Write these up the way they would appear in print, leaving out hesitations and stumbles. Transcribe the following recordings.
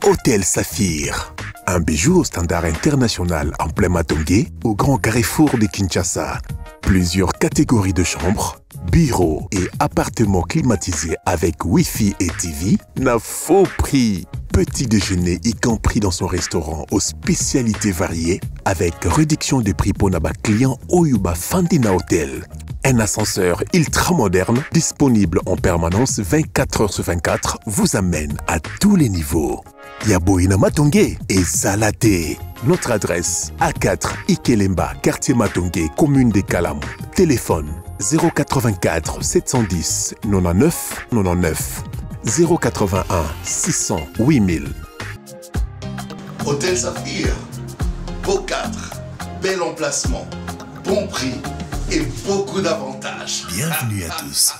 Hôtel Saphir. Un bijou au standard international en plein Matongé, au grand carrefour de Kinshasa. Plusieurs catégories de chambres, bureaux et appartements climatisés avec Wi-Fi et TV n'a faux prix. Petit déjeuner y compris dans son restaurant aux spécialités variées avec réduction des prix pour naba clients Oyuba Fandina Hotel. Un ascenseur ultra moderne disponible en permanence 24 heures sur 24 vous amène à tous les niveaux. Yaboina Matongé et Salaté. Notre adresse A4 Ikelemba, quartier Matongé, commune des Kalam. Téléphone 084 710 99 99 081 600 8000. Hôtel Saphir, beau cadre, bel emplacement, bon prix et beaucoup d'avantages. Bienvenue à tous.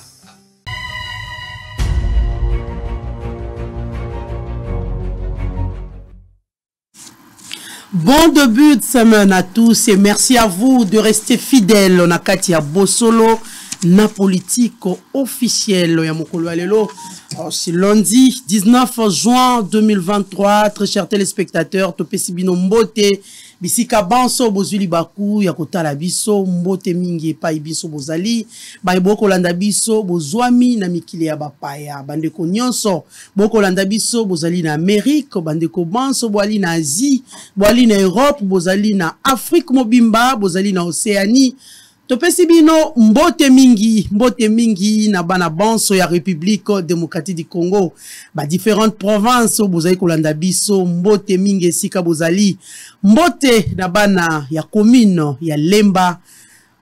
Bon début de semaine à tous et merci à vous de rester fidèles. On a Katia Bosolo, na politique officielle. C'est lundi 19 juin 2023. Très chers téléspectateurs, Topesi Bino Mbote, Bisika Banso, Bozuli Baku, Yakota Labiso, Mbote Mingi, Pai Biso Bozali, Baiboko Landabiso, Bozwami, Namikile Bapaya, Bandeko Nyonso, Boko Landabiso, Bozali na Amérique, Bandeko Banso, Boali na Asie, Boali na Europe, Bozali na Afrique Mobimba, Bozali na Océanie. Topesi bino mbote mingi na bana banso ya République démocratique du Congo ba différentes provinces bozali kolanda biso mbote mingi esika bozali mbote na bana ya commune ya Lemba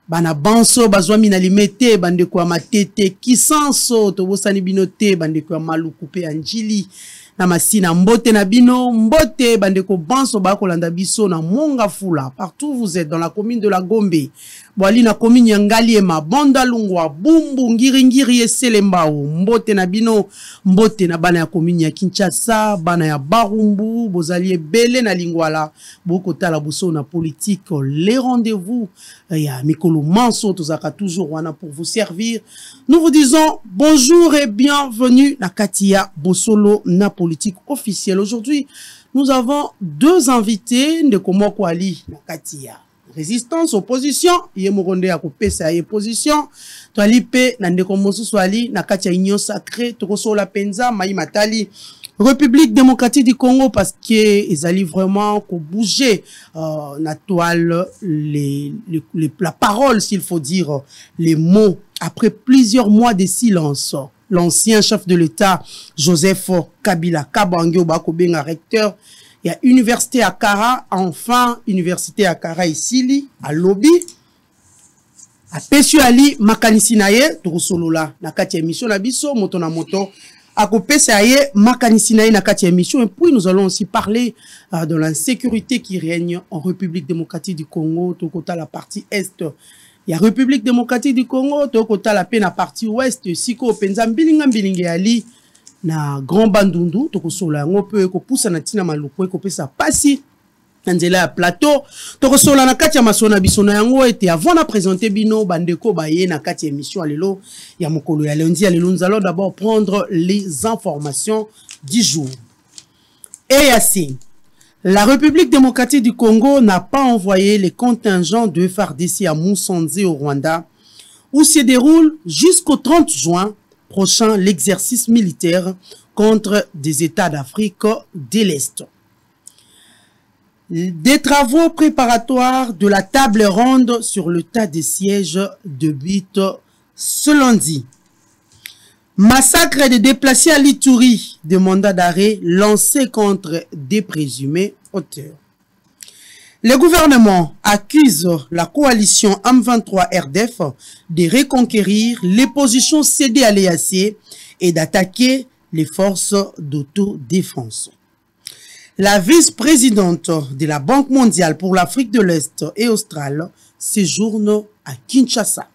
bana banso bazwami na limete bandeko ya Matete Kisanso tobosani bino te bandeko ya Maluku pe Anjili na masina mbote na bino mbote bandeko banso ba kolanda biso na Monga Fula partout vous êtes dans la commune de la Gombe Boali na commune ya Ngaliema Bonda Lungwa Bumbu Ngiringiri Eselembao mbote na bino mbote na bana ya commune ya Kinshasa bana ya Barumbu bozali ebele na Lingwala bokotala boso na politique les rendez-vous ya mikolo manso tozaka toujours wana pour vous servir. Nous vous disons bonjour et bienvenue na Katia Bosolo na politique officielle. Aujourd'hui, nous avons deux invités de Komoko Ali na Katia. Résistance, opposition, Yemoronde a coupé sa position. Toalipe, Nandeko Mosusu Ali, na Katia Union Sacrée, Tokoso La Penza, Maï Matali, République démocratique du Congo, parce qu'ils allaient vraiment bouger la toile, la parole, s'il faut dire, les mots, après plusieurs mois de silence. L'ancien chef de l'État, Joseph Kabila Kabangyo Bakobenga, recteur, il y a Université à Kara, enfin, Université à Kara ici, à Lobby, à Pessu Ali, Makanisinaye, Torosolola, na Katia émission, na biso, moto na moto, à Kopessaye, Makanisinaye, na Katia émission, et puis nous allons aussi parler de l'insécurité qui règne en République démocratique du Congo, Tokota la partie Est. Il y a République démocratique du Congo, Tokota la peine à partie Ouest, Siko, Penza, Mbilinga Ali, na Grand Bandundu, Tokosola, on peut poussa na tina maluko, kopesa pasi, nzela ya plateau, Tokosola na Katia Masona Bisona yango, et avant de présenter Bino, Bandeko Baye, na Katia émission alelo, ya mokolo ya lundi alelo, nous allons d'abord prendre les informations du jour. Et ainsi, la République démocratique du Congo n'a pas envoyé les contingents de FARDC à Moussanzé au Rwanda, où se déroule jusqu'au 30 juin prochain l'exercice militaire contre des États d'Afrique de l'Est. Des travaux préparatoires de la table ronde sur le tas de sièges débutent ce lundi. Massacre de déplacés à l'Ituri, des mandats d'arrêt lancés contre des présumés auteurs. Le gouvernement accuse la coalition M23 RDF de reconquérir les positions cédées à l'EAC et d'attaquer les forces d'autodéfense. La vice-présidente de la Banque mondiale pour l'Afrique de l'Est et australe séjourne à Kinshasa.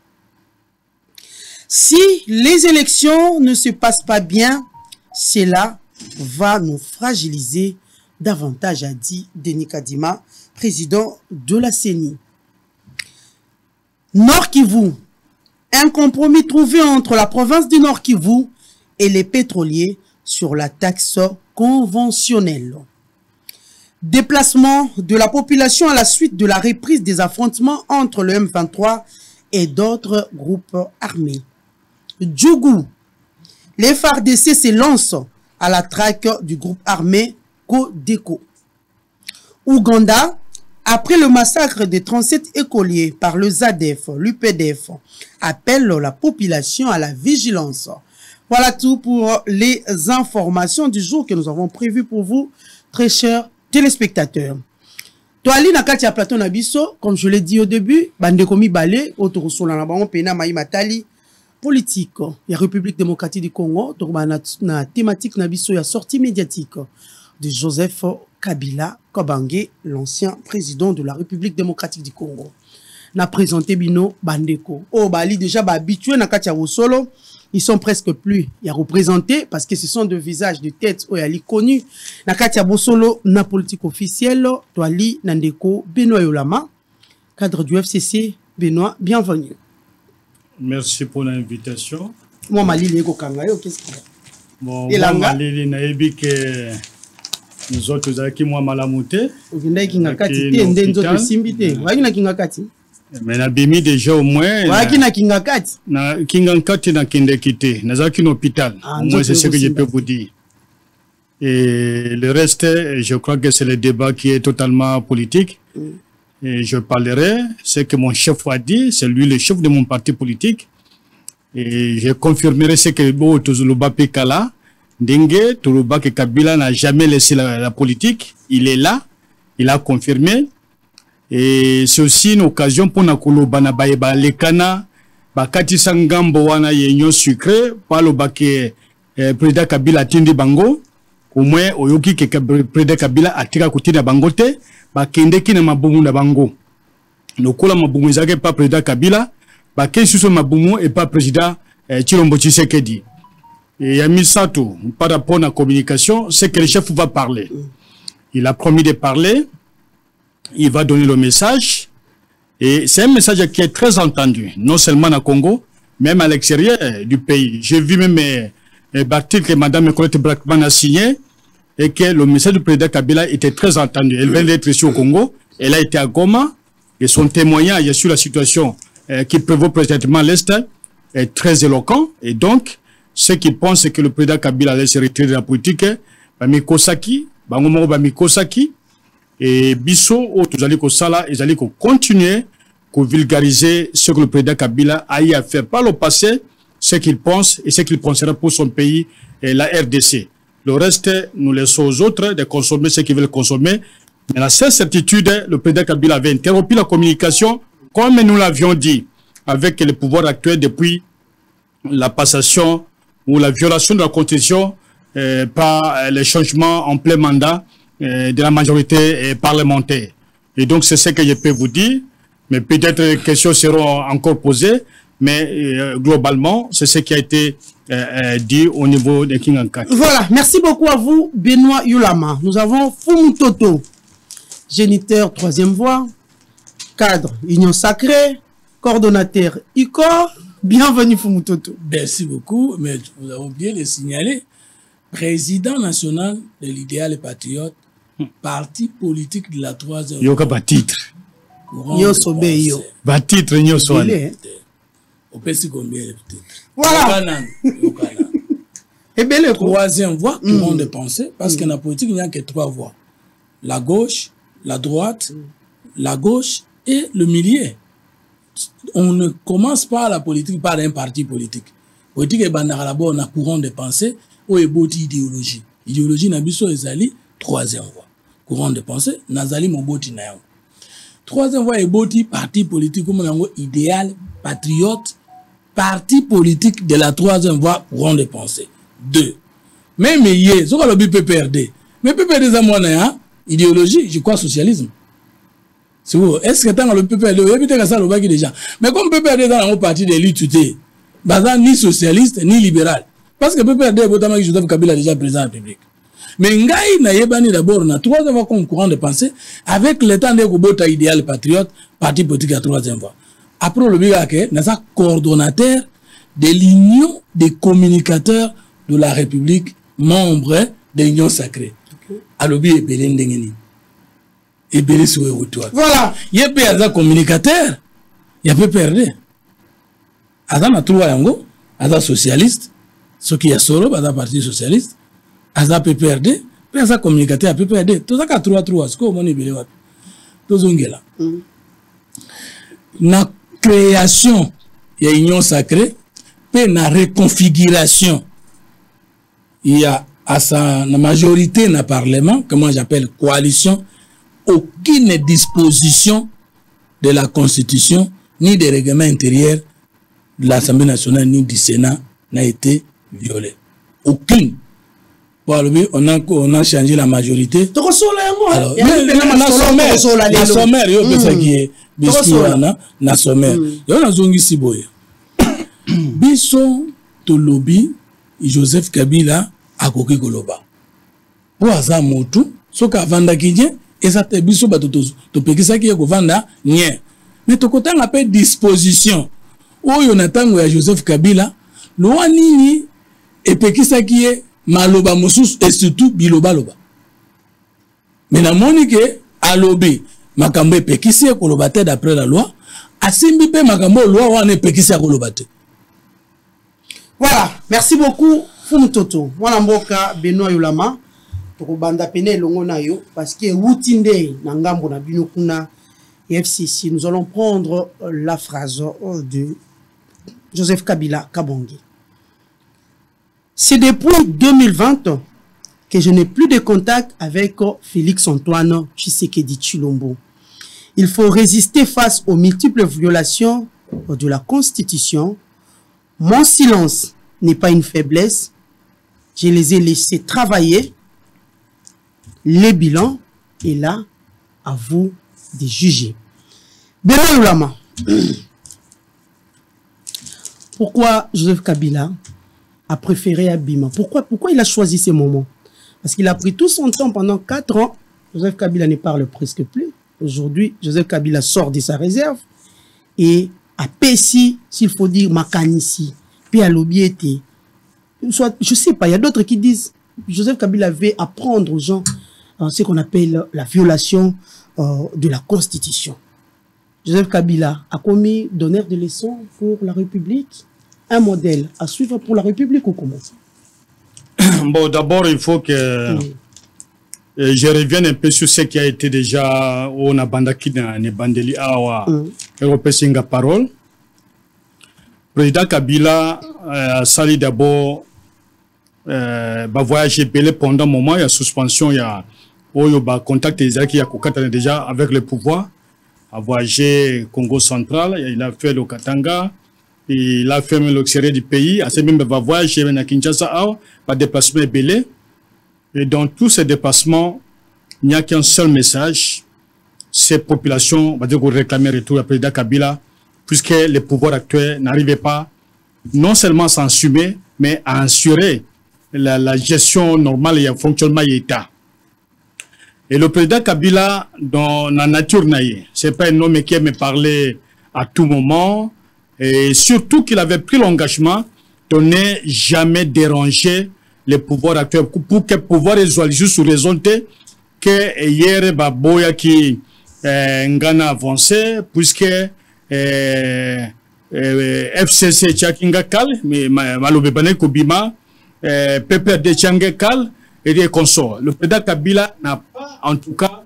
Si les élections ne se passent pas bien, cela va nous fragiliser davantage, a dit Denis Kadima, président de la CENI. Nord Kivu, un compromis trouvé entre la province du Nord Kivu et les pétroliers sur la taxe conventionnelle. Déplacement de la population à la suite de la reprise des affrontements entre le M23 et d'autres groupes armés. Djougou, les FARDC se lancent à la traque du groupe armé Codeco. Ouganda, après le massacre des 37 écoliers par le ZADF, l'UPDF, appelle la population à la vigilance. Voilà tout pour les informations du jour que nous avons prévues pour vous, très chers téléspectateurs. Toali na kati ya plateau na biso, comme je l'ai dit au début, bande komi balé, autorosola na bango pena maï matali, politique, la République démocratique du Congo, na thématique na biso ya sortie médiatique de Joseph Kabila Kabange, l'ancien président de la République démocratique du Congo. Na présenté bino bandeko. Oh bali déjà ba habitué na kati ya solo. Ils sont presque plus y a représentés parce que ce sont deux visages de tête où yali connus. Na katia bosolo na politique officielle, Toali Nandeko Benoît Yolama, cadre du FCC. Benoît, bienvenue. Merci pour l'invitation. Moi Mali Lego Kangayo, qu'est-ce qu'il y a? Bon, moi Mali Naebi que nous autres avec moi Malamouté. Ogenda Kingakati te ndenzo to simbite. Wagina Kingakati. Mais na bimi déjà au moins. Wagina Kingakati. Na Kingakati na Kindekité. Nazaki un hôpital. Moi c'est ce que je peux vous dire. Et le reste, je crois que c'est le débat qui est totalement politique. Et je parlerai, ce que mon chef a dit, c'est lui le chef de mon parti politique. Et je confirmerai ce que Bo Tozuluba Pekala, Dengue, Toluba que Kabila n'a jamais laissé la politique. Il est là, il a confirmé. Et c'est aussi une occasion pour Nakuluba na Baeba Lekana, Bakati Sangambo wana yenyo sucré, palo bake Président Kabila Tindi Bango, au moins Oyoki que Président Kabila atira Kutina Bangote, Bakende ki na mabumu na Bango. Nokola mabumu zake pas Président Kabila, Bake suso mabumu et pas Président Chilombo Tshisekedi. Et Yami Sato, par rapport à la communication, c'est que le chef va parler. Il a promis de parler. Il va donner le message. Et c'est un message qui est très entendu, non seulement au Congo, même à l'extérieur du pays. J'ai vu même l'article que Mme Colette Brackman a signé et que le message du président Kabila était très entendu. Elle vient d'être ici au Congo. Elle a été à Goma et son témoignage sur la situation qui prévaut présentement à l'Est est très éloquent. Et donc, ceux qui pensent que le président Kabila laisse retirer de la politique, Bamikosaki, Bangomo Bamikosaki, et Bisso, tous allez sala, ils allaient continuer à vulgariser ce que le président Kabila a eu à faire par le passé, ce qu'il pense et ce qu'il pensera pour son pays et la RDC. Le reste, nous laissons aux autres de consommer ce qu'ils veulent consommer. Mais la seule certitude, le président Kabila avait interrompu la communication, comme nous l'avions dit, avec le pouvoir actuel depuis la passation ou la violation de la Constitution par les changements en plein mandat de la majorité parlementaire. Et donc, c'est ce que je peux vous dire. Mais peut-être les questions seront encore posées. Mais globalement, c'est ce qui a été dit au niveau de Kingankat. Voilà. Merci beaucoup à vous, Benoît Yolama. Nous avons Fumutoto, géniteur 3e voie, cadre Union Sacrée, coordonnateur ICOR. Bienvenue, Fumutoto. Merci beaucoup. Mais nous avons bien le signaler. Président national de l'idéal patriote, parti politique de la 3e. Yoka ba titre. Yo sobe yo. Ba titre nyo soane. Au PC combien peut-être. Voilà. Et bien le 3e voie, courant de pensée, parce que dans la politique il n'y a que 3 voies. La gauche, la droite, la gauche et le milieu. On ne commence pas la politique par un parti politique. Politique est bandara là-bas, on a courant de pensée ou eboti idéologie. Idéologie na biso ezali 3e voie. Courant de pensée, nazali moboti na yango. 3e voie eboti parti politique comme nango idéal patriote, parti politique de la 3e voie courant de pensée. 2. Même yé, ce qu'on a PPRD. Mais PPRD ça moi na idéologie, je crois socialisme. C'est où est-ce que tant le PPRD, il y a peut-être ça le baki déjà. Mais comme PPRD dans un parti de l'UTT, bazan ni socialiste ni libéral. Parce que PPRD est Joseph Kabila déjà président de la République. Mais Ngaï n'a yébani d'abord na 3e voie comme courant de pensée avec l'état de Kubota idéal patriote, parti politique à 3e voie. Après le bigake, n'a sa coordonnateur de l'union des communicateurs de la République, membre de l'Union sacrée. Alobi et Belén Dengeni. Et Belén Soué Outoua. Voilà. Il y a un communicateur. Il y a peu perdu. Adam a trouvé Yango. Adam socialiste. Ce qui est solo, Adam parti socialiste. Adam peut perdre. Puis Adam communicateur peut perdre. Tout ça qu'a trouvé. Ce qu'on est belé. Tout ça là. Na création, il y a union sacrée. Puis na reconfiguration. Il y a à sa majorité dans le Parlement, que moi j'appelle coalition, aucune disposition de la Constitution, ni des règlements intérieurs de l'Assemblée nationale, ni du Sénat n'a été violée. Aucune. Bon, on a changé la majorité. Alors, la sommaire, Biso to lobby Joseph Kabila a koki koloba. Po aza motu soka vanda kinye eza te biso bato to pekisa ki ko vanda nye. Mais to kotanga pe disposition oyo na tango ya Joseph Kabila lo nini e pekisa ki maloba mosusu et surtout biloba loba. Mais na monike alobi makambo e pekisi koloba te d'après la loi asimbi pe makambo loi wana e pekisi koloba te. Voilà, merci beaucoup Fumutoto. Mwana mboka Benoît Yolama to banda pene longo na yo parce que wutinde na ngambo na bino kuna FCC. Nous allons prendre la phrase de Joseph Kabila Kabongi. C'est depuis 2020 que je n'ai plus de contact avec Félix Antoine Tshisekedi Tshilombo. Il faut résister face aux multiples violations de la Constitution. Mon silence n'est pas une faiblesse. Je les ai laissés travailler. Les bilans est là à vous de juger. Benoît Yolama. Pourquoi Joseph Kabila a préféré Abima? Pourquoi il a choisi ces moments? Parce qu'il a pris tout son temps pendant 4 ans. Joseph Kabila ne parle presque plus. Aujourd'hui, Joseph Kabila sort de sa réserve et à Pessi, s'il faut dire Makanissi, puis à l'Obiété. Je sais pas, il y a d'autres qui disent Joseph Kabila veut apprendre aux gens ce qu'on appelle la violation de la Constitution. Joseph Kabila a commis d'honneur de leçons pour la République, un modèle à suivre pour la République ou comment? Bon, d'abord, il faut que je revienne un peu sur ce qui a été déjà on a bandaki dans les bandeli awa européen parole. Président Kabila a sali d'abord voyager belé pendant un moment, il y a suspension, il y a contact qui a déjà avec le pouvoir, a voyagé Congo central, il a fait le Katanga, il a fait l'extérieur du pays, à ce même va voyager à Kinshasa, pas déplacement belé. Et dans tous ces déplacements, il n'y a qu'un seul message, ces populations, va dire qu'on réclame retour à président Kabila, puisque le pouvoir actuel n'arrivait pas non seulement à s'assumer, mais à assurer la gestion normale et le fonctionnement de l'État. Et le président Kabila, dans la nature, ce n'est pas un homme qui aime parler à tout moment, et surtout qu'il avait pris l'engagement de ne jamais déranger le pouvoir actuel, pour que le pouvoir soit juste sur raison que hier, Baboya qui ngana avancé, puisque FCC Tchakinga Kal, mais Malobebane Kobima, PPRD Tchangé Kal, et des consorts. Le président Kabila n'a pas, en tout cas,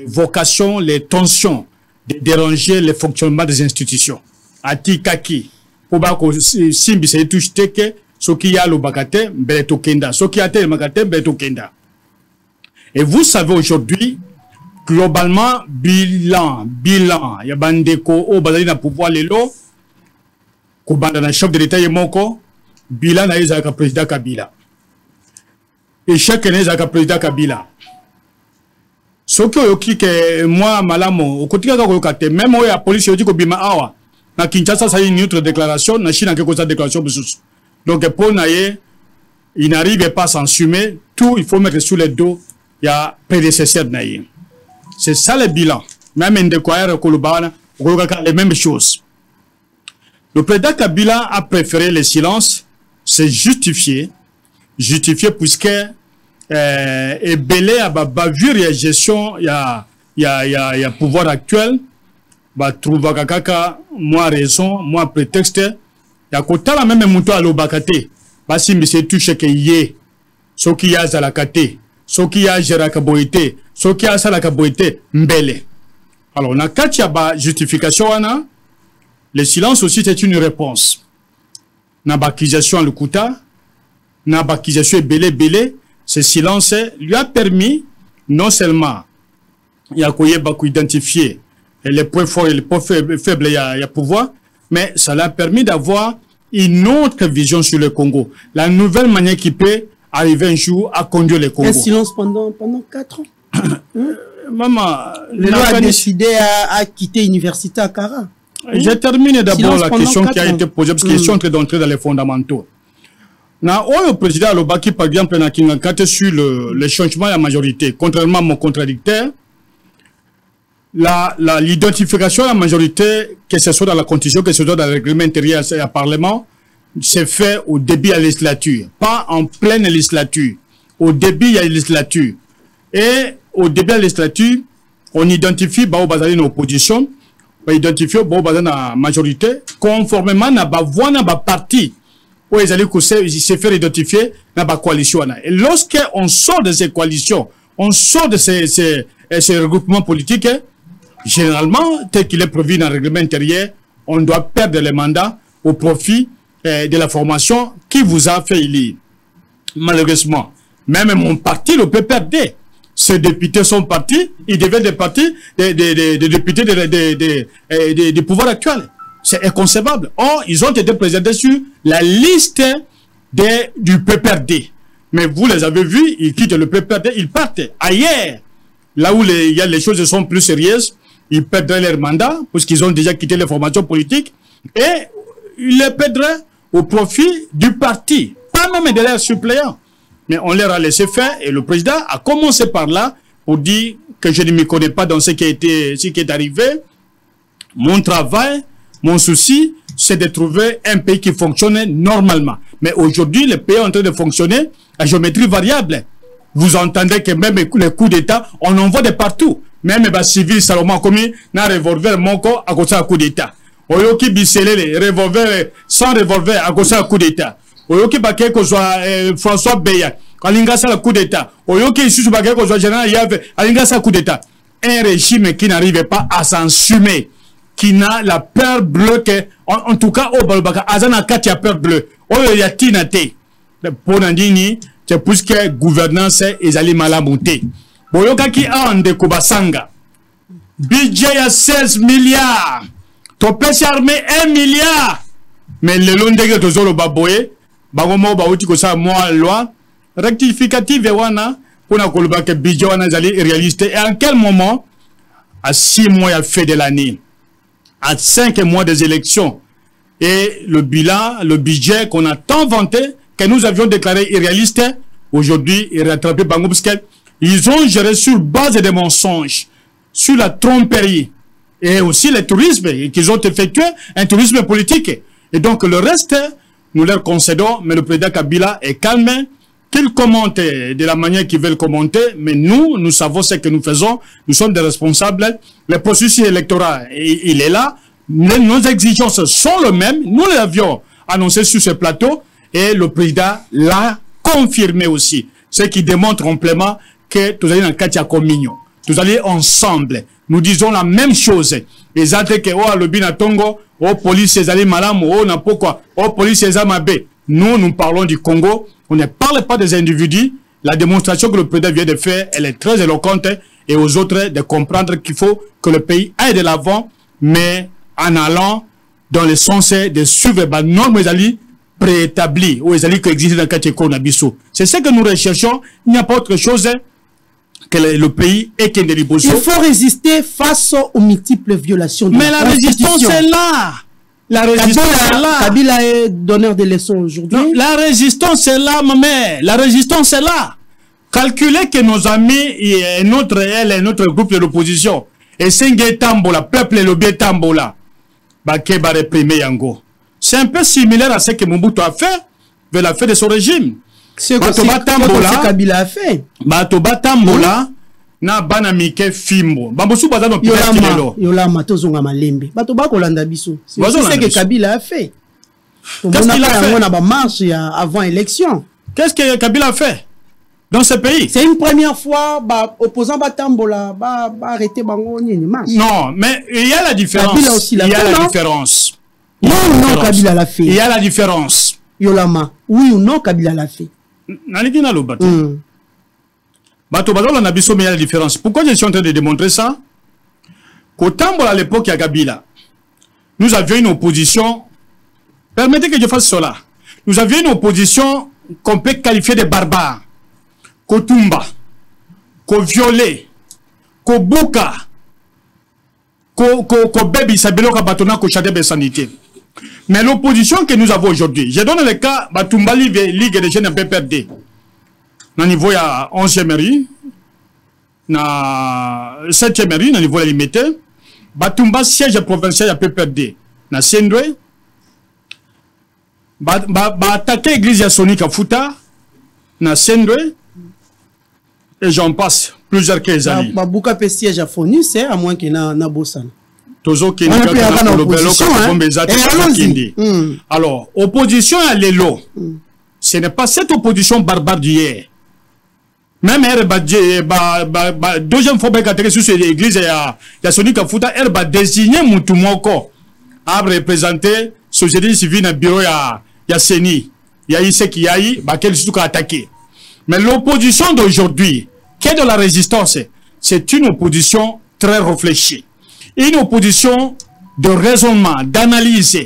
vocation, les tensions, de déranger le fonctionnement des institutions. Ati Kaki, pour que Simbi se touche teke, ce qui a le bagate, Beto Kenda, ce qui a le bagate, Beto Kenda. Et vous savez aujourd'hui, globalement, bilan, il y a bandeko au bazali na pouvoir lelo, kubanda na chef de l'État yemoko, bilan na ezaka président Kabila. Et chaque année ezaka président Kabila. Ce qui que moi malamo, au quotidien ka même la police yoti ko bima awa, na Kinshasa ça une autre déclaration, na Chine quelque chose déclaration besus. Donc pour naie, il n'arrive pas à s'assumer, tout il faut mettre sur les dos, il y a prédécesseur naie. C'est ça le bilan. Même Ndekoyer Kolobana, les mêmes choses. Le président Kabila a préféré le silence, c'est justifié puisque et belé à bavure et gestion, il y a pouvoir actuel, bah trouva kaka, moi raison, moi prétexte, il y a côté la même mouton à l'obakate, bah si monsieur touche que yé, ce qui y a à la kate, ce qui y a à kaboité, ce qui y a à la kaboité, mbele. Alors, on a quatre justifications, le silence aussi c'est une réponse. N'a pas accusation le kouta, n'a pas accusation belé, ce silence lui a permis non seulement il y a identifier les points forts et les points faibles, il y a pouvoir, mais ça l'a permis d'avoir une autre vision sur le Congo. La nouvelle manière qui peut arriver un jour à conduire le Congo. Un silence pendant 4 ans. Maman, le loi a décidé à quitter l'université à Kara. Je termine d'abord la question qui a été posée, parce qu'ils sont en train d'entrer dans les fondamentaux. Le président Alobaki, par exemple, n'a sur le changement de la majorité. Contrairement à mon contradicteur, l'identification de la majorité, que ce soit dans la constitution, que ce soit dans le règlement intérieur et le Parlement, c'est fait au début de la législature, pas en pleine législature. Au début de la législature. Et au début de la législature, on identifie une opposition, on identifie une majorité, conformément à la parti où ils se fait identifier dans la coalition. Et lorsqu'on sort de ces coalitions, on sort de ces regroupements politiques, généralement, tel qu'il est prévu dans le règlement intérieur, on doit perdre les mandats au profit de la formation qui vous a fait élire. Malheureusement, même mon parti, le PPRD, ces députés sont partis, ils deviennent des partis, des députés des pouvoirs actuels. C'est inconcevable. Or, ils ont été présentés sur la liste du PPRD. Mais vous les avez vus, ils quittent le PPRD, ils partent ailleurs. Là où les choses sont plus sérieuses, ils perdraient leur mandat, parce qu'ils ont déjà quitté les formations politiques, et ils les perdraient au profit du parti, pas même de leurs suppléants. Mais on leur a laissé faire, et le président a commencé par là pour dire que je ne m'y connais pas dans ce qui est arrivé. Mon travail, mon souci, c'est de trouver un pays qui fonctionne normalement. Mais aujourd'hui, le pays est en train de fonctionner à géométrie variable. Vous entendez que même les coups d'État, on en voit de partout. Même les civils, Salomon, comme un revolver, moko, à cause d'un coup d'État. Oyoki biselé les revolvers, sans revolver, à cause d'un coup d'État. Oyoki baké ko soit François Beya, alingasa le coup d'État. Oyoki isusu baké ko soit général Yave, alingasa le coup d'État. Un régime qui n'arrive pas à s'ensumer, qui n'a la peur bleue que, en tout cas, au Balbaka, Azana Katia peur bleue. Oyo yatina te. Pour Nandini, c'est plus que gouvernance et zali malamonté. Boyoka ki a en Kubasanga. Budget à 16 milliards. Topesi armée 1 milliard. Mais le long de Tozolo Baboye, Bagomo Baouti Kosa moi loi, rectificative wana, pour na koluba que budget wana zali réaliste. Et en quel moment, à 6 mois à fait de l'année, à 5 mois des élections, et le bilan, le budget qu'on a tant vanté, que nous avions déclaré irréaliste, aujourd'hui, il est rattrapé Bango parce qu'ils ont géré sur base des mensonges, sur la tromperie, et aussi le tourisme, qu'ils ont effectué, un tourisme politique. Et donc le reste, nous leur concédons, mais le président Kabila est calme, qu'il commente de la manière qu'ils veulent commenter, mais nous savons ce que nous faisons, nous sommes des responsables, le processus électoral, il est là, nos exigences sont les mêmes, nous l'avions annoncé sur ce plateau, et le président l'a confirmé aussi, ce qui démontre amplement que tous allez dans le Katia Communion, tous allez ensemble, nous disons la même chose, les autres que oh le binatongo, oh police les allez malam, oh n'a pas quoi, oh police les amabé, nous parlons du Congo, on ne parle pas des individus, la démonstration que le président vient de faire, elle est très éloquente, et aux autres de comprendre qu'il faut que le pays aille de l'avant, mais en allant dans le sens de suivre les normes préétablies, ou les alliés qui existent dans le Kacheko Nabiso. C'est ce que nous recherchons, il n'y a pas autre chose que le pays est qu'un délibération. Il faut résister face aux multiples violations de mais la résistance est là. La résistance est là. Kabila est donneur de leçons aujourd'hui. La résistance est là, ma mère. La résistance est là. Calculez que nos amis et notre groupe de l'opposition, et Sengue Tambola, peuple et le bien Tambola, Bakeba réprimé Yango. C'est un peu similaire à ce que Mobutu a fait vers la fin de son régime. C'est que Kabila a fait. Bato batambola na bana mike fimbo. Bambosu baza no peut-être kilelo. Yolama tozonga malembe. Bato bakolanda biso. C'est ce que Kabila a fait. Qu'est-ce qu'il a fait? On a ba marche avant élection. Qu'est-ce que Kabila a fait dans ce pays? C'est une première fois opposant batambola ba arrêter bango ni marche. Non, mais il y a la différence. Kabila aussi il y a la différence. Non, Kabila l'a fait. Il y a la différence. Yolama, oui ou non Kabila l'a fait. Naliki na lobate. Bato bazola na biso, mais il y a la différence. Pourquoi je suis en train de démontrer ça? Qu'au temps à l'époque, il y a Kabila, nous avions une opposition. Permettez que je fasse cela. Nous avions une opposition qu'on peut qualifier de barbare. Qu'au Tumba, qu'au violet, qu'au Bouka, qu'au Baby Sabelo, qu'au Batona, qu'au Chadebe Sanité. Mais l'opposition que nous avons aujourd'hui, je donne le cas, Batumba Ligue des jeunes PPRD. Au niveau, il y a 11e mairie, 7e mairie, au niveau limité. Batumba siège provincial à PPRD. Na Sendwe. Attaquer l'église à Sonic à Fouta. Na Sendwe. Et j'en passe plusieurs années. Bouka peut siège à Fonu, c'est à moins qu'il y ait un Bossan. Alors, opposition à l'élo, ce n'est pas cette opposition barbare d'hier. Même deuxième fois que sur l'église, il y a Sonic Kafuta, elle va désigner Moutoumoko à représenter la société civile dans le bureau, il y a Seni, il y a Iseki Yahi, qui est attaqué. Mais l'opposition d'aujourd'hui, qui est de la résistance, c'est une opposition très réfléchie. Une opposition de raisonnement, d'analyse.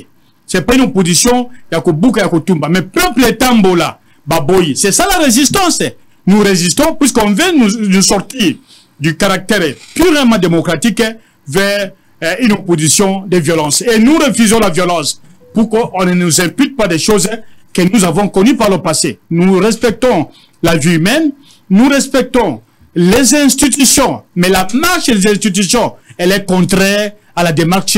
Ce n'est pas une opposition Yakobuka Yakotumba, mais peuple Tambola, Baboyi. C'est ça la résistance. Nous résistons puisqu'on veut nous sortir du caractère purement démocratique vers une opposition de violence. Et nous refusons la violence. Pourquoi on ne nous impute pas des choses que nous avons connues par le passé. Nous respectons la vie humaine, nous respectons les institutions, mais la marche des institutions, elle est contraire à la démarche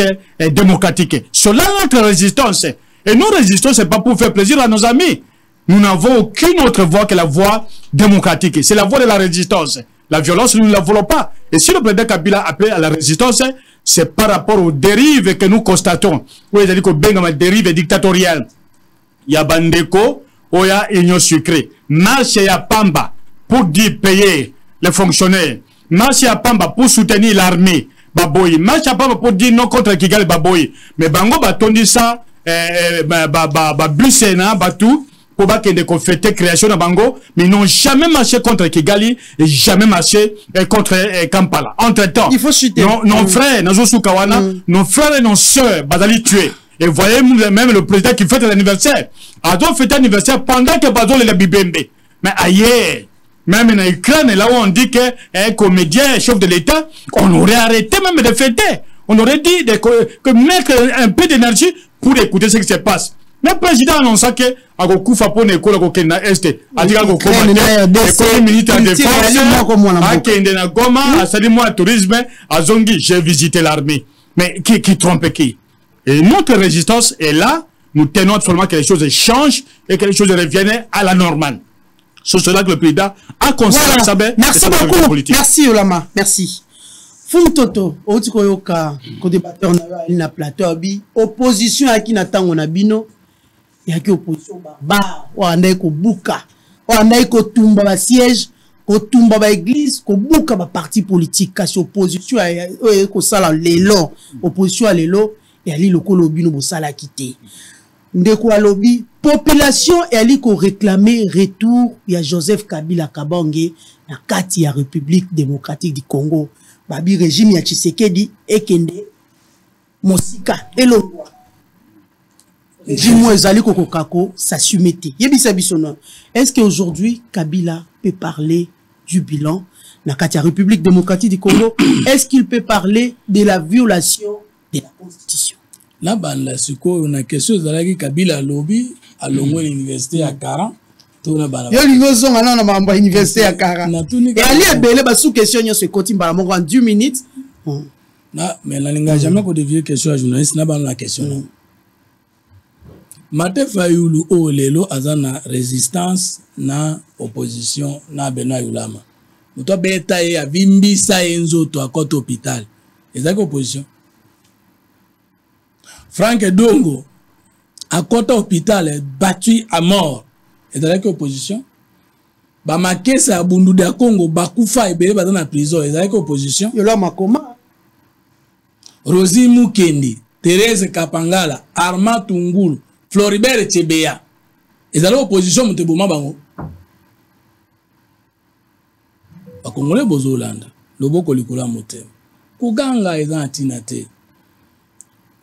démocratique. Cela notre résistance. Et nous résistons, ce n'est pas pour faire plaisir à nos amis. Nous n'avons aucune autre voie que la voie démocratique. C'est la voie de la résistance. La violence, nous ne la voulons pas. Et si le président Kabila appelle à la résistance, c'est par rapport aux dérives que nous constatons. Oui, c'est-à-dire qu'il y a des dérives dictatoriales. Il y a Bandeko, il y a Union sucrée. Marche à Pamba pour dire payer les fonctionnaires. Marche à Pamba pour soutenir l'armée. Baboyi. Marche à Pamba pour dire non contre Kigali Baboyi. Mais Bango batondi ça, Busena, Batou, pour qu'on fête création de Bango, mais ils n'ont jamais marché contre Kigali et jamais marché contre Kampala. Entre-temps, nos frères, nos frères et nos sœurs, Bazali tués. Et voyez même le président qui fête l'anniversaire. Ado fête l'anniversaire pendant que Bazol est la Bibembe. Mais ailleurs, même en Ukraine, là où on dit qu'un comédien, chef de l'État, on aurait arrêté même de fêter. On aurait dit que mettre un peu d'énergie pour écouter ce qui se passe. Mais le président annonce que Agoku Fapon école à Kenya Est, a dit Agoku école militaire de défense, à Kenya Goma, à Sadimo tourisme, à Zongi, j'ai visité l'armée. Mais qui trompe qui? Et notre résistance est là. Nous tenons seulement que les choses changent et que les choses reviennent à la normale. C'est cela que le président a constaté. Voilà. Merci beaucoup. Merci Olama. Merci. Funtoto, Otikoyoka, co-débatteur na plateau abi, opposition à qui n'attend na bino, y a qui opposition barbare, ou anaï ko buka, ou anaï ko tumba ba siège, ko tumba ba église, ko buka ba parti politique, kasi opposition à ko sala lelo, opposition à lelo, et ali loko lobi no bo sala kité. Ndeko alobi, population et ali ko réclamer retour, y a Joseph Kabila Kabange, na kati ya République démocratique du Congo. Babi régime ya Tshisekedi ekende mosika elongwa régime ezali kokokako s'assumer. Yebisa bisono. Est-ce qu'aujourd'hui Kabila peut parler du bilan na kati ya République démocratique du Congo? Est-ce qu'il peut parler de la violation de la constitution? Là banda siko on a question zalaki Kabila lobby à l'université à 40. Yo lingozo ngana na mamba université à Kara. Et ali ebele ba sous question nyo se kotimba la mongo en 2 minutes. Na mais la linga jamais ko dévier question à journaliste na ba la question. Mate Fayulu o lelo azana résistance na opposition na Benoît Yulama. Muto beta ye avimbi sa enzo to akoto hôpital. Ezaki opposition. Frank Dongo akoto hôpital battu à mort. Ezaki opposition. Ba makesa abundu de Congo bakufa ebele bazana prison. Ezaki opposition. Yolama koma. Rosi Mukendi, Thérèse Kapangala, Arma Tungulu, Floribert Tchebeya. Ils allaient opposition Moutebouma Bango. Ba Congolais Bozolanda, Loboko Likola Motem. Kuganga est en Tinate.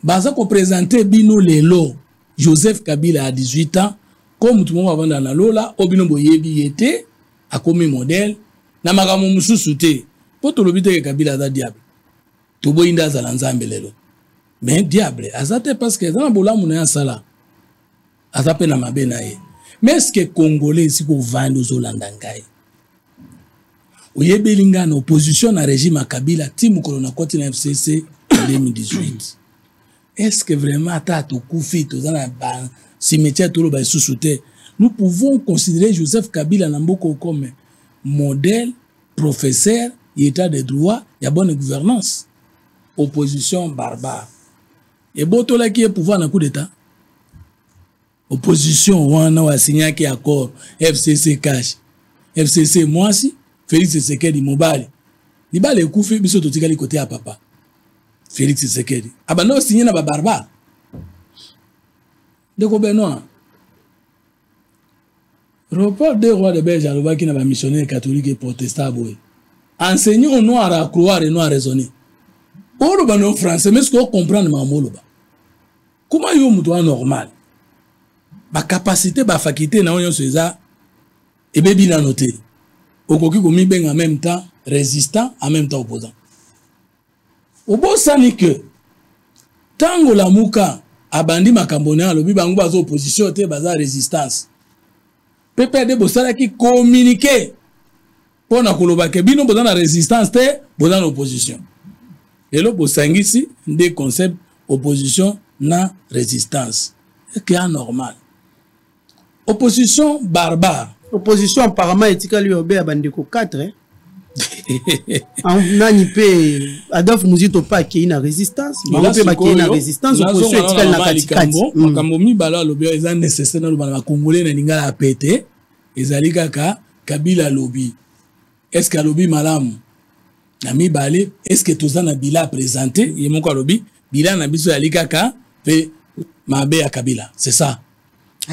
Baza ko présenter Bino Lelo, Joseph Kabila à 18 ans, comme tout le monde avant dans la Lola, Obino Boyebi était, a commis modèle, Namagamo Moussousouté, pour tout le but que Kabila a diable. Tobo inda zalanzambe lelo. Mais diable, azate parce que dans la bola mouné sala. Azape na mabe na ye. Mais est-ce que Congolais si ko vando zolandangai? Oyebelinga na opposition na régime à Kabila timu kolona koti na FCC en 2018. Est-ce que vraiment ata to kufi to zana ba cimetière to lo ba sous-souté? Nous pouvons considérer Joseph Kabila Namboko comme modèle, professeur, état de droit, il y a bonne gouvernance. Opposition barbare. Et Botola qui est pouvoir dans coup d'état. Opposition, on a signé qui accord. FCC cash. FCC moi si. Félix Tshisekedi Mobali. Liba le coup fait biso totika li côté à papa. Félix Tshisekedi. Abano signé na ba barbare. Deko Benoît. Report des rois de Belge à l'Oba qui n'a pas missionnaire catholique et protestant boy. Enseignons noir à croire et noir à raisonner. Oloba no français, mais ce qu'on comprend ma moloba. Comment yo muto normal? Ba capacité, ba faculté na onyo seza et bebi na noté. Okoki komi ben en même temps résistant, en même temps opposant. Obo sani que tango la muka abandi makambone alobi bango bazo opposition te baza résistance. PPD bosala ki communiquer pour na koloba ke bino boza na résistance te boza na opposition. Et là, pour ici, des concepts opposition na résistance. C'est qu'il y a normal. Opposition barbare. Opposition apparemment éthique lui obé à Bandeko 4. On a nippé Adolphe Mouzito pas qui est une résistance. Mais on peut pas qu'il y ait une résistance. Opposition éthique na katikati. Makambomi bala lobby est nécessaire dans le Congolais na linga la pété. Ezali kaka Kabila lobby. Est-ce que lobby malam? Nami balé, est-ce que tout ça n'a bila présenté? Il mon lobby, bila na biso alikaka fait mabe à Kabila. C'est ça.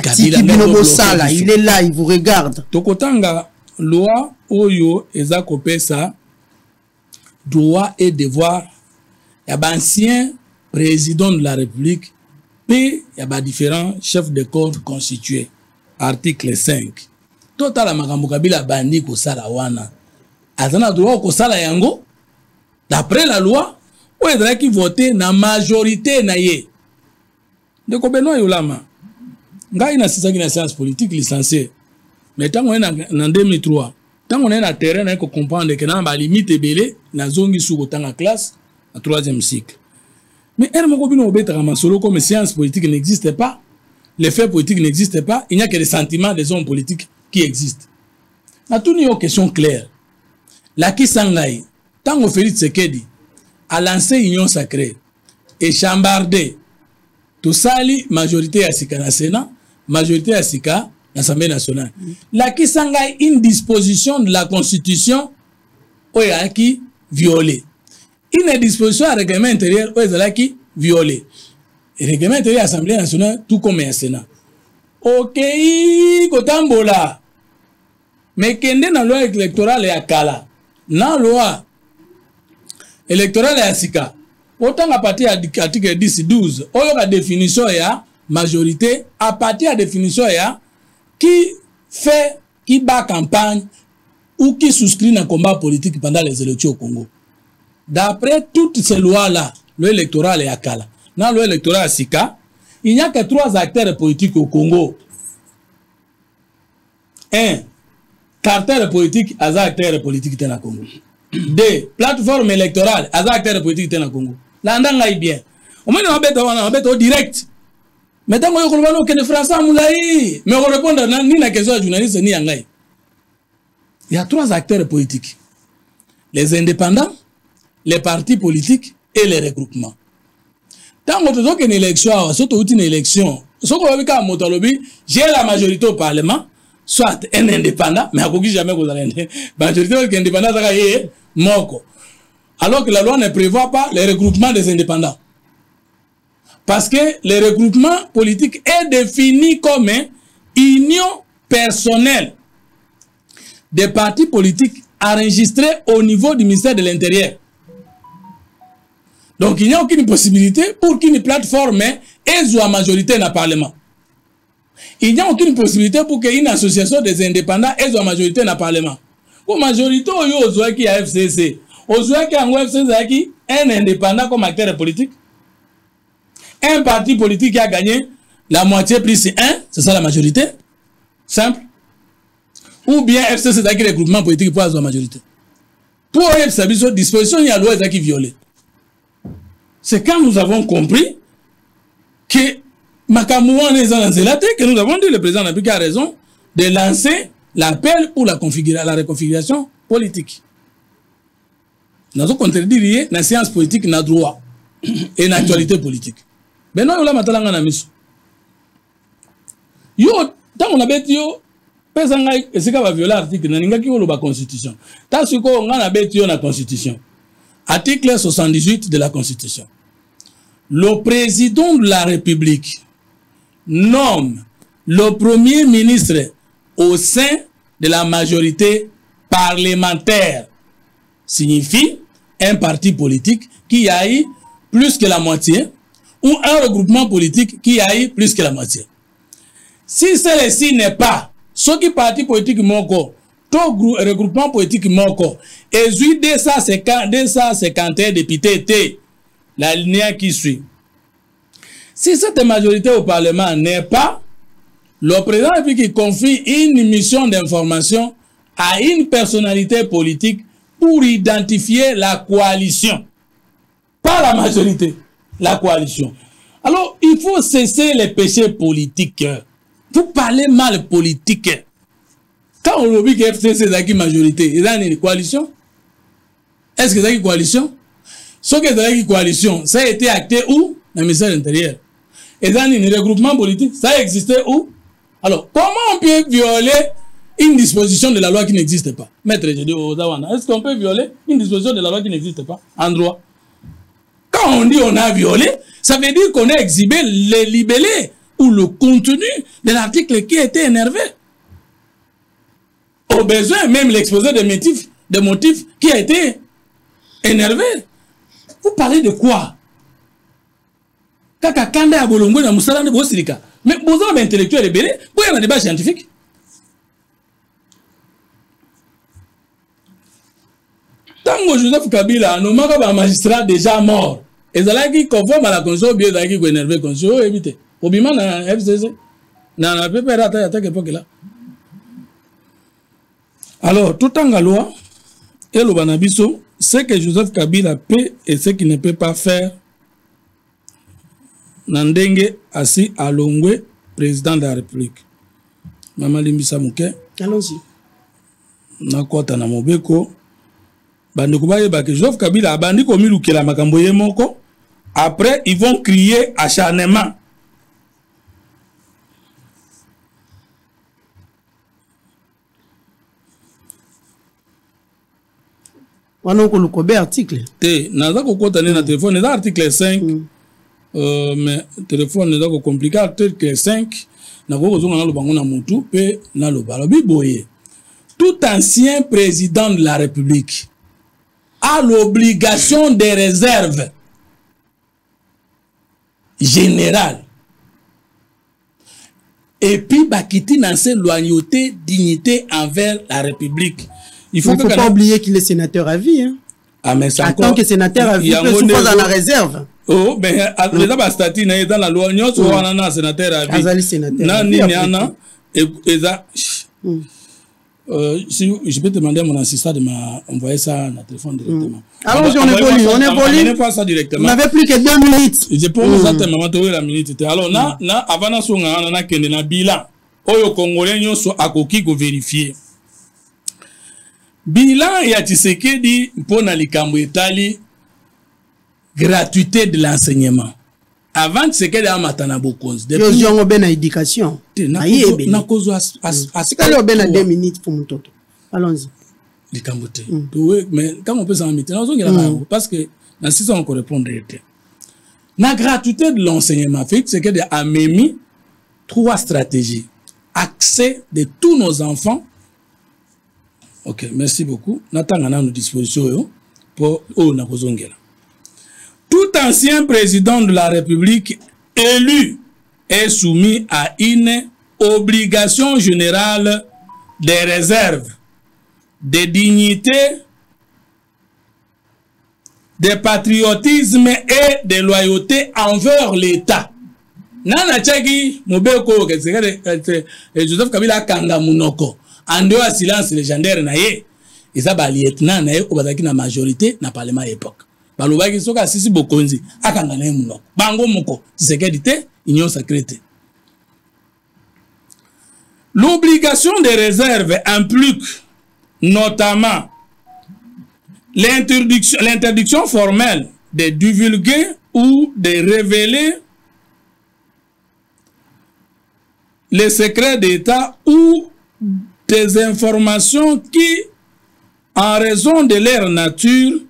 Kabila Sala, il est là, il vous regarde. Tokotanga loi oyo eza kopesa droit et devoir ya ba ancien président de la République puis ya ba différents chefs de corps constitués. Article 5. Total makambo Kabila bandi ko sala wana. Azana droit ko sala yango d'après la loi ou edra qui voter na majorité na ye de ko Benoît Yulama ngai na sisa ki na science politique licencié mais tango en 2003 tango na terrain na ko comprendre que na ba limite belé na zongi suko tanga classe en 3e cycle mais elle moko bino obeta kama solo comme science politique n'existe pas, les faits politiques n'existent pas, il n'y a que les sentiments des hommes politiques qui existent. Na tout une question claire. La Kisangai, tant Félix Tshisekedi a lancé Union Sacrée et chambardé tout sali majorité à Sika na Sénat, majorité à Sika l'Assemblée nationale. La Kisangai une disposition de la Constitution qui violée. Une disposition à règlement intérieur qui violée. Et règlement intérieur à l'Assemblée nationale tout comme un Sénat. Ok, kotambola. Mais kende na loi électorale ya kala. Na loi électorale ya sika. Autant à partir de l'article 10-12, on a la définition ya majorité, à partir de la définition ya qui fait, qui bat campagne ou qui souscrit un combat politique pendant les élections au Congo. D'après toutes ces lois-là, le électoral est à Kala. Dans le électoral à Sika, il n'y a que 3 acteurs politiques au Congo. 1. Carter politique, Aza acteur politique dans le Congo. 2. Plateforme électorale, Aza acteur politique dans le Congo. L'andang aille bien. Au moins, on va mettre au direct. Mais tant que le français a moulaï, mais on répond ni la question à journaliste ni à Ngaï. Il y a 3 acteurs politiques. Les indépendants, les partis politiques et les regroupements. Tant que tu as une élection, surtout une élection, j'ai la majorité au Parlement, soit un indépendant, mais à aucun jamais vous allez majorité indépendant, moko. Alors que la loi ne prévoit pas les regroupements des indépendants. Parce que le regroupement politique est défini comme une union personnelle des partis politiques enregistrés au niveau du ministère de l'Intérieur. Donc il n'y a aucune possibilité pour qu'une plateforme ait la majorité dans le Parlement. Il n'y a aucune possibilité pour qu'une association des indépendants ait la majorité dans le Parlement. Pour la majorité, il y a FCC. Il y a un indépendant comme acteur politique. Un parti politique qui a gagné la moitié plus 1, c'est ça la majorité. Simple. Ou bien FCC c'est le regroupement politique pour la majorité. Pour FCC, disposition, il y a la loi qui est violée. C'est quand nous avons compris que que nous avons dit, le président Nabika a raison, de lancer l'appel pour la reconfiguration politique. Nous avons contredit la science politique, na droit et l'actualité politique. Mais non, on a matalanga na miso. Yo, tant on a bêti yo, pesanga esika va violer l'article na ninga ki lo ba constitution. Tant siko on a bêti yo na constitution. Article 78 de la constitution. Le président de la République nomme le premier ministre au sein de la majorité parlementaire. Signifie un parti politique qui a eu plus que la moitié ou un regroupement politique qui a eu plus que la moitié. Si celle-ci n'est pas, ce qui parti politique moko, tout regroupement politique moko, et 251 députés, la ligne qui suit. Si cette majorité au Parlement n'est pas, le président qui confie une mission d'information à une personnalité politique pour identifier la coalition. Pas la majorité, la coalition. Alors, il faut cesser les péchés politiques. Vous parlez mal politique. Quand on dit que FCC est la majorité, il y a une coalition? Est-ce que c'est une coalition? Ce que c'est une coalition, ça a été acté où? Dans le ministère de l'Intérieur. Et dans un regroupement politique, ça a existé où? Alors, comment on peut violer une disposition de la loi qui n'existe pas? Maître, je dis aux Zawana, est-ce qu'on peut violer une disposition de la loi qui n'existe pas en droit? Quand on dit on a violé, ça veut dire qu'on a exhibé les libellés ou le contenu de l'article qui a été énervé. Au besoin, même l'exposé des motifs qui a été énervé. Vous parlez de quoi? Kaka kanda ya bolongo na musala de bosirika. Mais vous avez un intellectuel libéré, vous avez un débat scientifique. Tango Joseph Kabila, nous avons un magistrat déjà mort. Et ça qui conforme à la constitution, bien qui est énervé constitution, éviter. Obima na FCC, na PPR à cette époque-là. Alors, tout en loi, et le banabiso, ce que Joseph Kabila peut et ce qu'il ne peut pas faire, Nandenge assis à Longwe, président de la République. Maman Limbisa Mouké. Allons-y. Nakota na mobeko. Bandekubaye bake Joseph Kabila abandi komilu kela makamboye moko. Après, ils vont crier acharnement. On a un article. Naza kokota na téléphone, na article 5. Mais téléphone est compliqué. Article 5. Tout ancien président de la République a l'obligation des réserves générales. Et puis, Bakiti n'a pas loyauté, dignité envers la République. Il ne faut pas oublier qu'il est sénateur à vie. Hein. Ah, mais en tant que sénateur à vie, il peut se faire dans la réserve. Oh, ben, les statut dans la loi, nous sommes sénateur à vie. Azali sénateur. Non, ni Niana, et ça. Si je peux demander à mon assistant de m'envoyer ça dans le téléphone directement. Alors, on évolue. On pas ça directement. On n'avait plus que 2 minutes. Je peux vous attendre la minute. Alors, avant de on a bilan. Oyo Congolais nyonso akoki ko vérifier. Bilan ya Tshisekedi mpona likambo etali gratuité de l'enseignement. Avant Tshisekedi amatana bokonzi. Depuis yo ben na éducation. Na kozo asikali ben na 2 minutes pour mutoto. Allons-y. Likambo te. Mais quand on peut s'en mettre parce que dans 6 ans on peut répondre. La gratuité de l'enseignement fait Tshisekedi a mis 3 stratégies. Accès de tous nos enfants. Ok, merci beaucoup. Nathan a nos dispositions pour Nakozongela. Tout ancien président de la République élu est soumis à une obligation générale des réserves, de dignité, de patriotisme et de loyauté envers l'État. Nana Tchagi, Mobeko, Joseph Kabila Kanga Munoko, en dehors de silence légendaire, ils ont lieutenant au na majorité na parlement époque. Balobaki soka sisi bokonzi akanga na munoko. Bango moko, sécurité, union secrète. L'obligation de réserve implique notamment l'interdiction formelle de divulguer ou de révéler les secrets d'État ou des informations qui, en raison de leur nature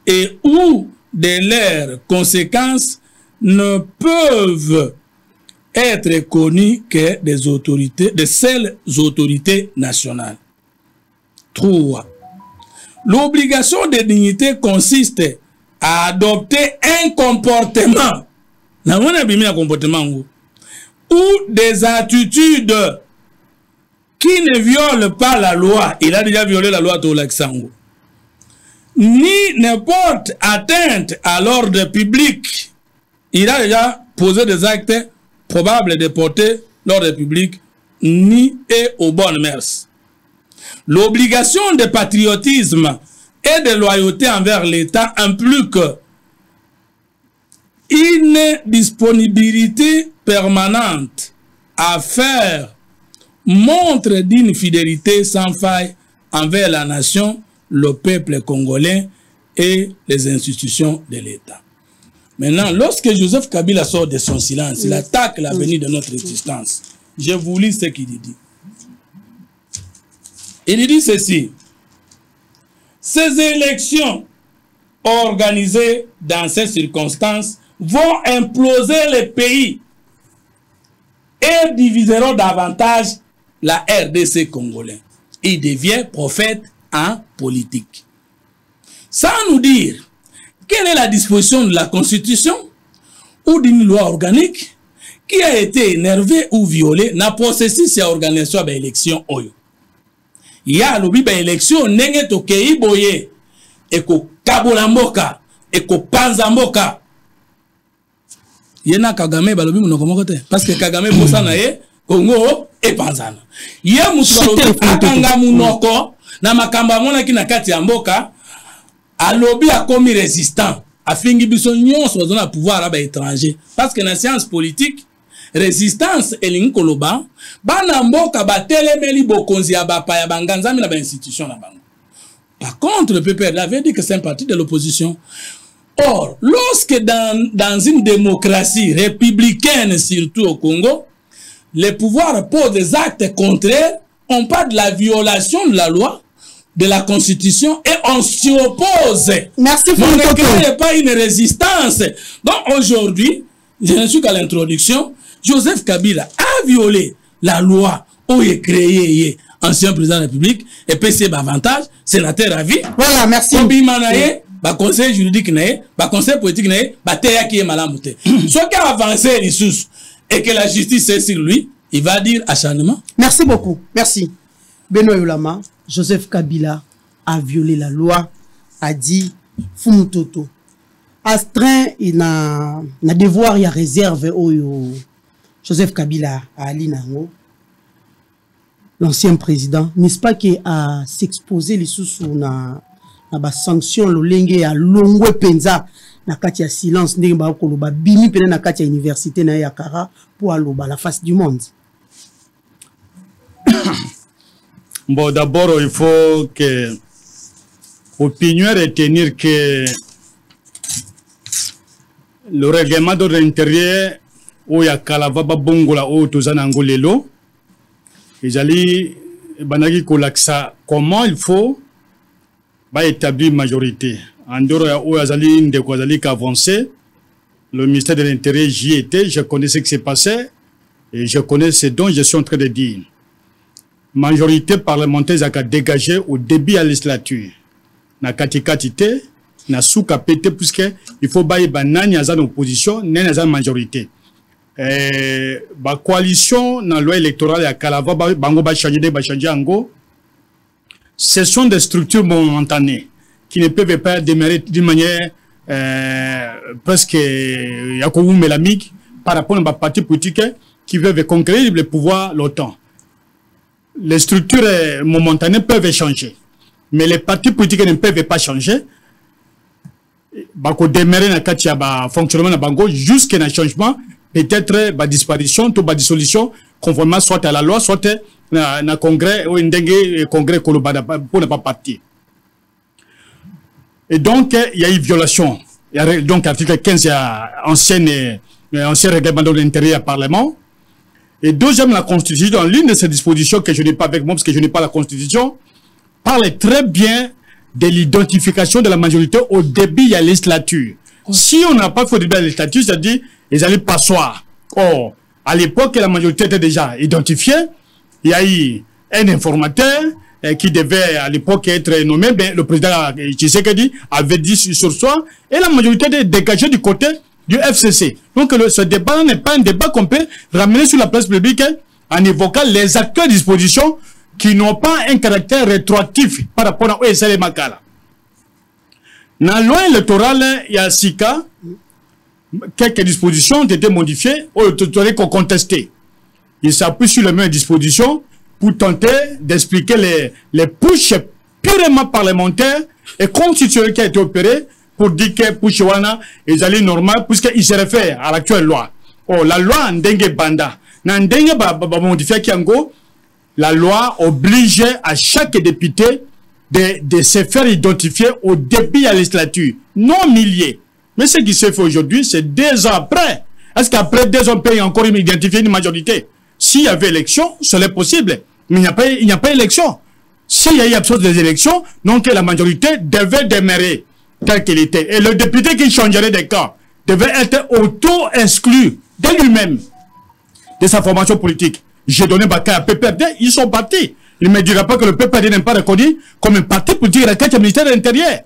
et ou de leurs conséquences, ne peuvent être connues que des autorités, de seules autorités nationales. 3. L'obligation de dignité consiste à adopter un comportement. Ou des attitudes qui ne violent pas la loi. Il a déjà violé la loi de l'Axango. Ni ne porte atteinte à l'ordre public. Il a déjà posé des actes probables de porter l'ordre public, ni et aux bonnes mœurs. L'obligation de patriotisme et de loyauté envers l'État implique une disponibilité permanente à faire montre d'une fidélité sans faille envers la nation, le peuple congolais et les institutions de l'État. Maintenant, lorsque Joseph Kabila sort de son silence, il attaque l'avenir de notre existence. Je vous lis ce qu'il dit. Il dit ceci. Ces élections organisées dans ces circonstances vont imploser le pays et diviseront davantage la RDC congolais. Il devient prophète en politique. Sans nous dire quelle est la disposition de la Constitution ou d'une loi organique qui a été énervée ou violée n'a processus à organisation de l'élection. Il y a l'élection nenge tokei boye eko kabolamboka eko panzamboka. Yena Kagame balobi munoko moko te parce que Kagame bosa na ye Congo e panzana. Ye mutu balobi akanga munoko na makamba mona ki na kati ya mboka alobi akomi résistant afingi biso nyonso zona pouvoir aba étranger parce que na science politique résistance elingi koloba bana mboka batelemeli bokonzi ya bapaya banganzami na ba institution na bango. Par contre le PPRD avait dit que c'est un parti de l'opposition. Or, lorsque dans une démocratie républicaine, surtout au Congo, les pouvoirs posent des actes contraires, on parle de la violation de la loi, de la Constitution, et on s'y oppose. Merci pour le temps. Il n'y a pas une résistance. Donc aujourd'hui, je ne suis qu'à l'introduction, Joseph Kabila a violé la loi où il est créé ancien président de la République, et PC avantage, sénateur à vie. Voilà, merci. Conseil juridique, conseil politique, qui est malamouté. Ce qui a avancé les sous et que la justice est sur lui, il va dire acharnement. Merci beaucoup. Merci. Benoît Yolama, Joseph Kabila a violé la loi, a dit Fumutoto. Astreint, il a devoir, il y a réserve au Joseph Kabila à Ali Nango. l'ancien président, n'est-ce pas qu'il a s'exposé les sous na sanction lolenge ya longwe penza na kati ya silence ndenge ba koloba bimi pene na kati ya université na Yakara pour aloba la face du monde. Bon, d'abord il faut que opinion retenir que le règlement d'ordre intérieur où il y a Kalavaba Bongola ou Tozanangolelo, ils allaient banagi kolaksa comment il faut établir une majorité. En dehors où Azali Ndekwazali qui avancé, le ministère de l'Intérieur, j'y étais, je connais ce qui s'est passé et je connais ce dont je suis en train de dire. Majorité parlementaire a dégagé au début de la législature. Na katikatité, na sous-capité, puisque il faut bailler banani à l'opposition, n'a pas majorité. La coalition dans la loi électorale à Kalava, bango ba changer ango. Ce sont des structures momentanées qui ne peuvent pas démarrer d'une manière presque mélamique par rapport à un parti politique qui veut conquérir le pouvoir longtemps. Les structures momentanées peuvent changer, mais les partis politiques ne peuvent pas changer. Bako démarrer na katia ba fonctionnement na bango jusqu'à un changement, peut-être ba disparition, tout ba dissolution, conformément soit à la loi, soit na congrès ou un congrès kolobada pour ne pas partir. Et donc il y a eu violation. Il y a donc article 15 il y a ancien règlement de l'intérieur parlement. Et deuxième, la Constitution, l'une de ces dispositions que je n'ai pas avec moi parce que je n'ai pas la Constitution, parle très bien de l'identification de la majorité au début de la législature. Si on n'a pas fait au début de la législature, c'est-à-dire ils allaient passoir. Or, à l'époque, la majorité était déjà identifiée. Il y a eu un informateur qui devait à l'époque être nommé. Ben, le président Tshisekedi avait dit sur soi et la majorité était dégagée du côté du FCC. Donc ce débat n'est pas un débat qu'on peut ramener sur la place publique en évoquant les acteurs de disposition qui n'ont pas un caractère rétroactif par rapport à OSL Makala. Dans la loi électorale, il y a 6 cas, quelques dispositions ont été modifiées ou ont contestées. Il s'appuie sur les mêmes dispositions pour tenter d'expliquer les pushs purement parlementaires et constitutionnels qui ont été opérés pour dire que pour Chouana, ils allaient normal, puisqu'ils se réfèrent à l'actuelle loi. Oh, la loi Ndenge Banda. Ndenge modifié Kiango, la loi oblige à chaque député de se faire identifier au début de la législature. Non milliers. Mais ce qui se fait aujourd'hui, c'est 2 ans après. Est-ce qu'après 2 ans, on peut encore identifier une majorité? S'il y avait élection, cela est possible. Mais il n'y a pas élection. S'il y a eu absence des élections, donc la majorité devait demeurer tel qu'il était. Et le député qui changerait de cas devait être auto-exclu de lui-même de sa formation politique. J'ai donné Baka à PPRD, ils sont partis. Il ne me dira pas que le PPRD n'est pas reconnu comme un parti politique à la carte du ministère de l'Intérieur.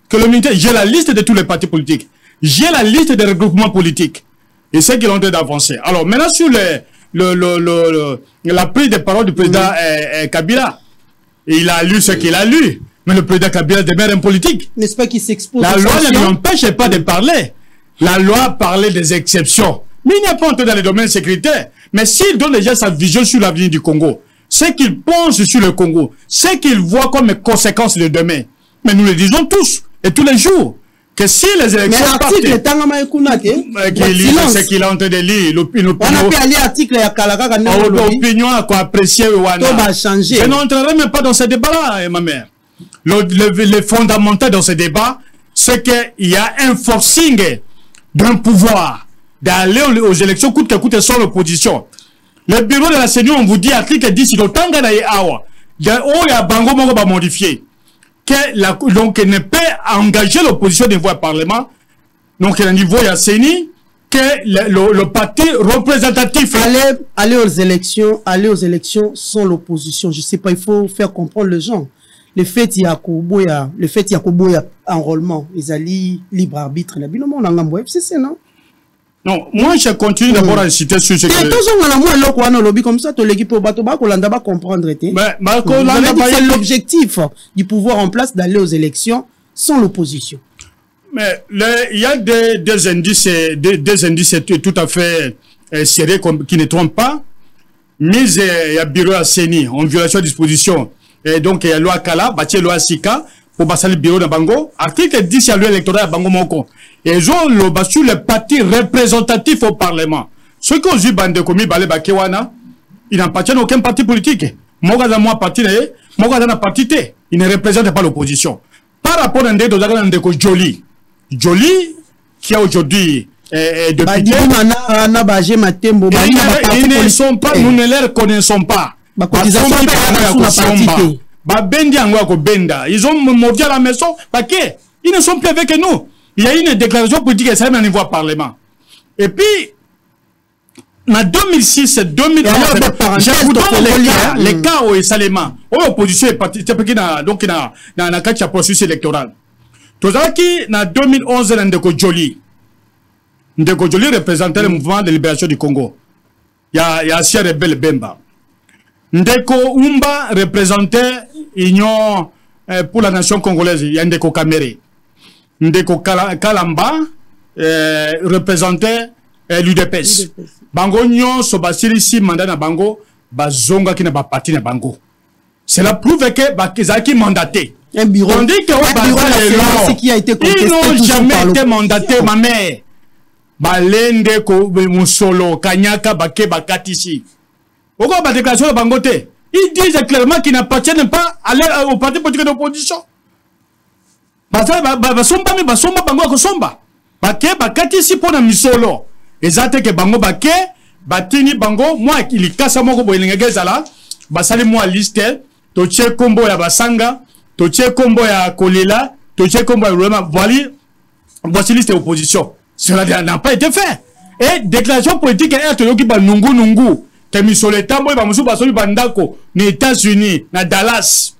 Que le ministère, j'ai la liste de tous les partis politiques. J'ai la liste des regroupements politiques. Et c'est qu'ils ont d'avancer. Alors maintenant sur la prise de parole du président Kabila, il a lu ce qu'il a lu. Mais le président Kabila demeure un politique. N'est-ce pas qu'il s'expose? La loi ne lui empêche pas de parler. La loi parlait des exceptions. Mais il n'y a pas entré dans les domaines sécuritaires. Mais s'il donne déjà sa vision sur l'avenir du Congo, ce qu'il pense sur le Congo, ce qu'il voit comme conséquences de demain, mais nous le disons tous et tous les jours, que si les élections partent, ce qu'il est en train de lire, l'opinion a apprécié. Je n'entrerai même pas dans ce débat-là, ma mère. Le fondamental dans ce débat, c'est qu'il y a un forcing d'un pouvoir d'aller aux élections coûte que coûte sans l'opposition. Le bureau de la CENI, on vous dit, article 10, il y a Bango Mongo va modifier. Donc, il ne peut engager l'opposition niveau Parlement. Donc, au niveau de la CENI, que le parti représentatif. Aller aux élections sans l'opposition. Je ne sais pas, il faut faire comprendre les gens. Le fait qu'il y a enrôlement, ils allaient libre arbitre. Non? Non, moi je continue d'abord à citer sur ce que... C'est l'objectif du pouvoir en place d'aller aux élections sans l'opposition. Mais il y a des indices tout à fait sérieux qui ne trompent pas. mise ya bureau à Seni en violation de disposition et donc il y a loi Kala bâti loi Sika pour passer le bureau de Bango article 10 ya loi électorale à Bango Moko et ils ont le sur le parti représentatif au parlement ceux qui ont vu bande commis balé bakewana ils n'appartiennent à aucun parti politique moga za moi parti moga za na parti té il ne représente pas l'opposition par rapport à Ndeko Joli qui a aujourd'hui député ils ne sont pas nous ne les reconnaissons pas ils ont mordu à la maison parce que ils ne sont plus avec nous. Il y a une déclaration politique et ça même au niveau parlement. Et puis en 2006 2011 je vous donne les cas où Salema l'opposition est partie donc il y a un processus électoral. Tozaki en 2011 Ndeko Joli représentait le mouvement de libération du Congo. Il y a Sia Rebelle Bemba. Ndeko Umba représentait l'Union pour la nation congolaise. Il y a Ndeko Kamere. Ndeko Kalamba représentait l'UDPS. Bango Nyon Sobasiri si mandat na Bango bazonga ki na ba parti na Bango. Cela prouve que Bakizaki mandaté. Un bureau. On dit que ils n'ont jamais été mandatés, ma mère. Balende ko musolo kanyaka bake bakatisi. Pourquoi la déclaration de Bangote? Ils disent clairement qu'ils n'appartiennent pas au parti politique d'opposition. Basomba bango kosomba. Bake bakatisi pona misolo. Ezate ke bango bake batini bango moi il kasa moko boyelinga zala basali moi liste to che kombo ya basanga to che kombo ya kolela to che kombo ya Rwema voici liste opposition. Cela n'a pas été fait. Et déclaration politique est yoki ba nungu que misolo tambo ba musu basoli bandako ni États-Unis na Dallas.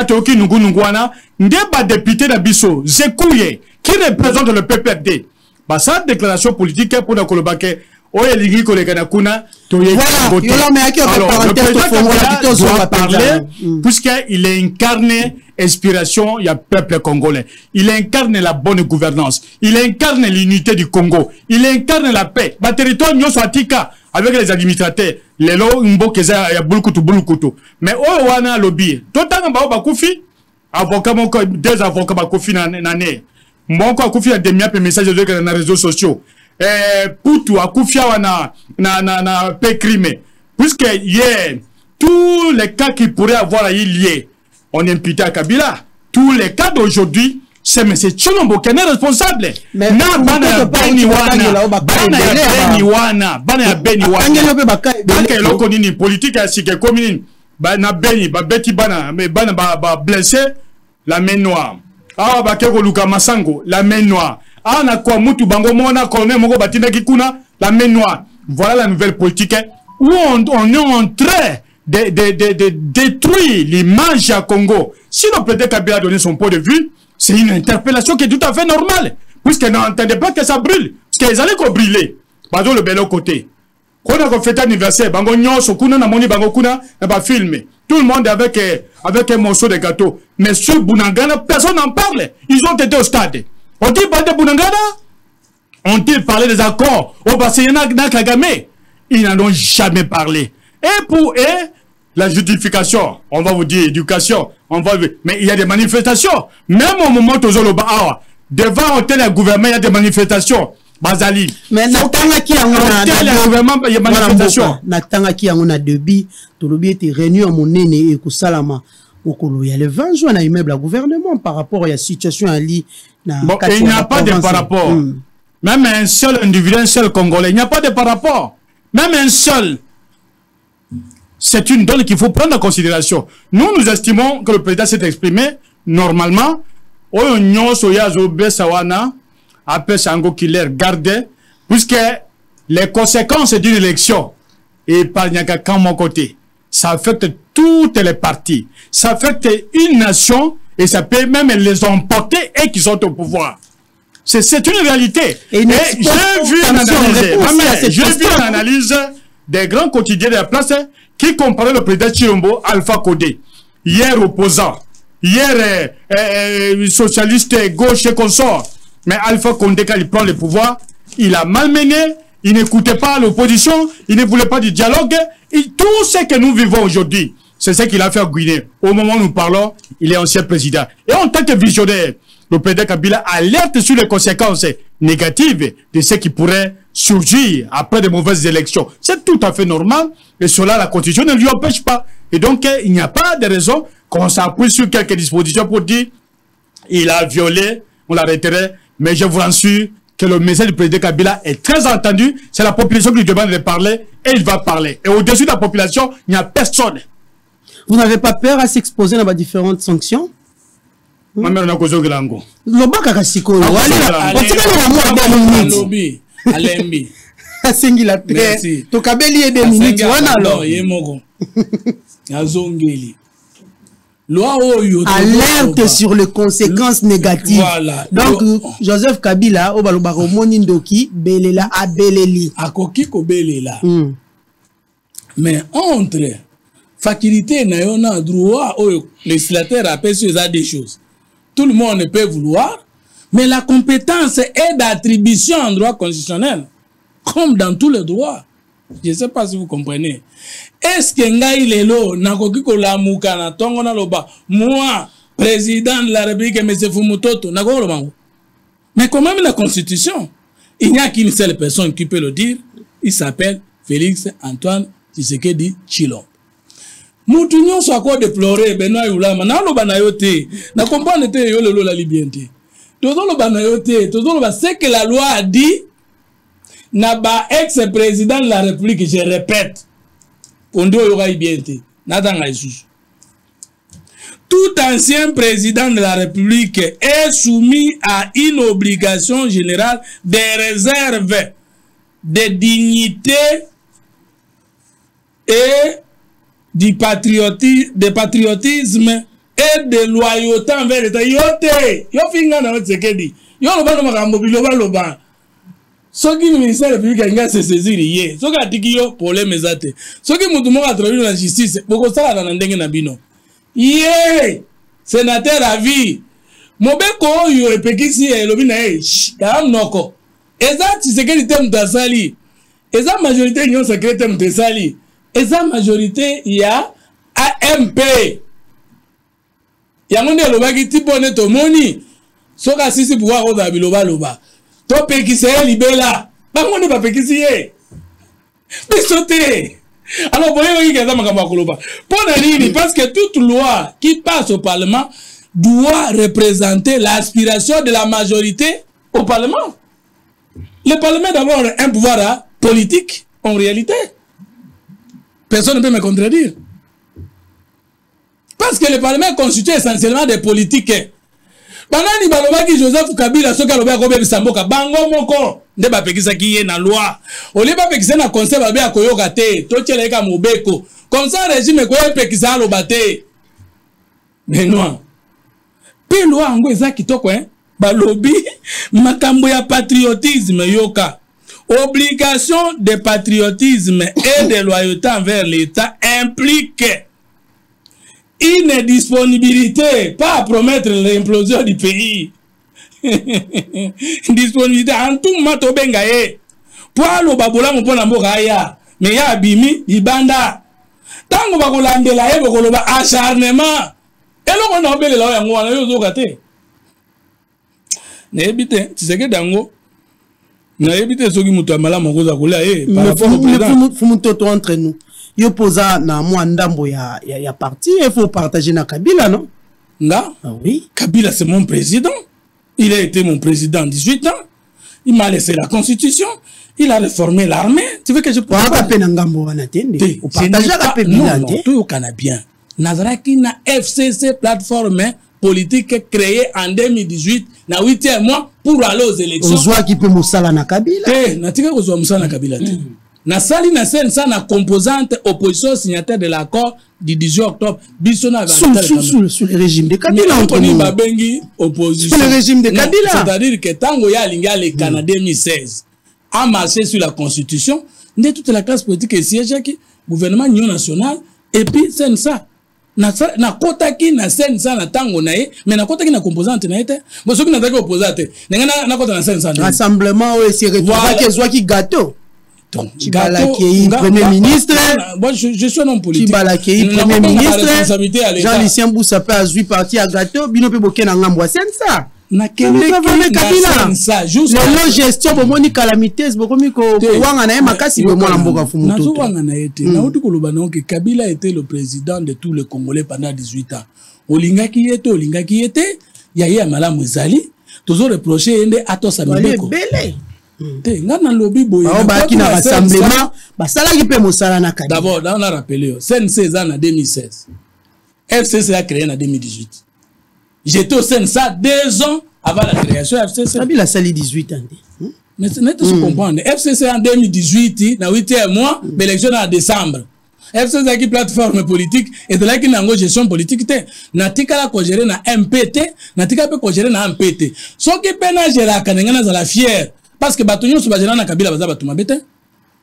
Yoki nungu wana ndeba député na biso Zekouye qui représente le PPRD. Bah ça déclaration politique pour na kolobake oye ligi kolekana kuna to ye voter. Alors le président doit parler puisqu'il incarne inspiration, il y a peuple congolais. Il incarne la bonne gouvernance. Il incarne l'unité du Congo. Il incarne la paix. Ma territoire n'y soit tika avec les administrateurs. Les lois mbokeza ya bulukutu. Mais oh wana lobby. Tout temps ba bakufi avocat mon deux avocats bakufi nané. Mon ko akufi a demia pe message de dans les réseaux sociaux. Poutou akufi wana na pe crime. Puisque hier tous les cas qui pourraient avoir lié on est imputé à Kabila. Tous les cas d'aujourd'hui, c'est M. Tshilombo qui est responsable. Mais bana Beni wana. Politique à Sike commune. Bana Beni, Beti bana, mais bana blessé, la main noire. Ah, Bakeko Luka Masango, la main noire. Ah, na kwa mutu bango mona colonel moko batina kikuna, la main noire. Voilà la nouvelle politique où on est en train de détruire l'image à Congo. Si le président Kabila a donné son point de vue, c'est une interpellation qui est tout à fait normale. Puisqu'elle n'entendait pas que ça brûle. Parce qu'ils allaient brûler. Bado le bel côté. Quand on a fait anniversaire, bango nyonso kuna na moni bango kuna na ba filmer. Tout le monde avec un morceau de gâteau. Mais sur Bunangana, personne n'en parle. Ils ont été au stade. On dit bande Bunangana? Ont-ils parlé des accords au Basseyana Kagame? Ils n'en ont jamais parlé. Et pour eux, la justification, on va vous dire éducation, mais il y a des manifestations. Même au moment où devant l'hôtel et gouvernement, il y a des manifestations. Bazali. Mais Natanga qui a une manifestation. Natanga qui a une débit, tout le bien était réuni en monnaie et Kosalama. Il y a le 20 juin, à immeuble à gouvernement par rapport à la situation à l'île. Bon, il n'y a pas de par rapport. Même un seul individu, un seul Congolais, il n'y a pas de par rapport. Même un seul. C'est une donne qu'il faut prendre en considération. Nous estimons que le président s'est exprimé normalement. Puisque les conséquences d'une élection, et par mon côté, ça affecte toutes les parties. Ça affecte une nation et ça peut même les emporter et qui sont au pouvoir. C'est une réalité. Et j'ai vu une analyse des grands quotidiens de la place qui comparaient le président Tshilombo Alpha Condé. Hier opposant, hier socialiste gauche et consort. Mais Alpha Condé, quand il prend le pouvoir, il a malmené, il n'écoutait pas l'opposition, il ne voulait pas du dialogue, Et tout ce que nous vivons aujourd'hui, c'est ce qu'il a fait à Guinée. Au moment où nous parlons, il est ancien président. Et en tant que visionnaire, le président Kabila alerte sur les conséquences négatives de ce qui pourrait surgir après de mauvaises élections. C'est tout à fait normal. Et cela, la Constitution ne lui empêche pas. Et donc, il n'y a pas de raison qu'on s'appuie sur quelques dispositions pour dire il a violé, on l'arrêterait. Mais je vous rassure que le message du président Kabila est très entendu. C'est la population qui lui demande de parler et il va parler. Et au-dessus de la population, il n'y a personne. Vous n'avez pas peur à s'exposer dans les différentes sanctions? Ma mère n'a causé Glango. Lobaka Kasiko. Alembi. Asengi la paix. Tokabeli et des minutes. Alors, Yemoko. Azongeli. Alerte sur les conséquences négatives. Voilà. Donc, Joseph Kabila, Obalobaro Monindoki, Belela Abeleli. Akoki ko Belela. Mais entre faculté na droit au législateur appelle sur ça des choses. Tout le monde peut vouloir, mais la compétence est d'attribution en droit constitutionnel, comme dans tous les droits. Je ne sais pas si vous comprenez. Est-ce que ngai lelo nakoki ko lamuka na tongo na loba moi président de la République M. Fumutoto nakolo mango. Mais quand même la Constitution, il n'y a qu'une seule personne qui peut le dire, il s'appelle Félix Antoine Tshisekedi Tshilombo. Mutu nyonso ako déplorer Benoît Yulama na loba na yote na comprendre te yo lelo la liberté. Tozo loba na yote, tozo loba ce que la loi a dit. Naba ex-président de la République, je répète, Pondo Yoga Ibiente, Nadanga Isusu. Tout ancien président de la République est soumis à une obligation générale des réserves de dignité et du patriotisme et de loyauté envers l'État. Yote, yo finga na Otsekedi, yo loba no makambo biloba loba. Ce qui le ministère public a se saisir hier, ce qui a dit que problème ezate, ce qui mutu mo a traduit la justice, beaucoup ça na ndenge na bino. Yé, sénateur à vie. Mobeko yo epekisi elobina ya noko. Eza Tshisekedi tem tasali. Eza majorité union secrète tem tasali. Eza majorité ya AMP. Yangonde lobaki tipone to moni. Soka sisi pouvoir ko da biloba loba. To pekisi libela. Bango ne pas pekisi ye. Bisote. Alors, vous voyez, parce que toute loi qui passe au Parlement doit représenter l'aspiration de la majorité au Parlement. Le Parlement a d'abord un pouvoir politique, en réalité. Personne ne peut me contredire. Parce que le Parlement est constitué essentiellement des politiques. Banani balobaki Joseph Kabila soka loba ko be samboka bango moko nde ba pekisa ki ye na loi oli ba pekisa na conseil ba be akoyoka te to tcheleka mobeko comme ça régime ko pekisa loba te Benoît pe loi ngo eza kitoko ba lobi makambo ya patriotisme yoka obligation de patriotisme et de loyauté envers l'État implique une disponibilité, pas à promettre l'implosion du pays. Disponibilité, en tout mato bengaye. Pour le babola mon pona mokaya, mais ya bimi ibanda. Tango bakolande la ye bokoloba acharnement. Et là on a obélé la yango wana yo zokate. Na ebite, tiseke dango. Na ebite soki muto amala mokoza kola par rapport au président. Fumutoto entre nous. Yo posa na mwandambo ya parti, il faut partager na Kabila, non? Là? Ah oui. Kabila, c'est mon président. Il a été mon président 18 ans. Il m'a laissé la constitution. Il a réformé l'armée. Tu veux que je parle? Non, tout le bien. Nazaraki na FCC, plateforme politique créée en 2018, na 8e mois pour aller aux élections. Ozwa qui peut moussala na Kabila? Natika kozwa moussala na Kabila. Na sali na sen sa na composante opposition signataire de l'accord du 18 octobre bisona sous le régime de Kabila entre nous babengi opposition sous le régime de Kabila, c'est-à-dire que tango ya linga le Canada 2016 a marché sur la constitution de toute la classe politique et siège qui gouvernement union nationale et puis sen ça na kota ki na sen sa na tango na ye mais na kota ki na composante na été bo soki na taki opposante na kota na sen sa rassemblement ou c'est retrouver que soit qui gâteau. Tibalaki, Premier ministre. Moi, je suis un homme politique. Tibalaki, Premier ministre. Jean-Lucien Boussa peut avoir parti à gâteau. Bino peut boquer dans l'ambois. C'est ça. La gestion pour moni calamité beaucoup mieux que wanga na makasi be mwana mboka fumu tout. Wanga na été. Na uti koloba non que Kabila était le président de tous les Congolais pendant 18 ans. Olinga qui était, yaya malamu ezali, toujours reproché ende atosa mibeko. Te ngana lobby boye. Ba ki na rassemblement, ba sala ki pe mosala na Kabila. D'abord, on a rappelé, CNC en 2016. FCC a créé en 2018. J'étais au CNSA 2 ans avant la création de FCC. Kabila sali 18 ans. Mais tu comprends, FCC en 2018, na 8e mois, l'élection en décembre. FCC a une plateforme politique et de là qui n'a pas gestion politique. Na tika la ko gérer na MPT, na tika pe ko gérer na MPT. So qui pena gérer kanengana za la fière parce que batonyo so ba gérer na Kabila baza batuma bete.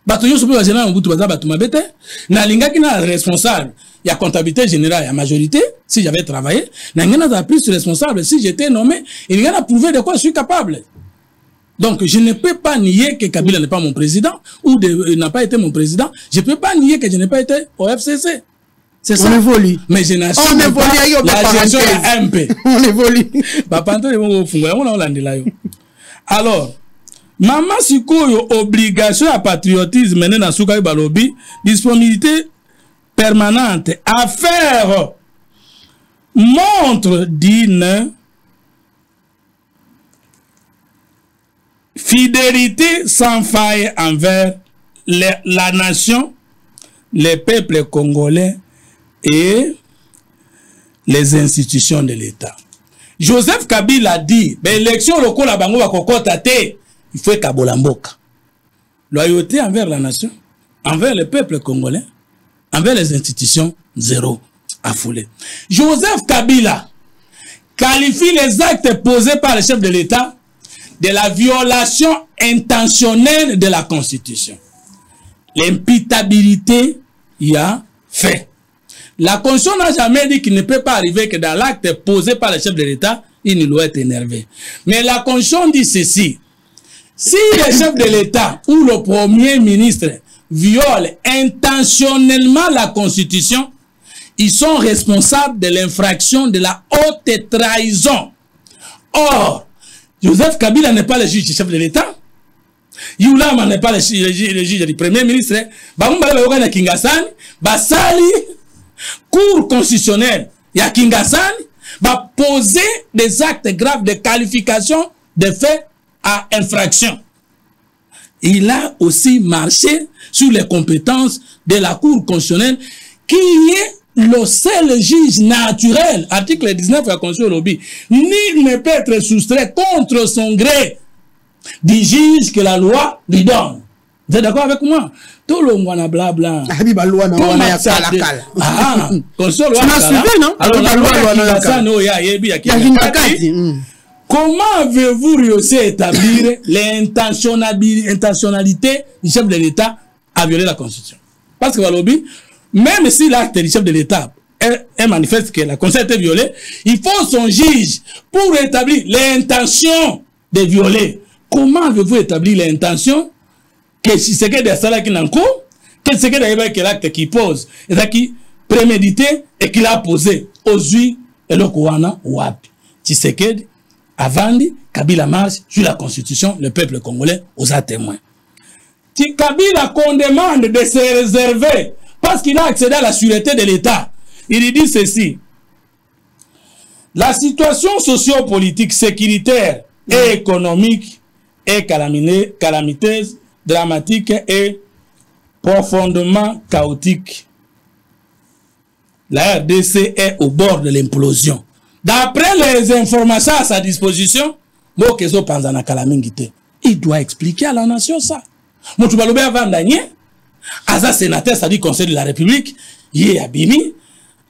Batonyo so ba gérer na Mobutu baza batuma bete. Na linga qui na responsable, il y a comptabilité générale, il y a majorité. Si j'avais travaillé, na ngana za plus responsable si j'étais nommé, il y a prouvé de quoi je suis capable. Donc, je ne peux pas nier que Kabila n'est pas mon président ou n'a pas été mon président. Je ne peux pas nier que je n'ai pas été au FCC. C'est ça. On évolue. Mais je n'assume pas la gestion de MP. On évolue. Alors, maman Sikoyo, obligation à patriotisme mené dans Soukaï Balobi, disponibilité permanente à faire montre d'une fidélité sans faille envers la nation, les peuples congolais et les institutions de l'État. Joseph Kabila a dit, l'élection locale à Bango Bakokota te, il faut Kabolamboka. Loyauté envers la nation, envers le peuple congolais, envers les institutions, zéro, affolé. Joseph Kabila qualifie les actes posés par le chef de l'État de la violation intentionnelle de la Constitution. L'imputabilité y a fait. La Constitution n'a jamais dit qu'il ne peut pas arriver que dans l'acte posé par le chef de l'État, il ne doit être énervé. Mais la Constitution dit ceci. Si le chef de l'État ou le Premier ministre viole intentionnellement la Constitution, ils sont responsables de l'infraction de la haute trahison. Or, Joseph Kabila n'est pas le juge du chef de l'État. Yulama n'est pas le juge du Premier ministre. Bamouba Kingasani, Basali, Cour constitutionnelle, ya Kingasani, va poser des actes graves de qualification de faits à infraction. Il a aussi marché sur les compétences de la Cour constitutionnelle qui est le seul juge naturel, article 19 de la Constitution lobby, nul ne peut être soustrait contre son gré du juge que la loi lui donne. Vous êtes d'accord avec moi? Tout le monde a blabla. Comment avez-vous réussi à établir l'intentionnalité du chef de l'État à violer la Constitution? Parce que lobby, même si l'acte du chef de l'État est manifeste que la Constitution a été violée, il faut son juge pour établir l'intention de violer. Comment avez-vous établi l'intention que si c'est que des salaires qui n'en courent, que c'est que l'acte qui pose, et qui prémédité et qu'il a posé aux huit et le Kouana Wapi. Tshisekedi, Avandi, Kabila marche sur la Constitution, le peuple congolais aux témoins. Kabila qu'on demande de se réserver parce qu'il a accédé à la sûreté de l'État. Il dit ceci. La situation socio-politique, sécuritaire et économique est calamiteuse, dramatique et profondément chaotique. La RDC est au bord de l'implosion. D'après les informations à sa disposition, il doit expliquer à la nation ça. Moutoubalobé avant d'agner, Aza sénateur, c'est-à-dire Conseil de la République, yé abimi,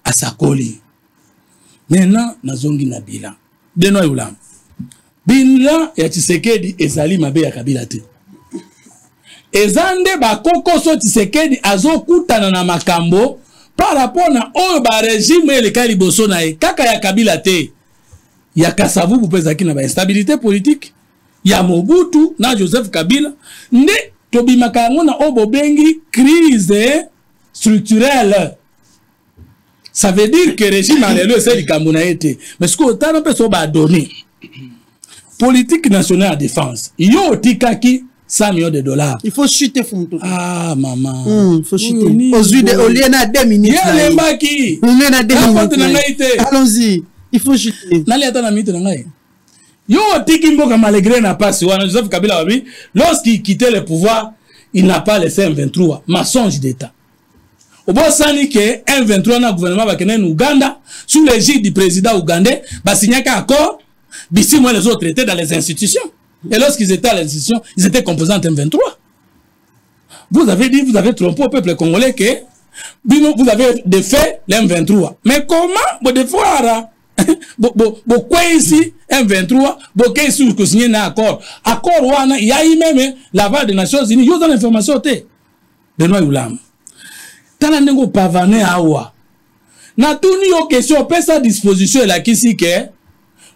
à sa colis. Maintenant, nazongi na bilan. Deno yulam. Bilan, ya Tshisekedi, ezali mabe ya Kabila te. Ezande ba koko so Tshisekedi, azo kutana na makambo, par rapport na oyo ba régime ele kali boso na e, kaka ya Kabila te. Ya Kasavu pou pezaki na ba instabilité politique. Ya Mobutu, na Joseph Kabila, nde tobimaka yango na obo bengi crise structurelle. Ça veut dire que le régime a le Camerounais. Mais ce qu'on a fait, c'est donner. Politique nationale de défense. Il y a Tikaki 100 millions de dollars. Il faut chuter Fumto. Ah, maman. Il faut chuter. Au lieu de 2 minutes. Allons-y. Il faut chuter. Yo Tiki Mboka malgré n'a pas su. Joseph Kabila, lorsqu'il quittait le pouvoir, il n'a pas laissé un 23. Mensonge d'État. Au bon sens que M23 na gouvernement va kenner Ouganda sous l'égide du président ougandais va signer un accord bisi moi les autres étaient dans les institutions et lorsqu'ils étaient à l'institution ils étaient composants M23. Vous avez dit vous avez trompé au peuple congolais que vous avez défait l'M23 mais comment vous défaire quoi ici M23 vous ici vous signer un accord wana il y a eu même l'aval des Nations Unies ils ont l'information Benoît Oulam. Tala nengo pavane awa. Na tuni yo question pesa disposition la kisi ke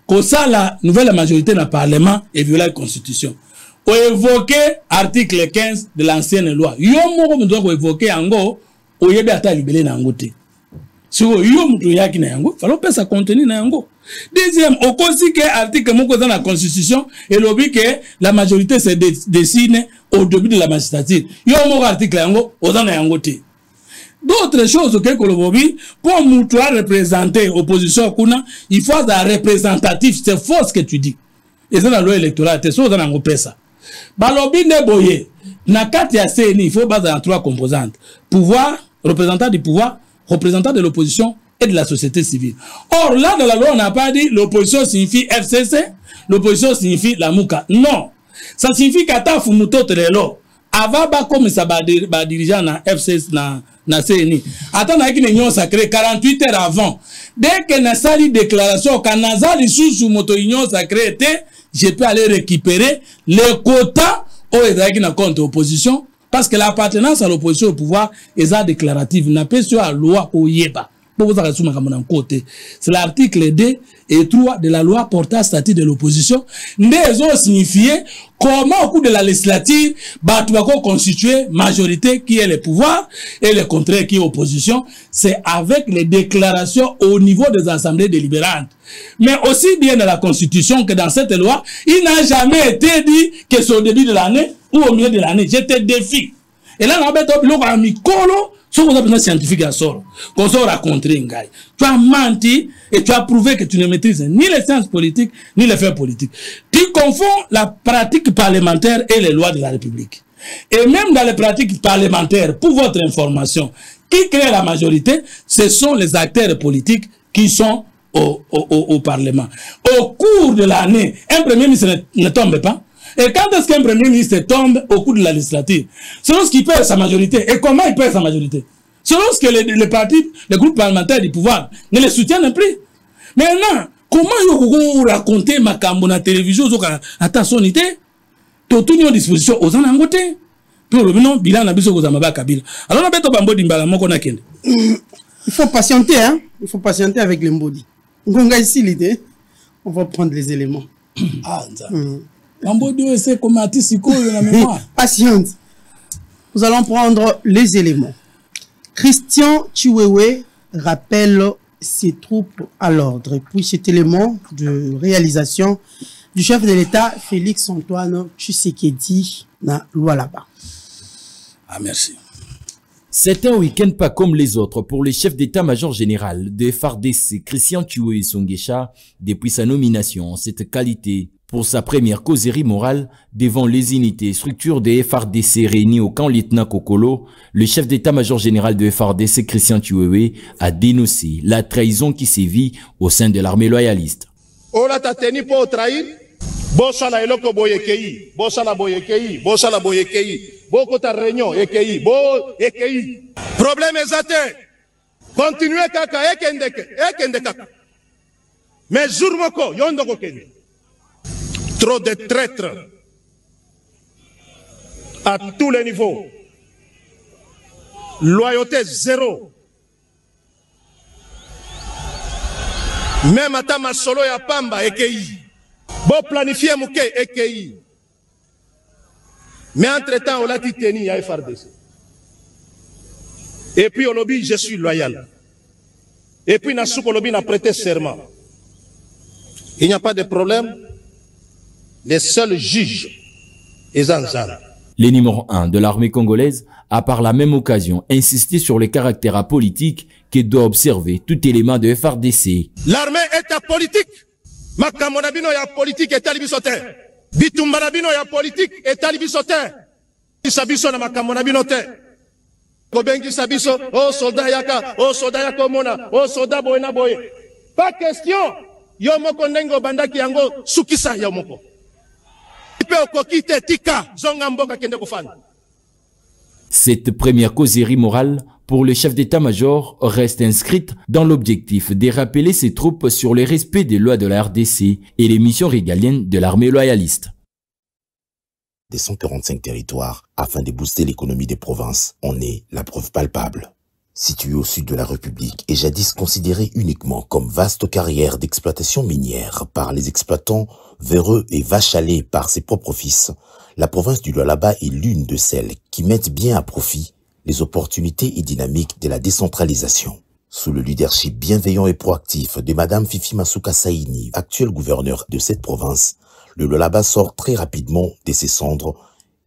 ko ça la nouvelle majorité dans le parlement et violer la constitution. O évoquer article 15 de l'ancienne loi. Yo moko mdo ko évoquer ango o yebe ata libelé na ngote. Si yo mto yaki na yango, falo pesa contenu na yango. Deuxième, au cause que article moko dans la constitution et lobby que la majorité se dessine au début de la magistrature. Yo moko article yango o dans na yangote. D'autres choses que Kolobobi, pour moutoua représenter l'opposition, il faut être représentatif. C'est faux ce que tu dis. Et c'est dans la loi électorale, c'est ça dans le ça. Balobi ne boye. Na kati ya CNI, il faut baser en 3 composantes. Pouvoir, représentant du pouvoir, représentant de l'opposition et de la société civile. Or, là, dans la loi, on n'a pas dit l'opposition signifie FCC, l'opposition signifie la Mouka. Non. Ça signifie qu'ata fumuto telelo. Avant, comme ça va dirigeant na FCC na CNI. Attends, na qui n'est sacré 48 heures avant. Dès que na sali déclaration, quand nazali sous moto union sacré je peux aller récupérer les quotas au Ezaki na compte opposition parce que l'appartenance à l'opposition au pouvoir est déclarative. N'a pas sur la loi au Yeba. C'est l'article 2 et 3 de la loi portant statut de l'opposition. Nous ont signifié comment au cours de la législature, Batouako constituer majorité qui est le pouvoir et le contraire qui est opposition. C'est avec les déclarations au niveau des assemblées délibérantes. Mais aussi bien dans la constitution que dans cette loi, il n'a jamais été dit que c'est au début de l'année ou au milieu de l'année. Je te défie. Et là, on a mis colo. Ce qu'on a besoin de scientifique à sort, qu'on soit rencontré un gars. Tu as menti et tu as prouvé que tu ne maîtrises ni les sciences politiques, ni les faits politiques. Tu confonds la pratique parlementaire et les lois de la République. Et même dans les pratiques parlementaires, pour votre information, qui crée la majorité, ce sont les acteurs politiques qui sont au Parlement. Au cours de l'année, un premier ministre ne tombe pas. Et quand est-ce qu'un premier ministre tombe au cours de la législature? C'est lorsqu'il perd sa majorité. Et comment il perd sa majorité? C'est lorsque les partis, les groupes parlementaires du pouvoir ne les soutiennent plus. Maintenant, comment vous racontez ma cambo na télévision à ta sonité? Tout est en disposition aux anangotés. Pour le moment, bilan n'a besoin de Kabila. Alors, on a besoin de Bimbala, mon konakende. Il faut patienter, hein? Il faut patienter avec les mbodi. On va ici l'idée. On va prendre les éléments. Ah, ça. C'est comme un la mémoire. Patiente. Nous allons prendre les éléments. Christian Chiwewe rappelle ses troupes à l'ordre. Et puis cet élément de réalisation du chef de l'État, Félix Antoine Tshisekedi, na Lualaba. Ah, merci. C'est un week-end pas comme les autres pour le chef d'état-major général de FARDC, Christian Chiwewe Songesha, depuis sa nomination en cette qualité. Pour sa première causerie morale devant les unités et structures de FARDC réunies au camp lieutenant Kokolo, le chef d'état-major général de FARDC, Christian Chiwewe, a dénoncé la trahison qui sévit au sein de l'armée loyaliste. Ola tateni po trahir, bossa la eloko boyekei, bossa la boyekei, bossa la boyekei, boko ta réunion ekei, bo ekei. Problème ezate. Continuez kaka ekende kaka. Mais jour moko yondo kokende. Trop de traîtres à tous les niveaux. Loyauté zéro. Même à Tama Solo ya Pamba, EKI. Bon planifier mouké, EKI. Mais entre-temps, on l'a dit tenu à FRDC. Et puis on lobby, je suis loyal. Et puis Nassou Kolobi n'a prêté serment. Il n'y a pas de problème. Les seuls juges et Zanzara. Le numéro 1 de l'armée congolaise a par la même occasion insisté sur le caractère apolitique que doit observer tout élément de FRDC. L'armée est apolitique. Makamonabino ya politique et talibisote. Bitumbarabino ya politique et talibisote. Isabiso na makamonabino te. Kobengi sabiso, oh soldat yaka, oh soldat yako mona, oh soldat boyena boye. Pas question. Yomoko nengo bandaki yango sukisa yomoko. Cette première causerie morale pour le chef d'état-major reste inscrite dans l'objectif de rappeler ses troupes sur le respect des lois de la RDC et les missions régaliennes de l'armée loyaliste. Des 145 territoires afin de booster l'économie des provinces en est la preuve palpable. Situé au sud de la République et jadis considéré uniquement comme vaste carrière d'exploitation minière par les exploitants véreux et vachalés par ses propres fils, la province du Lualaba est l'une de celles qui mettent bien à profit les opportunités et dynamiques de la décentralisation. Sous le leadership bienveillant et proactif de Madame Fifi Masuka Saini, actuelle gouverneure de cette province, le Lualaba sort très rapidement de ses cendres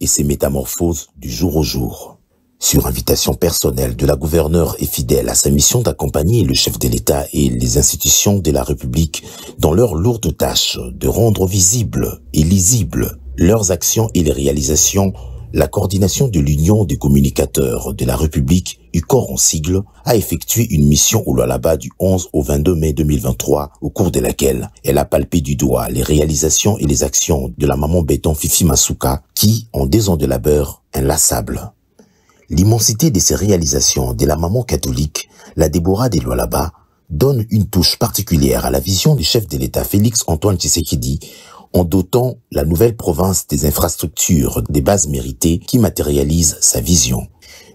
et ses métamorphoses du jour au jour. Sur invitation personnelle de la gouverneure et fidèle à sa mission d'accompagner le chef de l'État et les institutions de la République dans leur lourde tâche de rendre visibles et lisibles leurs actions et les réalisations, la coordination de l'Union des communicateurs de la République, UCOR en sigle, a effectué une mission au Lualaba du 11 au 22 mai 2023, au cours de laquelle elle a palpé du doigt les réalisations et les actions de la maman béton Fifi Masuka qui, en 2 ans de labeur, inlassable. L'immensité de ces réalisations de la maman catholique, la Déborah des Lualaba, donne une touche particulière à la vision du chef de l'État Félix Antoine Tshisekedi en dotant la nouvelle province des infrastructures des bases méritées qui matérialisent sa vision.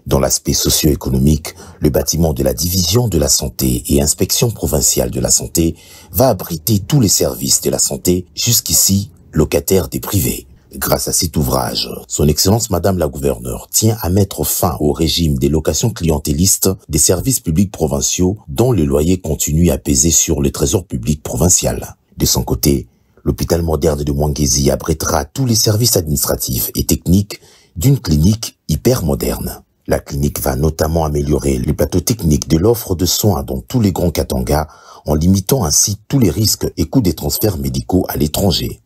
Dans l'aspect socio-économique, le bâtiment de la division de la santé et inspection provinciale de la santé va abriter tous les services de la santé, jusqu'ici locataires des privés. Grâce à cet ouvrage, son Excellence Madame la Gouverneure tient à mettre fin au régime des locations clientélistes des services publics provinciaux dont le loyer continue à peser sur le trésor public provincial. De son côté, l'hôpital moderne de Mwangezi abritera tous les services administratifs et techniques d'une clinique hyper moderne. La clinique va notamment améliorer les plateaux techniques de l'offre de soins dans tous les grands Katanga en limitant ainsi tous les risques et coûts des transferts médicaux à l'étranger.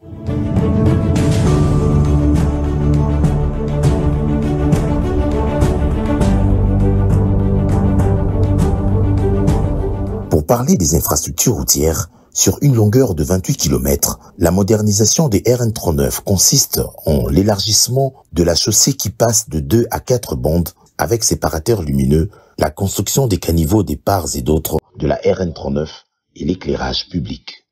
Pour parler des infrastructures routières, sur une longueur de 28 km, la modernisation des RN39 consiste en l'élargissement de la chaussée qui passe de 2 à 4 bandes avec séparateurs lumineux, la construction des caniveaux des parts et d'autres de la RN39 et l'éclairage public.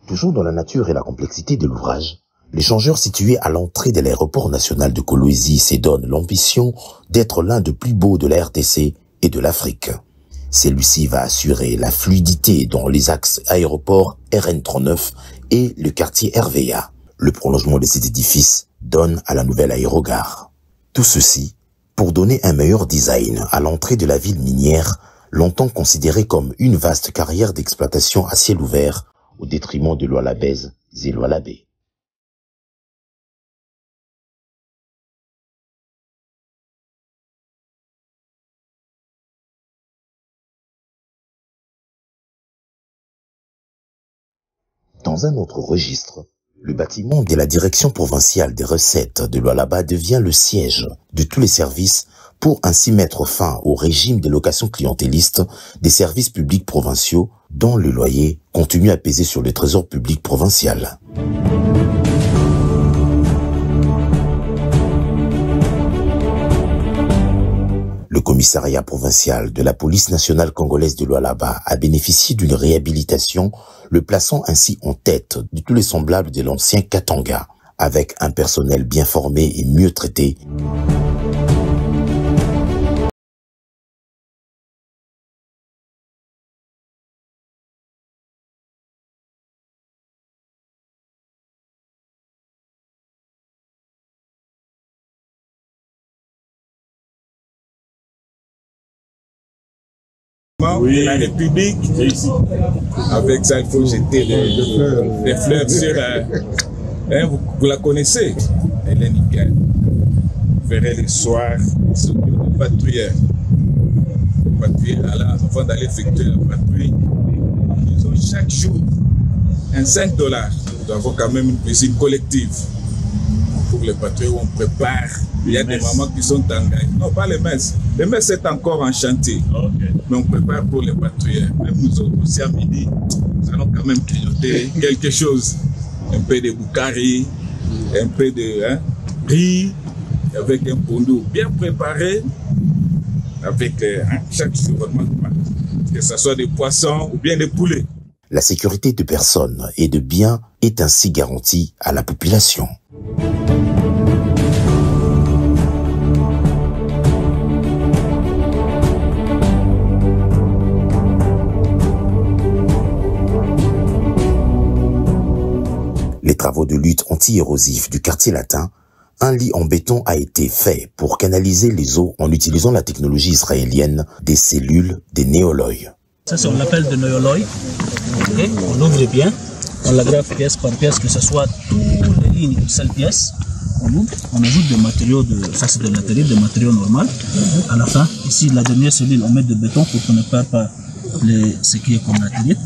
Toujours dans la nature et la complexité de l'ouvrage, l'échangeur situé à l'entrée de l'aéroport national de Kolwezi se donne l'ambition d'être l'un des plus beaux de la RDC et de l'Afrique. Celui-ci va assurer la fluidité dans les axes aéroport RN39 et le quartier RVA. Le prolongement de cet édifice donne à la nouvelle aérogare. Tout ceci pour donner un meilleur design à l'entrée de la ville minière, longtemps considérée comme une vaste carrière d'exploitation à ciel ouvert au détriment de Lualabaises et Lualabais. Dans un autre registre, le bâtiment de la direction provinciale des recettes de Lualaba devient le siège de tous les services pour ainsi mettre fin au régime des locations clientélistes des services publics provinciaux dont le loyer continue à peser sur le trésor public provincial. Le commissariat provincial de la police nationale congolaise de Lualaba a bénéficié d'une réhabilitation, le plaçant ainsi en tête de tous les semblables de l'ancien Katanga, avec un personnel bien formé et mieux traité. de la République. Avec ça, il faut jeter les fleurs sur... vous la connaissez, elle est nickel. Vous verrez les soirs, les patrouilleurs. Avant d'aller effectuer la patrouille, ils ont chaque jour un $5. Nous avons quand même une cuisine collective pour les patrouilles où on prépare. Il y a des mamans qui sont engagées. Non, pas les messes. Les messes, c'est encore en chantier. Okay. Mais on prépare pour les patrouilleurs. Même nous autres aussi à midi, nous allons quand même grignoter quelque chose. Un peu de boukari, un peu de riz, avec un pondo bien préparé, avec chaque jour vraiment, que ce soit des poissons ou bien des poulets. La sécurité de personnes et de biens est ainsi garantie à la population. Les travaux de lutte anti-érosif du quartier latin, un lit en béton a été fait pour canaliser les eaux en utilisant la technologie israélienne des cellules des néoloïs. Ça, on l'appelle de néoloïs. Okay. On ouvre bien, on l'agrave pièce par pièce, que ce soit toutes les lignes d'une seule pièce. On ouvre, on ajoute des matériaux, ça c'est de l'atelier, des matériaux normaux. À la fin, ici, la dernière cellule, on met de béton pour qu'on ne perde pas ce qui est comme l'atelier.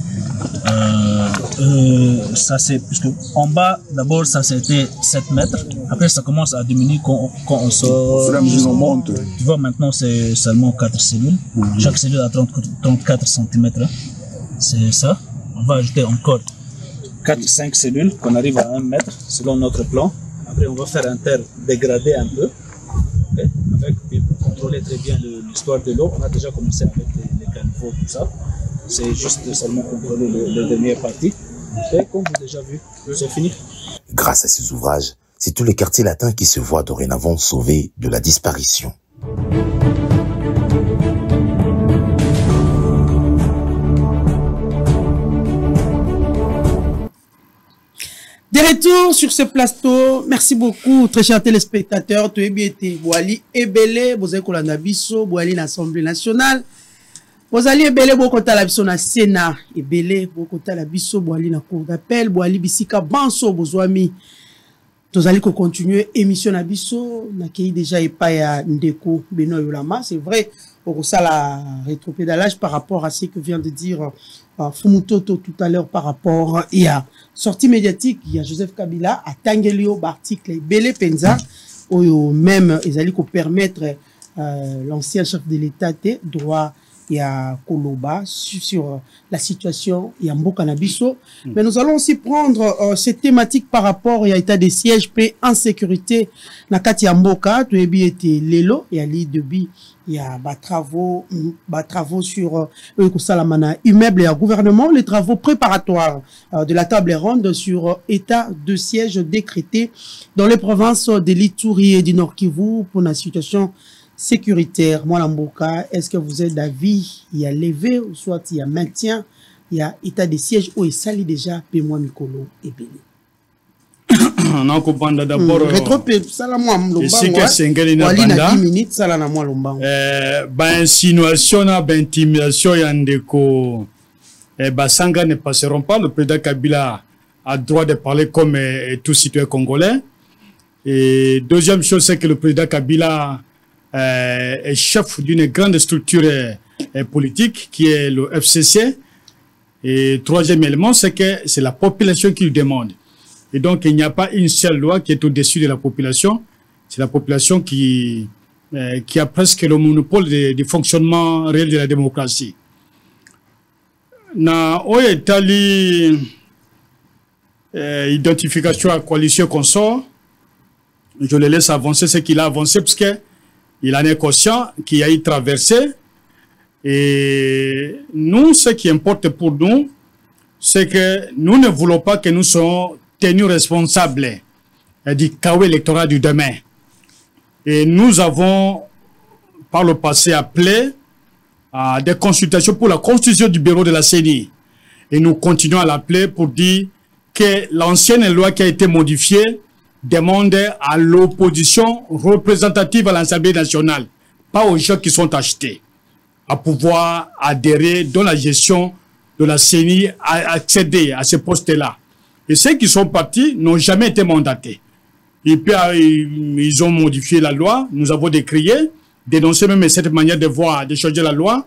Ça c'est, puisque en bas, d'abord, ça c'était 7 mètres. Après, ça commence à diminuer quand on sort. On monte. Tu vois, maintenant, c'est seulement 4 cellules. Chaque cellule a 34 cm. C'est ça. On va ajouter encore 4-5 cellules qu'on arrive à 1 mètre selon notre plan. Après, on va faire un terre dégradé un peu. Okay. Pour contrôler très bien l'histoire de l'eau, on a déjà commencé avec les caniveaux, tout ça. C'est juste seulement contrôler la dernière partie. Et comme vous avez déjà vu, c'est fini. Grâce à ces ouvrages, c'est tout le quartier latin qui se voit dorénavant sauvé de la disparition. De retour sur ce plateau, merci beaucoup, très chers téléspectateurs. Tu es bien été Boali Ebele, Bozé Kolanabiso, Boali l'Assemblée nationale. Bozali Ebele, Bokota la biso na Sénat, Ebele, Bokota la biso, Boali na cour d'appel, Boali Bisika Banso, Bozwami. Tozali ko continuer émission na biso, na kei déjà epa ya Ndeko Beno Yolama, c'est vrai, pour ça la rétropédalage par rapport à ce que vient de dire Fumutoto tout à l'heure par rapport à sortie médiatique, il y a Joseph Kabila à Tangelio article Bele Penza ou même ezali ko permettre l'ancien chef de l'État droit il y a Koloba sur la situation il y a Mboka Nabiso, mais nous allons aussi prendre cette thématique par rapport à l'état des sièges paix insécurité na kati ya Mboka to ebi été lelo ya li debi il y a travaux sur Salamana immeuble et à gouvernement, les travaux préparatoires de la table ronde sur état de siège décrété dans les provinces de l'Ituri et du Nord Kivu pour la situation sécuritaire. Moi, Mboka, est-ce que vous êtes d'avis, il y a levé, ou soit il y a maintien, il y a état de siège, ou il s'allie déjà, Pémois Mikolo et Béni? Non, comprend d'abord. Insinuation, intimidation, Yandeko, Basanga ne passeront pas. Le président Kabila a droit de parler comme tout citoyen congolais. Et deuxième chose, c'est que le président Kabila est chef d'une grande structure politique qui est le FCC. Et troisième élément, c'est que c'est la population qui lui demande. Et donc, il n'y a pas une seule loi qui est au-dessus de la population. C'est la population qui a presque le monopole du fonctionnement réel de la démocratie. Na Oyetali identification à coalition consort, je le laisse avancer ce qu'il a avancé parce qu'il en est conscient qu'il y a eu traversé. Et nous, ce qui importe pour nous, c'est que nous ne voulons pas que nous soyons tenus responsables du chaos électoral du demain. Et nous avons, par le passé, appelé à des consultations pour la constitution du bureau de la CENI. Et nous continuons à l'appeler pour dire que l'ancienne loi qui a été modifiée demande à l'opposition représentative à l'Assemblée nationale, pas aux gens qui sont achetés. à pouvoir adhérer dans la gestion de la CENI, à accéder à ce poste-là. Et ceux qui sont partis n'ont jamais été mandatés. Et puis, ils ont modifié la loi, nous avons décrié, dénoncé même cette manière de voir, de changer la loi,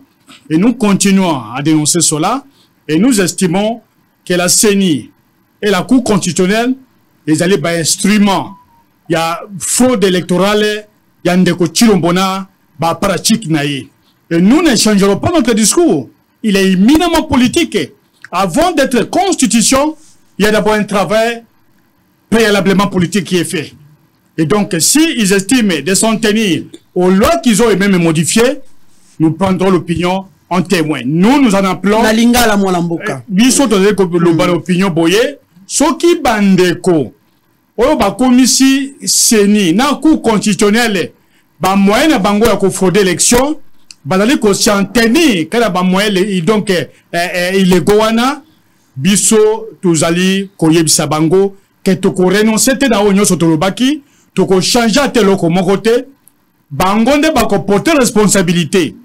et nous continuons à dénoncer cela, et nous estimons que la CENI et la Cour constitutionnelle, ils allaient par instrument. Il y a fraude électorale, il y a ndeko chilombona, ba pratique naïe. Et nous ne changerons pas notre discours. Il est éminemment politique. Avant d'être constitution, il y a d'abord un travail préalablement politique qui est fait. Et donc, s'ils estiment de s'en tenir aux lois qu'ils ont eux-mêmes modifiées, nous prendrons l'opinion en témoin. Nous en appelons... La linga la molamboka. Biso to l'opinion boye. Soki bandeko. Oyo ba komisi seni. Na Cour constitutionnelle. Ba moyen na bango ya ko fraude élection. Bazali ko s'enteni. Kada ba moyen donc il est goana. Biso tozali ko yebisa bango. Que toko renoncer te na onyo sotolobaki. Toko changer à tel loko mon côté. Bango nde bako porter responsabilité.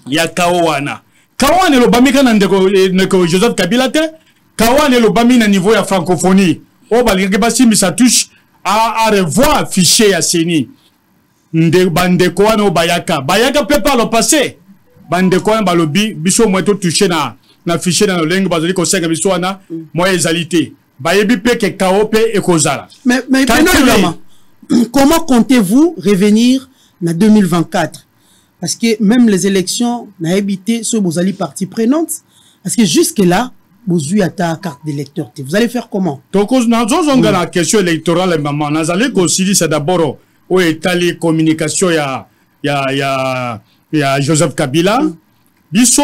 Ya kawana. Kawana lo bamika na ndeko Joseph Kabila te. Kawana lo bami na niveau ya francophonie. O balike basi misa touche à revoir fichier ya CENI. Bandeko wana o bayaka. Bayaka peut pas le passer. Bandeko wana balobi biso mweto toucher na fichier na lengo bazali ko senga biso wana moya ezalité. Bayebi pe ke kaope ekozala. Mais comment comptez-vous revenir en 2024? Parce que même les élections n'ont évité ce Bozali partie prenante. Parce que jusque-là, vous avez ta carte d'électeur. Vous allez faire comment? Donc, nous avons la question électorale, maman. Nous allons considérer c'est d'abord où est la communication, il y a Joseph Kabila. Biso,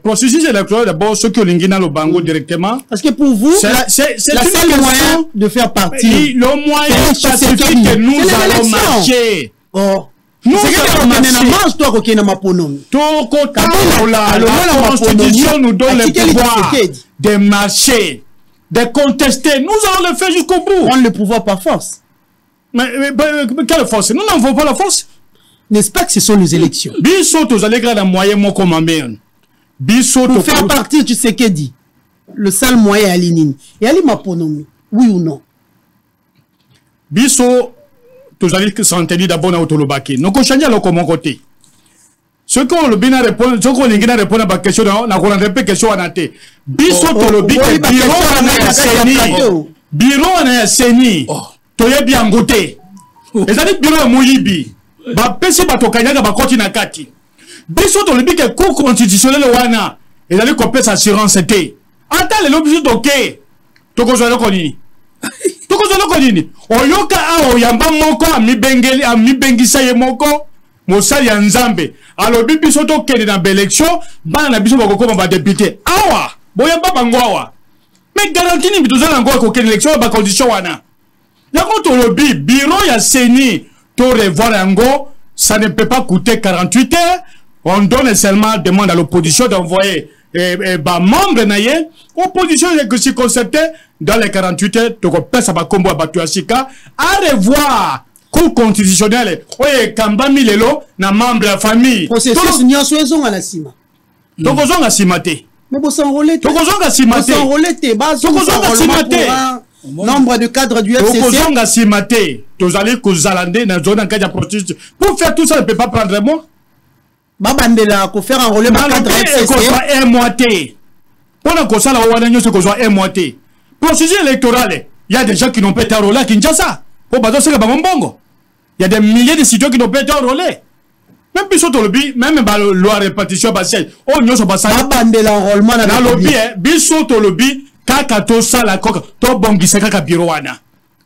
processus électoral d'abord, ceux qui ont l'ingéna le bango directement. Parce que pour vous, c'est la seule moyen de faire partie. Le moyen pacifique que nous allons marcher. Oh. Nous la Constitution nous donne le pouvoir de marcher, de contester. Nous allons le faire jusqu'au bout. Prendre le pouvoir par force. Mais quelle force? Nous n'avons pas la force. N'est-ce pas que ce sont les élections? Biso, tous allez garder un moyen, mon commandant. Biso, pour faire partir, tu sais qu'est dit. Le seul moyen à l'inin. Et à l'immaponomie. Oui ou non? Biso, tous allez s'entendre d'abord dans l'autolobaki. Nous allons changer le comment côté. Ce qu'on le bien répondre, ce qu'on a répondre à la question, on a répété question à Nate. Biso, to le big bureau à CENI. Bureau à CENI. Toye bien goûté. Et ça dit bureau à Mouyibi. Ba pesi bato kanyaga ba koti na kati. Biso to le big cour constitutionnel wana. Et d'aller couper sa assurance était. Attends le lobby doké. Toko zo loko nini. Toko zo loko nini. Oyoka a oyamba moko ami bengeli ami bengisa ye moko. Mosali ya nzambe. Alors biso to kende na élection, bana na biso ba kokoma ba député. Awa, boyamba bango awa. Mais garantie ni bitoza na ngo ko kende élection ba condition wana. Yako to lobby bureau ya CENI to revoir yango, ça ne peut pas coûter 48 heures. On donne seulement demande à l'opposition d'envoyer membre naye opposition que si concepté dans les 48 heures to ko pesa ba kombo ba tuasika à revoir cour constitutionnelle oye kamba milelo na membre la famille processus nyonso ezonga na sima donc ozonga simate mais bo s'enrôler donc ozonga simate s'enrôler te base ozonga simate nombre de cadres du FCC ozonga simate to allez ko zalande na zone en cas de processus pour faire tout ça ne peut pas prendre un mois babandela ko faire enrôler ma cadre FCC ko soit un mois té pour ko sala wana nyonso ko soit un mois té processus électoral il y a des gens qui n'ont pas été enrôlés à Kinshasa pour bazo c'est ba mbongo. Il y a des milliers de citoyens qui n'ont pas été enrôlés. Même biso to lobby, même ba loi répartition basel. Oh nyoso basala babandela enrôlement na lobby biso to lobby kaka to sala koka to bongisa kaka biro wana.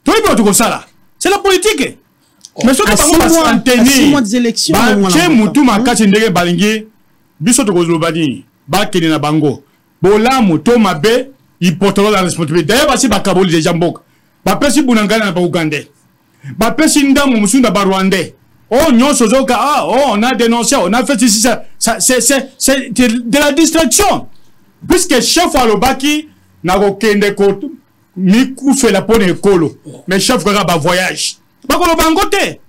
To ibo to ko sala. C'est la politique. Mais ce que pas maintenir des élections chez mutu makati ndenge balingi biso to ko lobani ba kene na bango. Bolamu to mabe il portera la responsabilité. D'ailleurs basi ba kaboli déjà mboka. Ba pesi bunangana na ba Ougandais. Ba pesi ndamu musunda ba Rwandais. Oh nyonso zoka on a dénoncé, on a fait ici ça c'est de la distraction. Puisque chef Alobaki na ko kende ko mi fait la pone ekolo. Mais chef ka ba voyage. Ba ko bangote.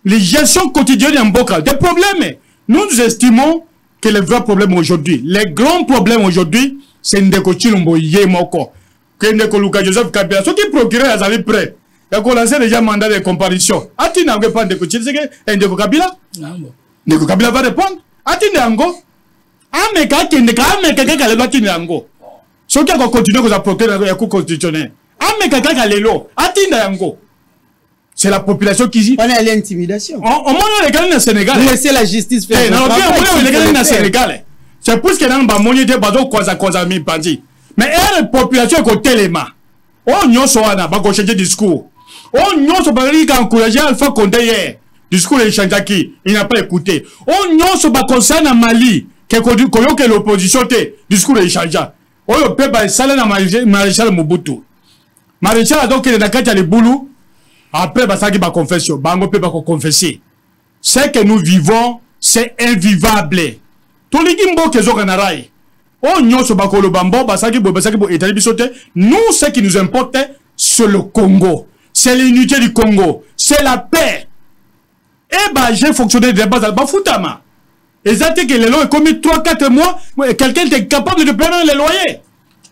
Les gestions quotidiennes en boka des problèmes. Nous estimons que le vrai problème aujourd'hui. Les grands problèmes aujourd'hui, c'est Ndeko Chilombo Yemoko. Que Ndeko Luka Joseph Kabila. Ceux qui procuraient, ils allaient prêts. Ils ont lancé déjà un mandat de comparution. Ati n'avait pas Ndeko Chilombo Ndeko Kabila. Ndeko Kabila va répondre. Ati Ndango. Ameka Kendeka, Ameka Kaleba Tindango. Ceux qui ont continué à procurer le coup constitutionnel. Ameka Kalelo. Ati Ndango. C'est la population qui dit. On a l'intimidation. On m'a les gars au Sénégal. Laissez la justice faire. Non, les gars au Sénégal. C'est pour ce que dans le monde de Bazo Kwaza mi pandi. Mais la population est tellement. On n'y a pas de changer de discours. On n'y a pas de encourager Alpha Condé hier. Discours de Chanjaki, il n'a pas écouté. On n'y a pas concerne Mali, que l'opposition était. Discours de Chanja. On ne peut pas saler dans Maréchal Mobutu. Maréchal a donc le boulot. Après, ça qui va confesser. Bango peut pas confesser. Ce que nous vivons, c'est invivable. Tous les gimbo que ont rai. On n'y a pas de bambo, nous, ce qui nous importe, c'est le Congo. C'est l'unité du Congo. C'est la paix. Eh ben, j'ai fonctionné de base à Bafutama. Et ça, que les lois ont commis 3-4 mois, quelqu'un est capable de payer les loyers.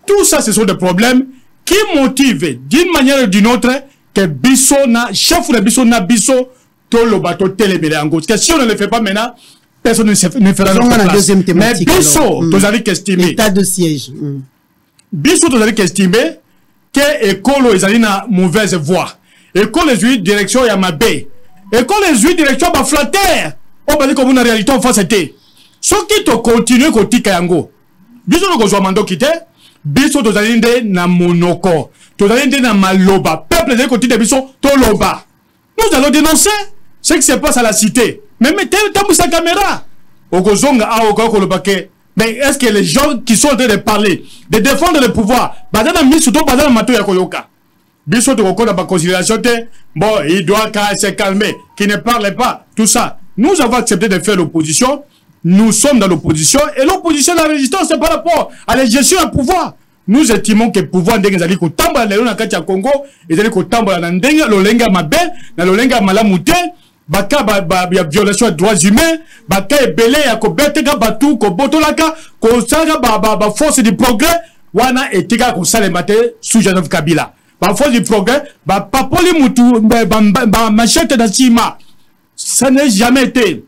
Tout ça, ce sont des problèmes qui motivent d'une manière ou d'une autre que Bissona, chef de Bissona, Bisso, tout le bateau télémélé en gauche. Parce que si on ne le fait pas maintenant, personne ne fera notre place. Mais Bisso, tu as qu'estimer. État de siège. Bisso, tu as qu'estimer que Écolo, ils ont une mauvaise voie. Écolo, les huit directions, il y a ma baie. Écolo, les huit directions, il y a flatter. On va dire comme une réalité en face c'était. Ce qui te continue côté Kayango. Bisso, nous avons mando quitté. Bisso, tu as une na monoko. Tu as une na maloba. Peuple de côté de Bisso, toloba. Nous allons dénoncer ce qui se passe à la cité. Mais mettez sa caméra. Mais est-ce que les gens qui sont en train de parler, de défendre le pouvoir, bon, il doit se calmer, qui ne parle pas, tout ça. Nous avons accepté de faire l'opposition. Nous sommes dans l'opposition. Et l'opposition, la résistance, c'est par rapport à la gestion du pouvoir. Nous estimons que le pouvoir est au Congo, et l'olenga mabe, l'olenga malamute, baka violation des droits humains, baka ebele ya kobeteka batu ko botolaka ko sanga ba force du progrès wana etika ko salemate sous Joseph Kabila. Ba force du progrès ba papoli mutu ba machette d'Achima. Ça n'a jamais été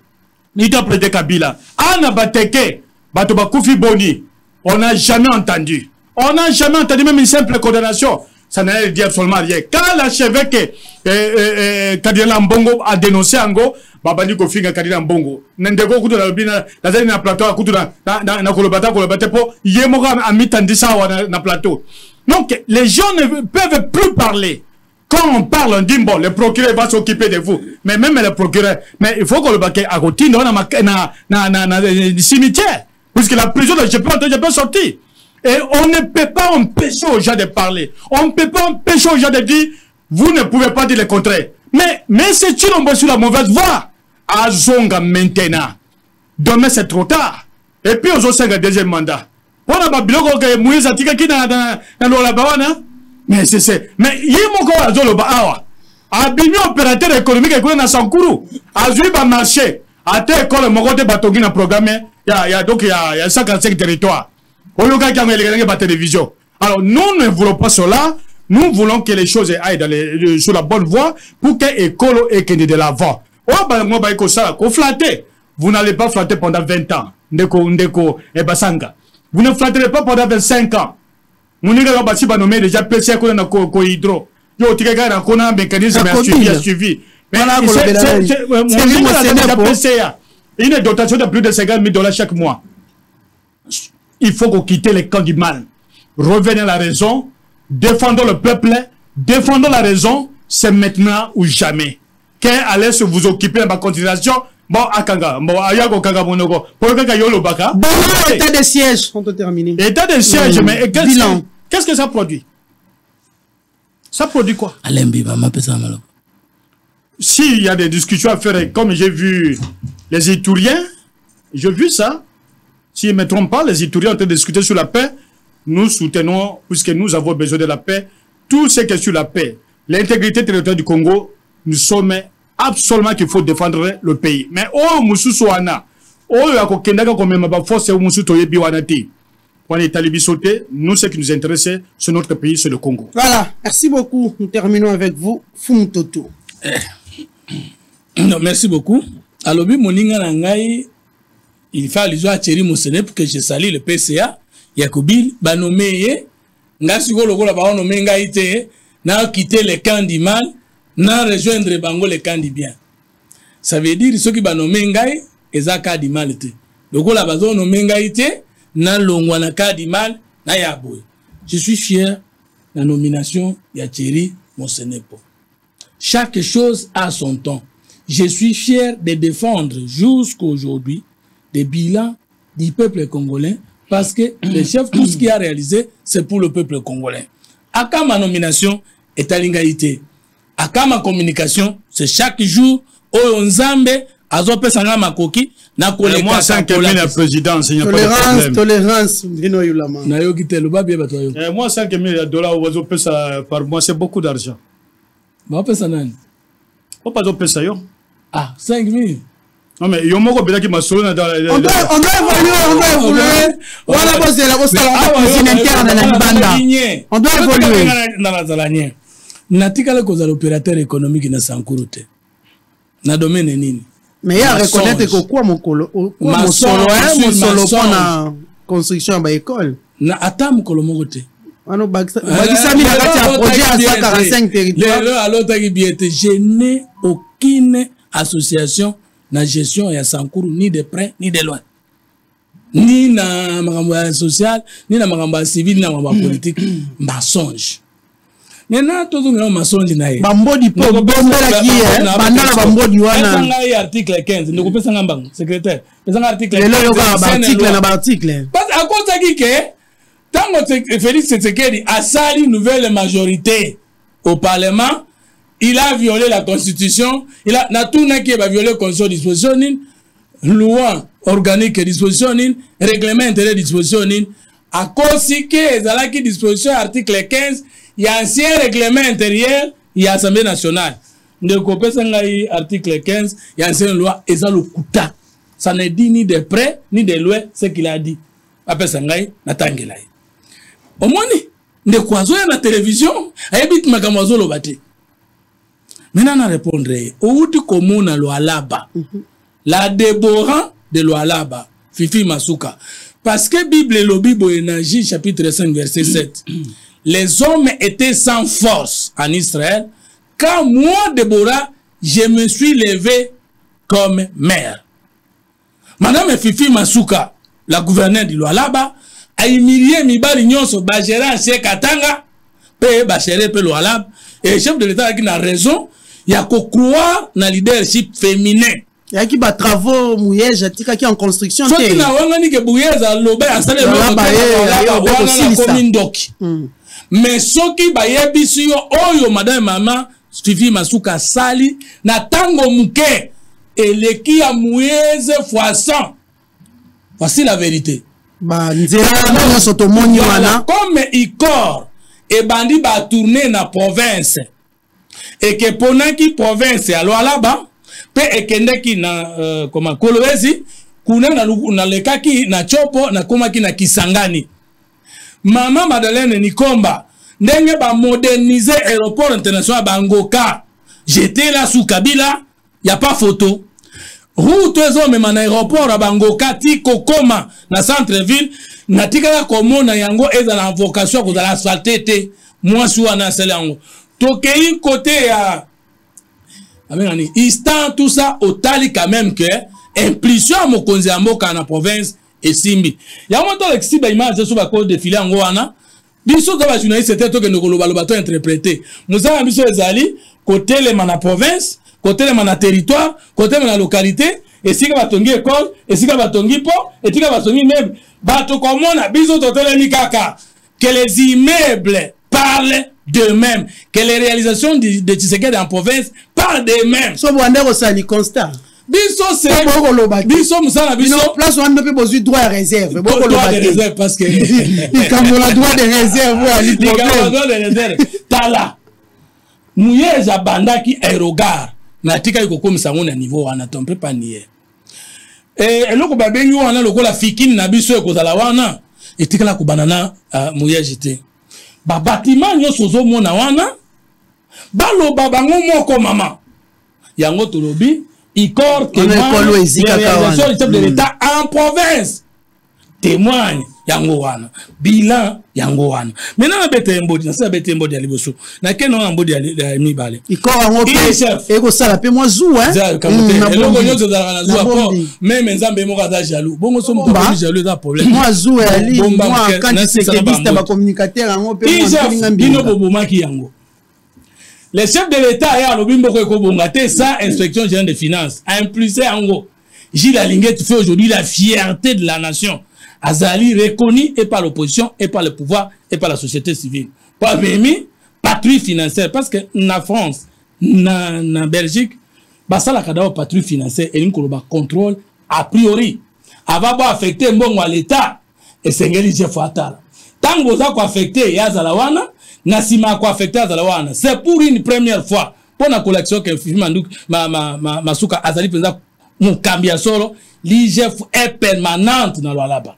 ni d'après Kabila. Ana bateke bato bakufi boni. On n'a jamais entendu. On n'a jamais entendu même une simple condamnation. Ça n'a rien dit absolument rien. Quand l'archevêque Kadila Mbongo a dénoncé Ango, Babani Kofinga Kadila Mbongo, Nendego Kutu na Lubina, na plateau, Kutu na Kolobata po, Yemoga a mis Tandisa na plateau. Donc, les gens ne peuvent plus parler. Quand on parle, on dit, bon, le procureur va s'occuper de vous. Mais même le procureur, mais il faut qu'on le batte à côté, na cimetière. Puisque la prison, je peux sortir. Et on ne peut pas empêcher aux gens de parler. On ne peut pas empêcher aux gens de dire, vous ne pouvez pas dire le contraire. Mais c'est Chilombo sur la mauvaise voie. À Zonga maintenant. Demain c'est trop tard. Et puis aux autres, c'est un deuxième mandat. On a pas bien que Moïse a tiré qui dans la bawana. Mais c'est. Mais il y a mon corps à Zoloba Awa. Abimi opérateur économique et qu'on a son courroux. A joué par marché. A tel école, mon côté Batogi n'a programmé. Il y a 55 territoires. Télévision. Alors, nous ne voulons pas cela. Nous voulons que les choses aillent sur la bonne voie pour que l'école ait de l'avant. Vous n'allez pas flatter pendant 20 ans. Ndeko et Basanga. Vous ne flatterez pas pendant 25 ans. Vous n'avez pas nommé déjà PC qu'on a hydro. Yo, tu regardes un mécanisme a suivi. Mais il y a une dotation de plus de 50 000 $ chaque mois. Il faut qu'on quitte les camps du mal. Revenez à la raison. Défendons le peuple. Défendons la raison. C'est maintenant ou jamais. Qu'elle allait se vous occuper de ma continuation. Bon, Akanga. Bon, Ayago Kanga Monogo. Pour le Kanga Yolo Baka. Bon, état de siège. On peut terminer. État de siège, mais qu'est-ce que ça produit? Ça produit quoi? S'il y a des discussions à faire, comme j'ai vu les Itouriens, j'ai vu ça. Si je ne me trompe pas, les Itouriens ont en train de discuter sur la paix. Nous soutenons, puisque nous avons besoin de la paix, tout ce qui est sur la paix. L'intégrité territoriale du Congo, nous sommes absolument qu'il faut défendre le pays. Mais oh, Moussoussouana, oyo akokendaka komema ba force musu toyebi wana te. On est talibé sauté. Nous, ce qui nous intéresse, c'est notre pays, c'est le Congo. Voilà, merci beaucoup. Nous terminons avec vous, Fumutoto. Non, merci beaucoup. Alors, Moninga Nangai, il faut aller à Thierry Moussene pour que je salue le PCA. Yakobil, Banomeye, Ngasiko Logo, la baron nommé Ngaïte, n'a quitté le camp du mal, n'a rejoindre Bango le camp du bien. Ça veut dire ceux qui Banomé Ngaï, et Zaka du mal. Logo, la baron nommé Ngaïte, n'a l'ongwanaka du mal, n'a yaboy. Je suis fier de la nomination de Thierry Moussene. Chaque chose a son temps. Je suis fier de défendre jusqu'à aujourd'hui des bilans du peuple congolais parce que le chef, tout ce qu'il a réalisé, c'est pour le peuple congolais. À quand ma nomination est à l'ingalité. À quand ma communication, c'est chaque jour où on zambe, à zope sanga makoki, na koleka. Moi, 5 000 la présidence, il n'y a pas de problème. Tolérance, moi, 5 000 $, par mois, c'est beaucoup d'argent. Bah, on ça nan. On pas de ça, yo. Ah, 5 000. Non, mais il y a un mot qui m'a sauvé dans on doit évoluer. Voilà, c'est la cuisine interne dans la banda. On doit évoluer. Natikala koza l'opérateur économique na Sankuroute. Na domaine nini. Mais il y a reconnaître que quoi mon solo pour la construction de l'école. Na atam kolo mogote. Ano bakisami na kati ya projet à 145 territoires. Alors je n'ai aucune association na gestion ya Sankuru ni de près ni de loin. Ni na makambo social, ni na makambo civil, ni na makambo politique, mensonge. Maintenant tout le monde mensonge na ye. Bambodi po bombela ki bandana bambodi wana. Pesanga article 15, ndiko pesanga mbango secrétaire. Pesanga article 15. Lelo yo ba article. Parce à cause de qui tant que Félix Tshisekedi a sali une nouvelle majorité au Parlement, il a violé la Constitution, il a tout qui a violé la Constitution, disposition, loi organique disposition, règlement intérieur disposition, à cause que il a qui disposition article 15, il y a ancien règlement intérieur, il y a Assemblée nationale. Ne copie article 15, il y a ancienne loi, et ça le coûta. Ça ne dit ni de près ni de loin ce qu'il a dit. Après ça, natangela. Au moins, ne croisons la télévision, ayebit makamwazo lo bate. Maintenant, on répondrait, au tu commune à l'Oalaba, la Déborah de l'Oalaba, Fifi Masuka. Parce que Bible et le Bible énergie, chapitre 5, verset 7. Les hommes étaient sans force en Israël, quand moi, Déborah, je me suis levé comme mère. Madame Fifi Masuka, la gouverneure de l'Oalaba, a humilié Mibali Nyonso, Bajera, Cheikh Katanga, Pe Bachere, Pe l'Oalaba, et le chef de l'État qui a raison, il y a qu'à croire dans le leadership féminin. Il y a qui va travaux mouillés, qui en construction. Ce qui n'a pas dit que Bouyez a lobé à installer le commune d'Oki. Mais ce qui va y avoir ici, oh madame maman, Fifi Masuka Sali, na tango mouke, et les qui a mouillé fois 100. Voici la vérité. Comme Icor et Bandi va tourner na province. Et que pendant qui province alors là-bas, pe ekende ki na comment Kolwezi, kuna na leka ki na Chopo na koma ki na Kisangani. Maman Madeleine Nikomba, ndenge ba moderniser aéroport international Bangoka. J'étais là sous Kabila, y a pas photo. Route même en aéroport à Bangoka ti kokoma na centre-ville, na tikala komona yango eza na vocation ko la asphalter te. Moi sou na selango. Tokei côté à instant tout ça au tali quand même que impulsion à mokonzi ya mboka na province et simbi ya moto lexi ba image sur ba code défilé ngo wana biso za ba journaliste c'était to que nous koloba lobato interpréter musa biso ezali côté le na province côté le na territoire côté na localité et si ka batongi école et si ka batongi po et si ka batongi même bato komona biso totele ni kaka que les immeubles parlent d'eux-mêmes, que les réalisations de Tshisekedi en province parlent d'eux-mêmes. So bwandero sali constat. Biso c'est biso musala biso place on peut poser droit à réserve. Droit de réserve parce que comme on a droit de réserve ali problème. Droit de réserve. Tala. Mouye za bandaki aérogare. Na tika iko komisa ngona niveau wana tompe pas nier. Et le ko babengi wana lokola fikini na biso ekozala wana etikala ko banana moya jete. Ba bâtiment nyonso zo mona wana baloba bango moko mama. Yango tolobi ICOR témoigne les réalisations du chef de l'État en province. Témoigne yango wana. Bilan yango wana. Maintenant na bete mbodi, na sa bete mbodi ya liboso. Na keno na mbodi ya mibale. ICOR yango pe eko sala pe moi zou hein. Eloko nyoto za na zou aport. Même nzambe moko aza jaloux. Bongo so moko jaloux za problème. Moi zou ali moi quand c'est que ba communicateur yango pe moi bino bobomaki yango. Le chef de l'État ya lobimbo ko ekobongate sa inspection générale des finances a impulsé yango. Gilles Alinguet fait aujourd'hui la fierté de la nation. Azali reconnu et par l'opposition, et par le pouvoir, et par la société civile. Pas même patrouille financière, parce que na France, na Belgique, bah ça la cadavre patrouille financière et une contrôle a priori. Avant affecter bon à l'État et c'est ngeli fatal. Tant que vous avez affecté yazalawana, nasima ko affecté yazalawana. C'est pour une première fois pour la collection que Mandouk ma souka azali penza mon cambia solo, l'IGF est permanente dans le là-bas.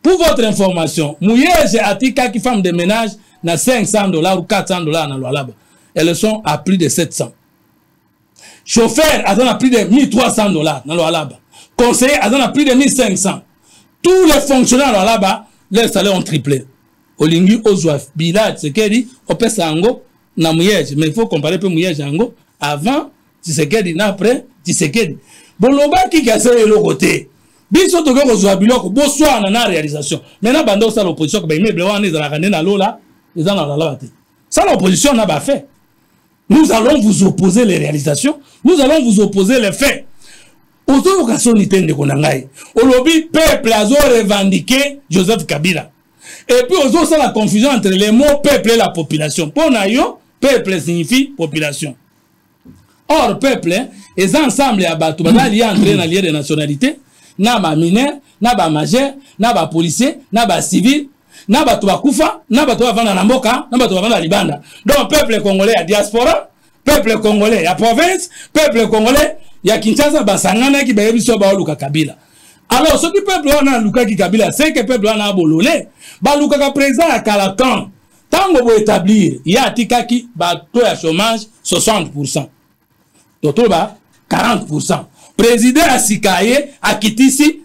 Pour votre information, Mouyege Atika qui femme de ménage na $500 ou $400 dans le là-bas. Elles sont à plus de 700. Chauffeur, elles ont plus de $1,300 dans le là-bas. Conseiller, elles ont plus de 1,500. Tous les fonctionnaires là-bas, leurs salaires ont triplé. Olingi Ozoaf, Bilad, c'est qu'elle dit, Opé Sango, na Mouyege. Mais il faut comparer peu Mouyege Ango avant, tu sais qu'elle dit, après, tu sais qu'elle dit. Bon, l'oba qui casse le côté. Biso to ko zwa biloko bo soir na réalisation. Maintenant bando ça l'opposition ko ba immeuble wana ezala kana na lola, ezala na la. Ça l'opposition n'a pas fait. Nous allons vous opposer les réalisations, nous allons vous opposer les faits. Auto occasion nitende ko nangai. Olobi peuple azo revendiquer Joseph Kabila. Et puis auto ça la confusion entre les mots peuple et la population. Pour nayo, peuple signifie population. Or peuple est ensemble à batu bazali entrer dans lieu de nationalité. Na ba mineur, na ba majeur, na ba policier, na ba civil, na ba tuba kufa, na ba tuba vanda na mboka, na ba tuba vanda libanda. Donc peuple congolais à diaspora, peuple congolais à province, peuple congolais ya Kinshasa basangana ki bayebiso ba luka Kabila. Alors ce qui peuple wana luka ki Kabila, c'est que peuple wana bololé, ba luka ka président à Kalakan. Tango bo établir, ya tika ki ba taux de chômage 60%. Toto ba 40%. Président Asikaye a quitté ici,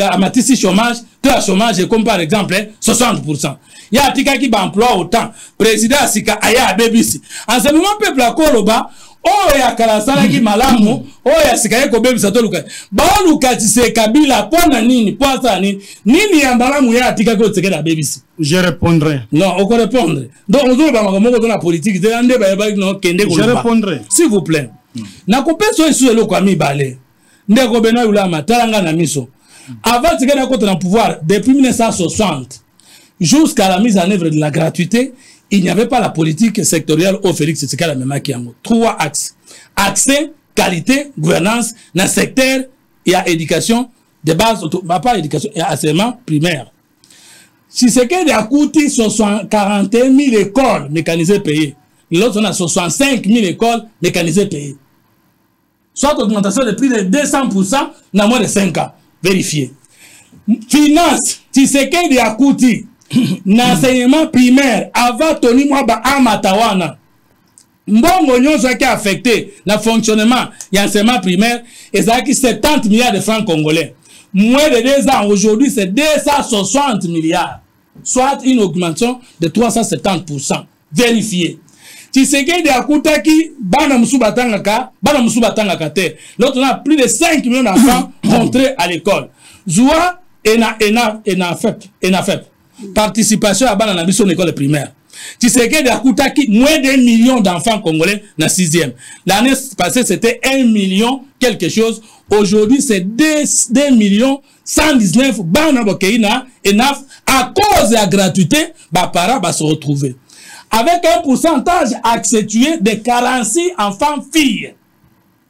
a matissé chômage, taux de chômage comme par exemple 60%. Il y a un qui emploi autant. Président Asika aya a bébisi. En ce moment, peuple à Koloba, oh ya Kalasala qui malamu, oh ya Asikaye ko bébisa to luka. Ba luka tise Kabila pona nini, poisa nini, nini ya malamu ya Atika ko tseke da bébisi. Je répondrai. Non, on peut répondre. Donc on doit pas dans la politique, de ande ba no kende ko. Je répondrai. S'il vous plaît. Na kopeso isu eloko amibale ndeko bena yula matalanga na miso avant de gagner contre le pouvoir depuis 1960 jusqu'à la mise en œuvre de la gratuité, il n'y avait pas la politique sectorielle au Félix Tshisekedi même qui en trois axes: accès, qualité, gouvernance dans secteur et à éducation de base, pas éducation et enseignement primaire. Tshisekedi a coûté 41 000 écoles mécanisées payées. L'autre on a 65 000 écoles mécanisées payées. Soit augmentation de plus de 200% dans moins de 5 ans. Vérifiez. Finance, Tshisekedi a coûté l'enseignement primaire avant Tony Mwaba Amatawana. Mbongo nyonso qui a affecté le fonctionnement de l'enseignement primaire, et ça qui 70 milliards de francs congolais. Moins de 2 ans, aujourd'hui c'est 260 milliards. Soit une augmentation de 370%. Vérifiez. Tshisekedi a coûté bana musubatanga te. L'autre on a plus de 5 millions d'enfants rentrés à l'école. Zoua ena FEP. Participation à bana na biso l'école primaire. Tshisekedi a coûté moins de 1 million d'enfants congolais dans 6e. L'année passée c'était 1 million quelque chose. Aujourd'hui c'est 2 millions 119 bana bokeina enaf à cause de la gratuité, ba para ba se retrouver. Avec un pourcentage accentué de 46 enfants filles.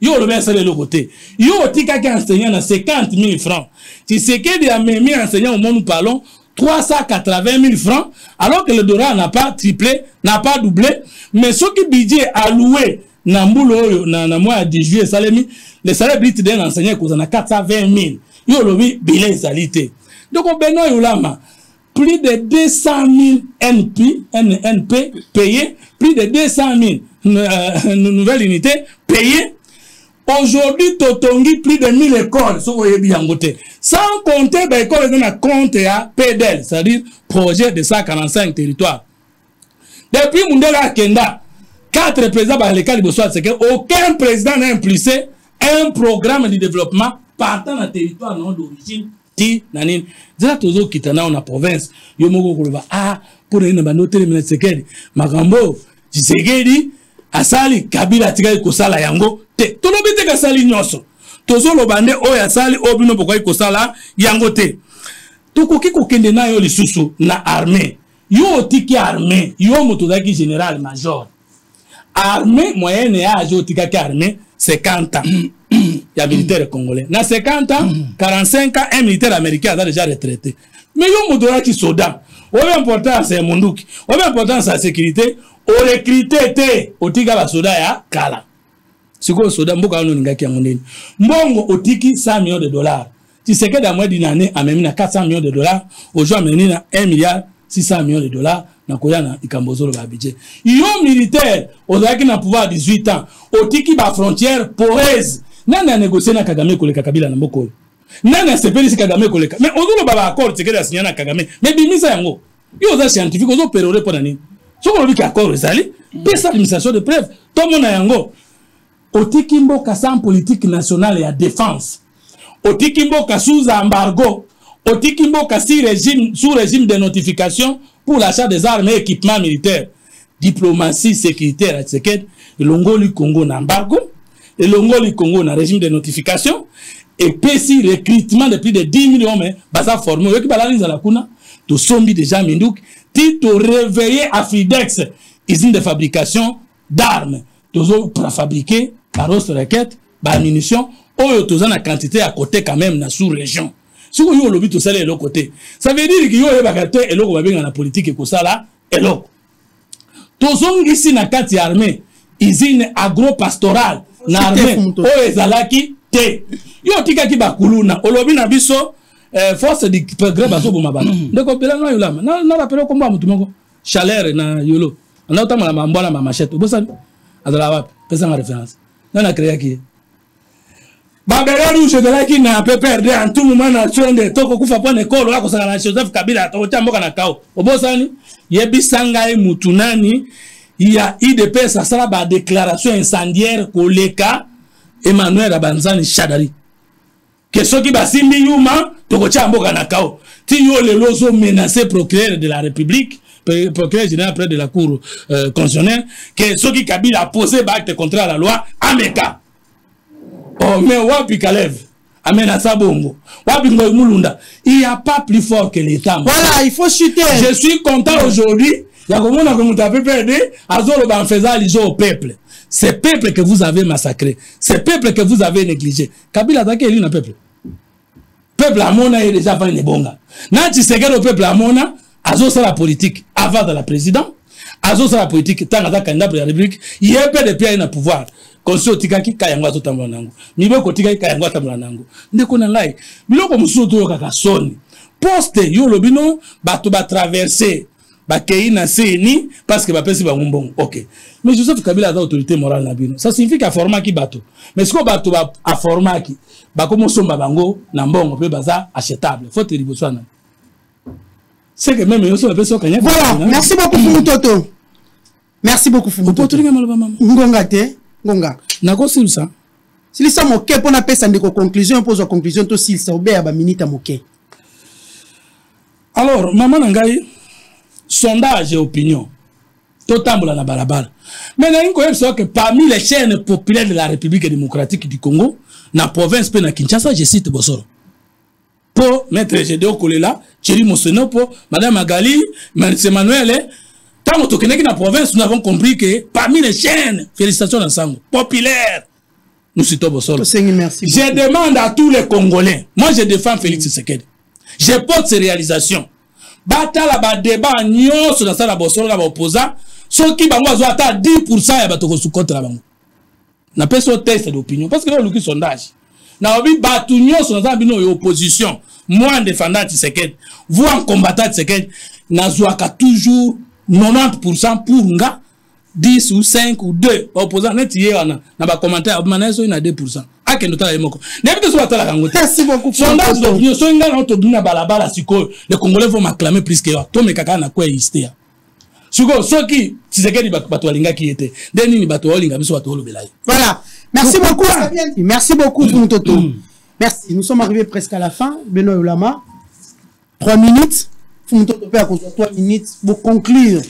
Yo le verset de l'autre côté. Yo tika qui enseignant dans 50 000 francs. Si c'est que a même enseignant au monde nous parlons 380 000 francs, alors que le dollar n'a pas triplé, n'a pas doublé, mais ce qui budget alloué na mbulo na mois de juillet salemi le salaire brut d'un enseignant cause na 420 000 yo lobi bilan salité donc Benoît Yolama plus de 200 000 NP payés, plus de 200 000 nouvelles unités payées. Aujourd'hui, Totongi, plus de 1000 écoles sont sans compter les écoles dans la compte à PDL, c'est-à-dire projet de 145 territoires. Depuis Mundela Kenda, 4 présidents par lesquels aucun président n'a impulsé un programme de développement partant d'un territoire non d'origine. Ti nanine zela tozo kitana na province yo moko koloba pour ne ba noter le sekedi makambo Tshisekedi asali Kabila tika ko sala yango te tolobi te ka sali nyoso tozo lobande o ya sali obino boko ko sala yango te tokoki ko kende na yo lisusu na armée yo tiki armée yo moto zaki général major armée moyenne ya jo tika ki armée 50 ans. Il y a militaire congolais. Dans 50 ans, 45 ans, un militaire américain a déjà retraité. Mais il y a qui soldat. Au important, c'est Mondouki. Au important, c'est la sécurité. Au recruté, au tiga la soldat ya kala. C'est quoi le soldat? Mboka ono ningaki ya mondeni. Mbongo au tiki 100 millions de dollars. Tu sais que dans moins d'une année, à même 400 millions de dollars. Aujourd'hui, à même 1 milliard 600 millions de dollars. Na koyana ikambozo le budget. Yo militaire, au qui na pouvoir 18 ans. Au tiki ba frontière poreuse. Nani a négocié na Kagame koleka Kabila na mboko. Nani a sepeli si Kagame koleka. Mais ozo baba accord c'est que la signé na Kagame. Mais bimisa yango. Yo za scientifique ozo peroré pour nani. Soko lobi ka accord ezali. Pesa administration de preuve. Tout mona yango. Otiki mboka sans politique nationale et à défense. Otiki mboka sous embargo. Otiki mboka sous régime de notification pour l'achat des armes et équipements militaires. Diplomatie sécuritaire et sécurité. Longoli Congo na embargo. Et l'Ongoli Congo na régime de notification et PSI recrutement de plus de 10 millions mais basa formé qui balance à la kuna to sombi déjà mindouk ti to réveiller Afridex usine de fabrication d'armes to pour fabriquer par roquettes par munitions oyo to na quantité à côté quand même na sous région si vous yo lobi to sala et l'autre côté ça veut dire que yo bakate et l'autre va bien dans la politique et ko sala et l'autre to zongi si na kati armée usine agro-pastorale na armée o ezalaki te yo tika ki bakuluna olobi na biso force de progrès baso boma bana ndeko belanga yolama na rapelo komba mutu moko chaleur na yolo na otama na mbona ma machette bosa azala wapi pesa ma référence na créer ki babela rouge de la ki na peut perdre en tout moment na sonde toko kufa pone ekolo la kosala na Joseph Kabila to chamboka na kao obosani yebisanga e mutu nani. Il y a IDPS, ça sera une déclaration incendiaire pour l'Eka Emmanuel Abanzani Chadari. Que ceux qui basimbi yuma, tokocha mboka nakao. Ti yo le lozo menacé procureur de la République, procureur général près de la Cour constitutionnelle, que ceux qui Kabila a posé acte contre la loi, Ameka. Oh, mais wapi Kalev, Amena Sabongo, wapi Ngoy Mulunda. Il n'y a pas plus fort que l'État. Voilà, il faut chuter. Je suis content aujourd'hui. Il y a comme on a perdu, en faisant l'isole au peuple. C'est peuple que vous avez massacré. C'est peuple que vous avez négligé. Kabila attaqué l'une peuple. Peuple à Mona est déjà pas une bonga. Nanti c'est que le peuple à Mona, azo c'est la politique avant de la président. Azo c'est la politique tant que candidat pour la République. Il y a peu de pays à pouvoir. Konso tikaki kayangwa to tambula nango. Mibeko tikaki kayangwa tambula nango. Ndeko na lai. Biloko musuto yo kaka soni. Poste yo lobino bato ba traverser. Bakei na seni parce que bapesi ba ngombongo. OK. Mais Joseph Kabila a autorité morale na bino. Ça signifie qu'à format ki bato. Mais ce que bato ba a format ki ba komo somba bango na mbongo pe baza achetable. Faut te ribosana. C'est que même yo so bapesi okanya. Voilà, merci beaucoup Fumu Toto. Merci beaucoup Fumu Toto. Ngonga te, ngonga. Nako simsa. Si lisa moke pona pesa ndeko conclusion pose conclusion to silsa obe ba minute moke. Alors, maman nangai sondage et opinion. Totambola na balabala. Mais il faut que parmi les chaînes populaires de la République démocratique du Congo, na province pe na Kinshasa, je cite Bosoro. Pour Maître Gédéo Kolela, Thierry Moseno, pour Madame Magali, M. Emmanuel, tant que nous na province, nous avons compris que parmi les chaînes, félicitations ensemble, populaires, nous citons Bosoro. Je demande à tous les Congolais, moi je défends Félix Tshisekedi. Je porte ses réalisations. Batala ba débat nyo sur la salle Bosoro la opposant, ceux qui bango zo ata 10% ya bato ko sous contre la bango. n'a pas ce test d'opinion parce que là le sondage n'a pas batunion son abino et opposition moi en défendant Tshisekedi vous en combattant Tshisekedi n'a toujours 90% pour nga 10 ou 5 ou 2 opposants net hier na ba commentaire manaso ina 2%. Merci beaucoup. Sondage d'opinion, so nga na to bina balabala siko les Congolais vont m'acclamer plus que toi. To me kaka na kwa histia. Siko so ki Tshisekedi bato walinga ki était. Deni ni bato walinga biso bato lobelai. Voilà. Merci beaucoup. Merci beaucoup Toto. Merci. Nous sommes arrivés presque à la fin. Benoît Ulama. 3 minutes. Toto peut à 3 minutes pour conclure.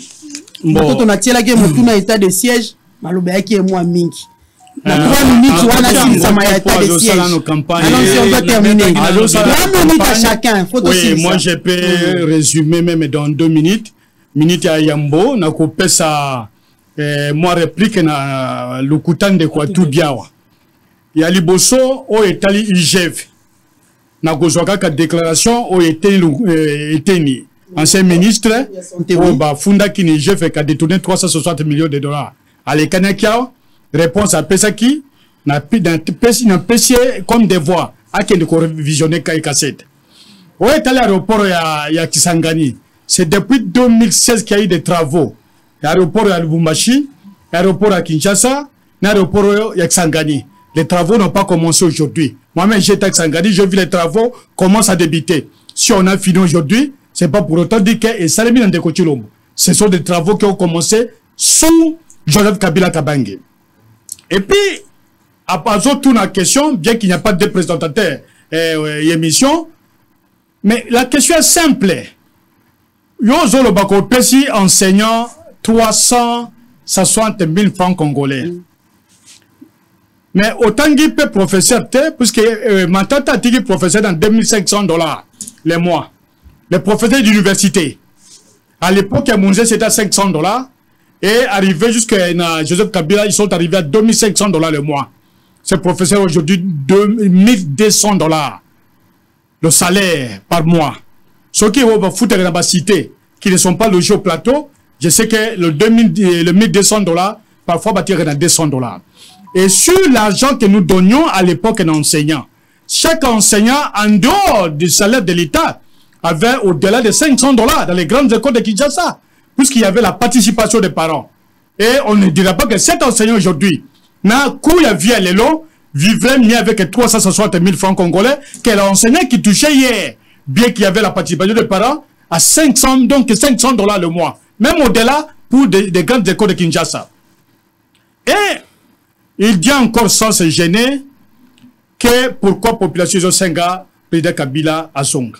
Bon. On a tiré la guerre mon état de siège. Malobé qui est moi mingi. 3 minutes, on a dit ça m'a état de siège. Alors si on doit terminer. 3 minutes à chacun. Oui, moi je peux résumer même dans 2 minutes. Minute à Yambo, na coupé ça. Moi réplique na Lukutan de quoi tout bien. Il y a Liboso au État IGF. Na gozoka ka déclaration au Éteni. Ancien ministre, au Funda qui IGF a détourné 360 millions de dollars. Allez Kanakia. Réponse à Pesaki, n'a PC comme devoir à qui de visionner cassette. Où est à l'aéroport à Kisangani? C'est depuis 2016 qu'il y a eu des travaux. L'aéroport à Lubumbashi, l'aéroport à Kinshasa, l'aéroport à Kisangani. Les travaux n'ont pas commencé aujourd'hui. Moi-même, j'étais à Kisangani, j'ai vu les travaux commencent à débuter. Si on a fini aujourd'hui, c'est pas pour autant dire que ça les mis dans des Kochilombo. Ce sont des travaux qui ont commencé sous Joseph Kabila Kabange. Et puis, à part toute la question, bien qu'il n'y a pas de présentateur émission, mais la question est simple. Yozo le Bako Pessi enseignant 360 000 francs congolais. Mais autant qu'il peut professeur, puisque ma tante a dit professeur dans 2500 $ les mois. Les professeurs d'université. À l'époque, c'était à 500 $. Et arrivé jusqu'à Joseph Kabila, ils sont arrivés à 2500 $ le mois. Ces professeurs aujourd'hui, 2200 $. Le salaire par mois. Ceux qui vont foutre dans la cité, qui ne sont pas logés au plateau, je sais que le 1200 $, parfois, va tirer dans 200 $. Et sur l'argent que nous donnions à l'époque aux enseignants, chaque enseignant, en dehors du salaire de l'État, avait au-delà de 500 $ dans les grandes écoles de Kinshasa. Puisqu'il y avait la participation des parents. Et on ne dira pas que cet enseignant aujourd'hui, n'a qu'à vie à l'élo, vivrait mieux avec 360 000 francs congolais que l'enseignant qui touchait hier, bien qu'il y avait la participation des parents, à 500 $ le mois. Même au-delà pour des grandes écoles de Kinshasa. Et il dit encore sans se gêner que pourquoi la population de Senga, président Kabila à Songa.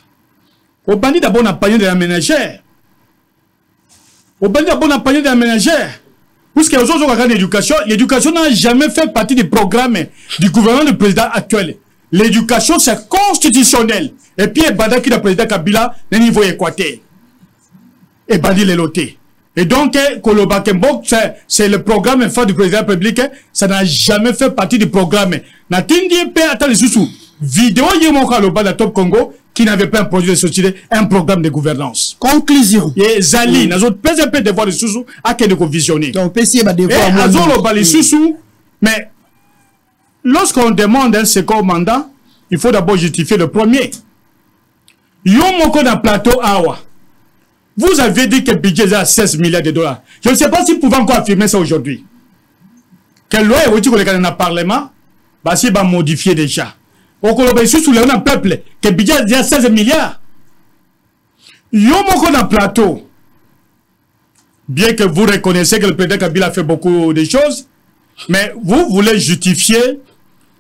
Au bandit d'abord on a payé de la ménagère. Au bandit d'abord on a payé de la ménagère. Puisque les autres regardent l'éducation, l'éducation n'a jamais fait partie du programme du gouvernement du président actuel. L'éducation c'est constitutionnel. Et puis il banda qui le président Kabila au niveau équateur. Et bandi les lotés. Et donc, Kolobakembo, c'est le programme phare du président public, ça n'a jamais fait partie du programme. Natindi pe attends sous vidéo yemoka loba da Top Congo qui n'avait pas un projet de société, un programme de gouvernance. Conclusion. Et Zali, nous autres PSP devoir les sous à quel de visionner. Donc PSP va devoir moi. Et les sous, mais lorsqu'on demande un second mandat, il faut d'abord justifier le premier. Yomoko dans plateau Awa. Vous avez dit que le budget est à 16 milliards de $. Je ne sais pas si vous pouvez encore affirmer ça aujourd'hui. Quelle loi est-ce que le Parlement va modifier déjà? Au Colombie, sous le peuple, que le budget est à 16 milliards. Yomoko dans le plateau. Bien que vous reconnaissez que le président Kabila a fait beaucoup de choses, mais vous voulez justifier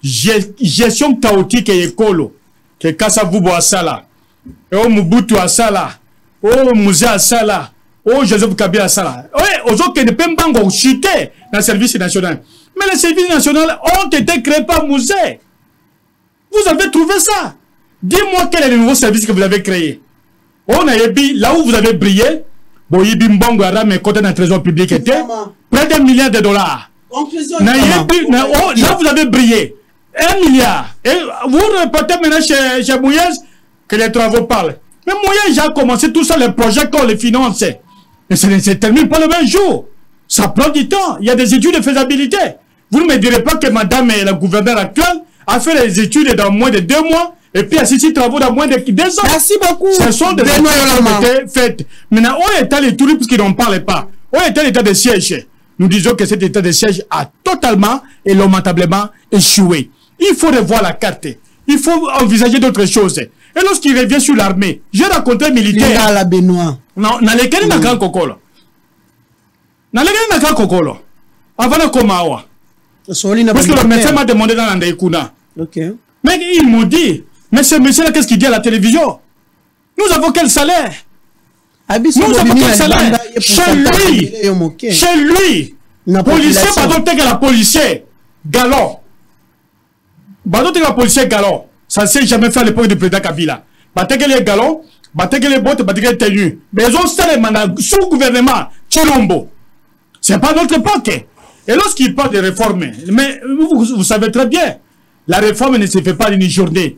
gestion chaotique et écolo. Que Kassa Vubo a ça là. Et au Mobutu a ça là. Oh, Moussa Assala, oh, Joseph Kabila Assala. Oui, aux autres qui ne peuvent pas chuter dans le service national. Mais les services nationaux ont été créés par Moussa. Vous avez trouvé ça. Dis-moi quel est le nouveau service que vous avez créé. On a dit, là où vous avez brillé, Boyibi Mbongo Aram et côté d'un trésor public était près d'1 milliard de $. Conclusion. Là, vous avez brillé. 1 milliard. Et vous répétez maintenant chez Mouyez que les travaux parlent. Mais moi, j'ai commencé tout ça, les projets qu'on les finance. Mais ça ne se termine pas le même jour. Ça prend du temps. Il y a des études de faisabilité. Vous ne me direz pas que madame la gouverneure actuelle a fait les études dans moins de 2 mois et puis assisté aux travaux dans moins de 2 ans. Merci beaucoup. Ce sont des études qui ont été faites. Maintenant, où est les touristes puisqu'ils n'en parlent pas? Où est l'état de siège? Nous disons que cet état de siège a totalement et lamentablement échoué. Il faut revoir la carte. Il faut envisager d'autres choses. Et lorsqu'il revient sur l'armée, j'ai rencontré un militaire. La Benoît. Non, dans lesquels n'a qu'un cocolo. Dans lesquels n'a qu'un cocolo. Avant de Komawa. Parce que le médecin m'a demandé dans l'Andaïkouna. Ok. Mais ils m'ont dit, mais ce monsieur-là, qu'est-ce qu'il dit à la télévision? Nous avons quel salaire? Nous avons quel salaire? Chez lui, policier, pardon, t'es que la policier, galon. Pardon, t'es que la policier, galon. Ça ne s'est jamais fait à l'époque du président Kabila. T'es que les galons, t'es que les bottes, t'es que les tenues. Mais ils ont ça, les sous gouvernement, Tchilombo. C'est pas notre époque. Et lorsqu'il parle de réforme, mais vous savez très bien, la réforme ne se fait pas d'une journée.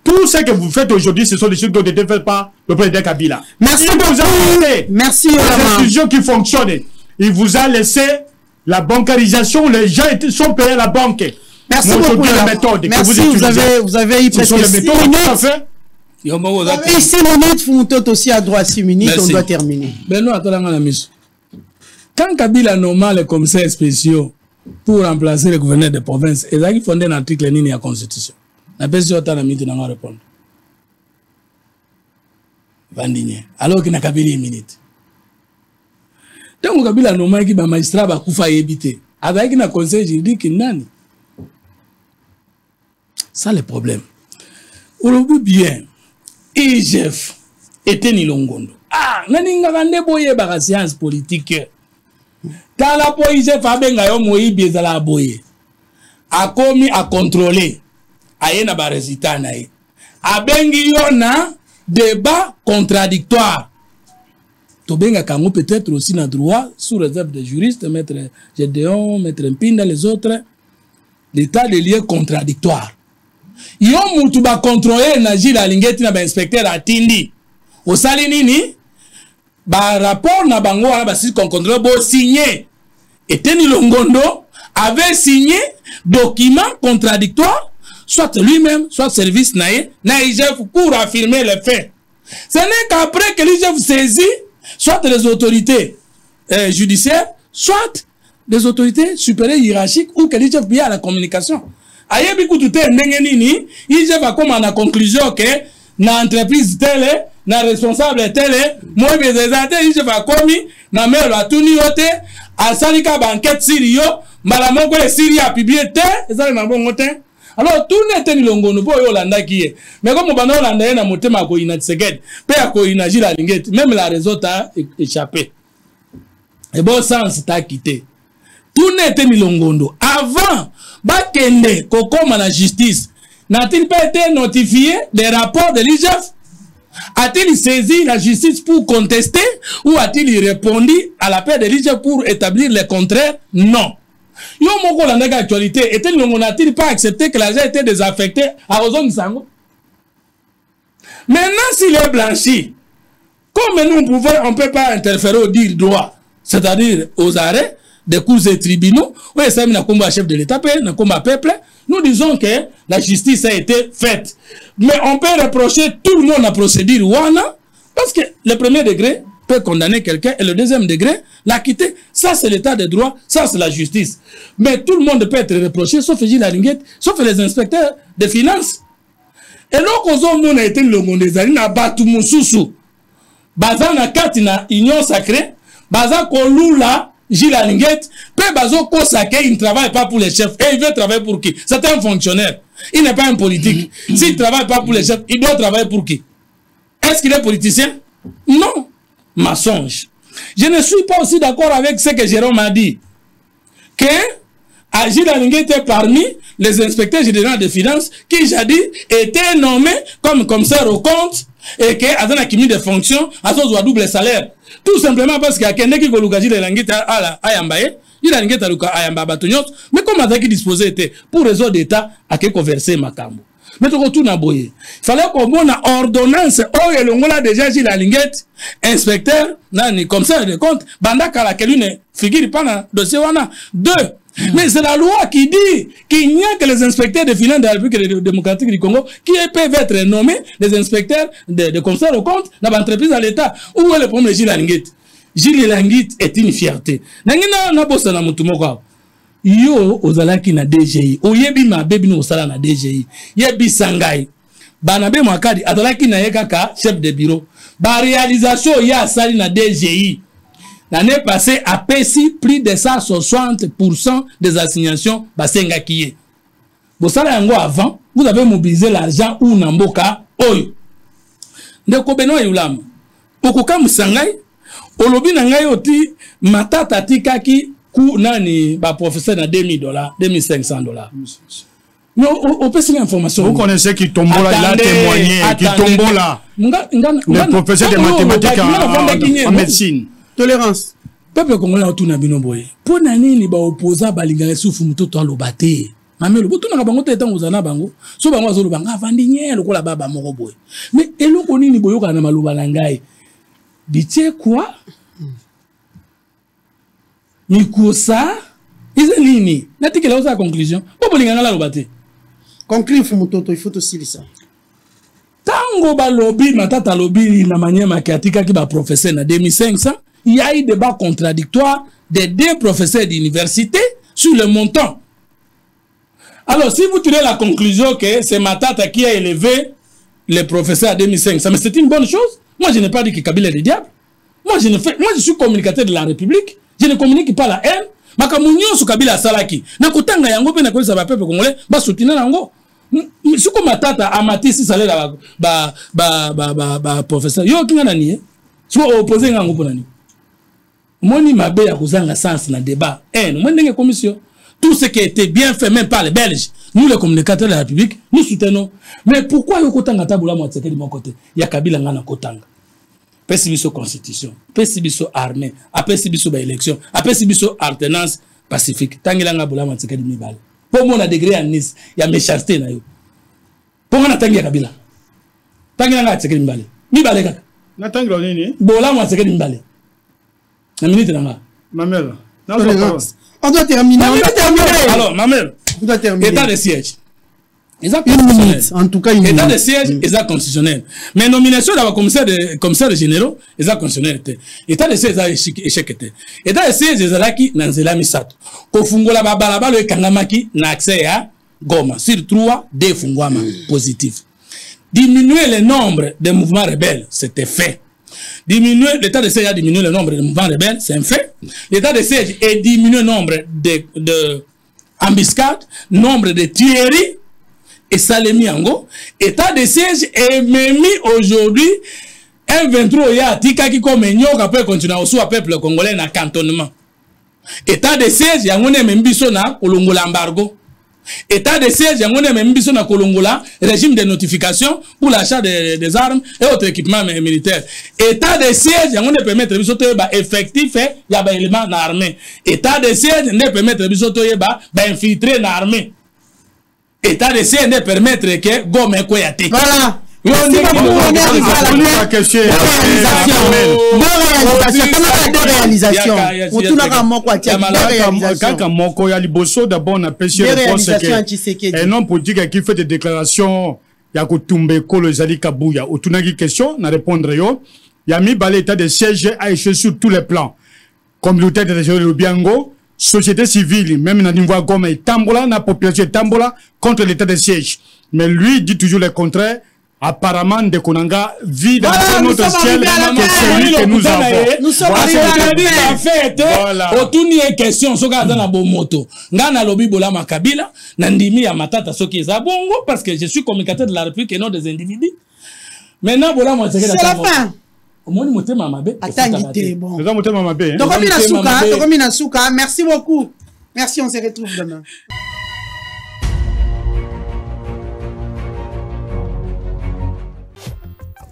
Tout ce que vous faites aujourd'hui, ce sont des choses qui ont été faites par le président Kabila. Merci beaucoup. Merci. Les institutions qui fonctionnent. Il vous a laissé la bancarisation, les gens sont payés à la banque. Merci beaucoup. La méthode merci, vous avez eu presque 6 minutes. Vous avez 6 minutes, Foumotot aussi à droit 6 minutes, merci. On doit terminer. Benoît, quand Kabila nomme les commissaires spéciaux pour remplacer le gouverneur de province, ils ont fondé un article de la Constitution. La personne qui a répondre. Alors qu'il n'a qu'à une minute. Tant que Kabila nomme qui va magistrat va koufa éviter. Avec un conseil juridique, nani. Ça le problème. Aujourd'hui bien, IGF était ni longondo. Ah, nani ngavande boye ba science politique. Quand la police fa benga yo moyi biezala boye. A commis à contrôler. Ayena ba résultat na ye. A bengi yo na débat contradictoire. To benga kango peut-être aussi na droit sous réserve des juristes, maître Gédéon, maître Mpinda, les autres, l'état de lieux contradictoires. Yo mutu ba contrôler na jila lingeti na ba inspecteur atindi. O sali nini? Ba rapport na bango wana ba si contrôler bo signé. Eteni Longondo avait signé document contradictoire, soit lui-même, soit service naïe, naïjef pour affirmer les faits. Ce n'est qu'après que l'IGF saisit, soit les autorités judiciaires, soit des autorités supérieures hiérarchiques ou que l'IGF vient à la communication. Aïe, bikou tout est nini, l'IGF va comme à la conclusion que na entreprise telle, na responsable telle, moi mes exemples, l'IGF va commis, na mère la tourni ote, à salika banquette sirio, malamongo et Syrie a publié te, et ça n'a bon motin. Alors tout n'est pas longo nous pour Yolanda qui est. Mais comme on va Yolanda na motema ko ina tseged, pe ko ina jila lingeti, même la réseau a échappé. Et bon sens t'a quitté. Tout n'est pas longondo. Avant, bakende kokoma na justice, n'a-t-il pas été notifié des rapports de l'IGF? A-t-il saisi la justice pour contester ou a-t-il répondu à l'appel de l'IGF pour établir le contraire? Non. Yo moko la nega actualité, n'a-t-il pas accepté que l'argent était désaffecté à Ozon Sango? Maintenant, s'il est blanchi, comme nous pouvons, on ne peut pas interférer au dire droit, c'est-à-dire aux arrêts des cours et tribunaux, où il y a un chef de l'État, un combat peuple, nous disons que la justice a été faite. Mais on peut reprocher tout le monde la procédure Wana, parce que le premier degré peut condamner quelqu'un et le deuxième degré l'acquitter. Ça, c'est l'état de droit, ça, c'est la justice. Mais tout le monde peut être reproché, sauf Gilles Laringuette, sauf les inspecteurs des finances. Et là, on a été le monde des années, na batu mususu, baza na kati na union sacrée, baza kolula, Gilles Laringuette, pe bazo kosake, il ne travaille pas pour les chefs. Et il veut travailler pour qui? C'est un fonctionnaire. Il n'est pas un politique. S'il ne travaille pas pour les chefs, il doit travailler pour qui? Est-ce qu'il est politicien? Non. Mensonge. Je ne suis pas aussi d'accord avec ce que Jérôme a dit. Que Gilles Laringuette était parmi les inspecteurs généraux des finances qui, jadis, étaient nommés comme commissaire au compte et que, à un kimi de fonction, à son double salaire. Tout simplement parce qu'il y a quelqu'un qui a Gilles Laringuette à Ayambaye, Gilles Laringuette à Ayamba Batonyot, mais comme il qui disposait était pour réseau d'État à qui converser Makambo. Mais tu retournes à Boye. Il fallait qu'on ait une ordonnance. Oh, et l'on a déjà dit la linguette. Inspecteur, nani, comme ça, de compte. Banda Kalakeline, figure pas dans le dossier. Deux. Mais c'est la loi qui dit qu'il n'y a que les inspecteurs des finances de la République démocratique du Congo qui peuvent être nommés des inspecteurs de commissaires aux comptes dans l'entreprise à l'État. Où est le problème de Gilles Languette? Gilles Languette est une fierté. N'a pas na mutumoko. Yo ozalaki na DGI. Oyebi ma bebi no osala na DGI. Yebi sangai. Banabe mwakadi azalaki na yekaka chef de bureau. Ba réalisation ya asali na DGI. L'année passée, à Pessi, plus de 160% des assignations basenga kiye. Vous savez, avant, vous avez mobilisé l'argent ou namboka oyo. Ndeko beno yulam. Okoka musangai, olobi nangai oti matata tikaki ku nani ba professeur na $2,000, $2,500. Mais on peut signer l'information. Vous connaissez qui tombola, il a témoigné, qui tombola. Le professeur de mathématiques en médecine. Tolérance. Peuple congolais autour na bino boye. Pour nani ni ba opposa balinga sufu mutoto alobate. Mamelo botu na bango teta ngozana bango. So bango azolo banga vandi nye lokola baba moko boye. Mais eloko nini boyoka na maluba na ngai. Bitie quoi? Mikosa ize nini? Natikela osa conclusion. Po bolinga ngala lobate. Conclure mutoto, il faut aussi ça. Tango ba lobby matata lobby na manyema kiatika ki ba professeur na 2500. Il y a eu débat contradictoire des deux professeurs d'université sur le montant. Alors, si vous tirez la conclusion que c'est Matata qui a élevé les professeurs à 2500, mais c'est une bonne chose. Moi, je n'ai pas dit que Kabila est le diable. Moi, je suis communicateur de la République. Je ne communique pas la haine. Makamunyo su Kabila salaki. Na kutanga yango pe na kolisa ba peuple congolais ba soutenir yango. Si comme Matata amati si salaire ba professeur yo kinga nani si opposé ngango pour nani. Moni mabe ya kozanga sens na débat. Moi ndenge commission. Tout ce qui a été bien fait même par les Belges, nous les communicateurs de la République, nous soutenons. Mais pourquoi yo kotanga tabula mo tseke de mon côté? Ya Kabila ngana kotanga. Pesi biso constitution, pesi biso armée, apesi biso ba élection, apesi biso alternance pacifique. Tangela nga bula mo tseke de mibale. Pour mon degré en Nice, ya méchanceté na yo. Pour mon tangi ya Kabila. Tangela nga tseke de mibale. Mibale kaka. Na tangela nini? Bola mo tseke de mibale. Na minute nanga. Mamela. On doit terminer. Alors, Mamel, on doit terminer. État de siège. Une minute, en tout cas, une minute. État de siège, état constitutionnel. Mais nomination d'un commissaire généraux, état constitutionnel. État de siège, échec. État de siège, ezalaki nanzela misato. Kofungola babalaba le kangamaki na accès à Goma. Sur 3, des fungwama positifs. Diminuer le nombre de mouvements rebelles, c'était fait. Diminuer, l'état de siège a diminué le nombre de mouvements rebelles, c'est un fait. L'état de siège a diminué le nombre de embuscades, nombre de tueries, et ça l'est mis en go. État de siège est même aujourd'hui un 23 ya tika qui comme nyoka peut continuer au sous peuple congolais na cantonnement. État de siège ya ngone membiso na kolongola embargo. État de siège, il y a un Kolongola, régime de notification pour l'achat des armes et autres équipements militaires. État de siège, il y a un permettre effectif et il y a un élément d'armée. État de siège, il y a un permettre infiltrer l'armée. État de siège, il y a un permettre que Gome Koyate. Voilà. Un homme politique qui fait des déclarations, il y a Kotumbe Kolo Zali Kabouya, ou tout question, na répondre yo. Il y a mis l'état de siège à échelle sur tous les plans. Communauté de région de Biango, société civile, même dans niveau Goma et Tambola, la population Tambola contre l'état de siège. Mais lui dit toujours le contraire. Apparemment, de Konanga vit dans notre ciel que celui que nous avons. Nous sommes arrivés à fait. Autour de question, ce gars dans la bonne moto. Ngana lobi bola makabila, nandimi ya matata soki za bongo parce que je suis communicateur de la République et non des individus. Maintenant bola moi c'est la fin. Omoni motema mabe. Attendez bon. Nous avons motema mabe. Tokomina suka, merci beaucoup. Merci, on se retrouve demain.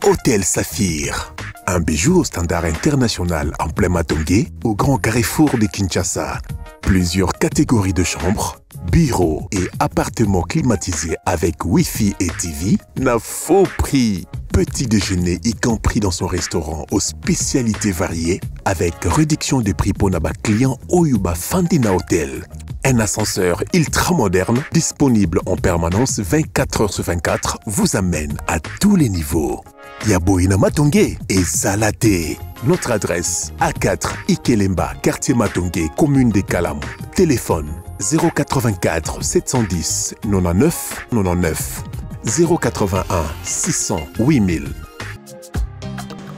Hôtel Saphir, un bijou au standard international en plein Matongé, au grand carrefour de Kinshasa. Plusieurs catégories de chambres, bureaux et appartements climatisés avec Wi-Fi et TV n'a faux prix. Petit déjeuner y compris dans son restaurant aux spécialités variées avec réduction des prix pour Naba client Oyuba Fandina Hotel. Un ascenseur ultra moderne disponible en permanence 24 heures sur 24 vous amène à tous les niveaux. Yaboina Matongé et Salaté. Notre adresse A4 Ikelemba, quartier Matongé, commune des Kalam. Téléphone 084 710 99 99 081 600 8000.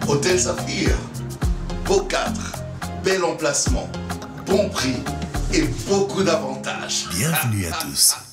Hôtel Saphir, beau cadre, bel emplacement, bon prix et beaucoup d'avantages. Bienvenue à tous.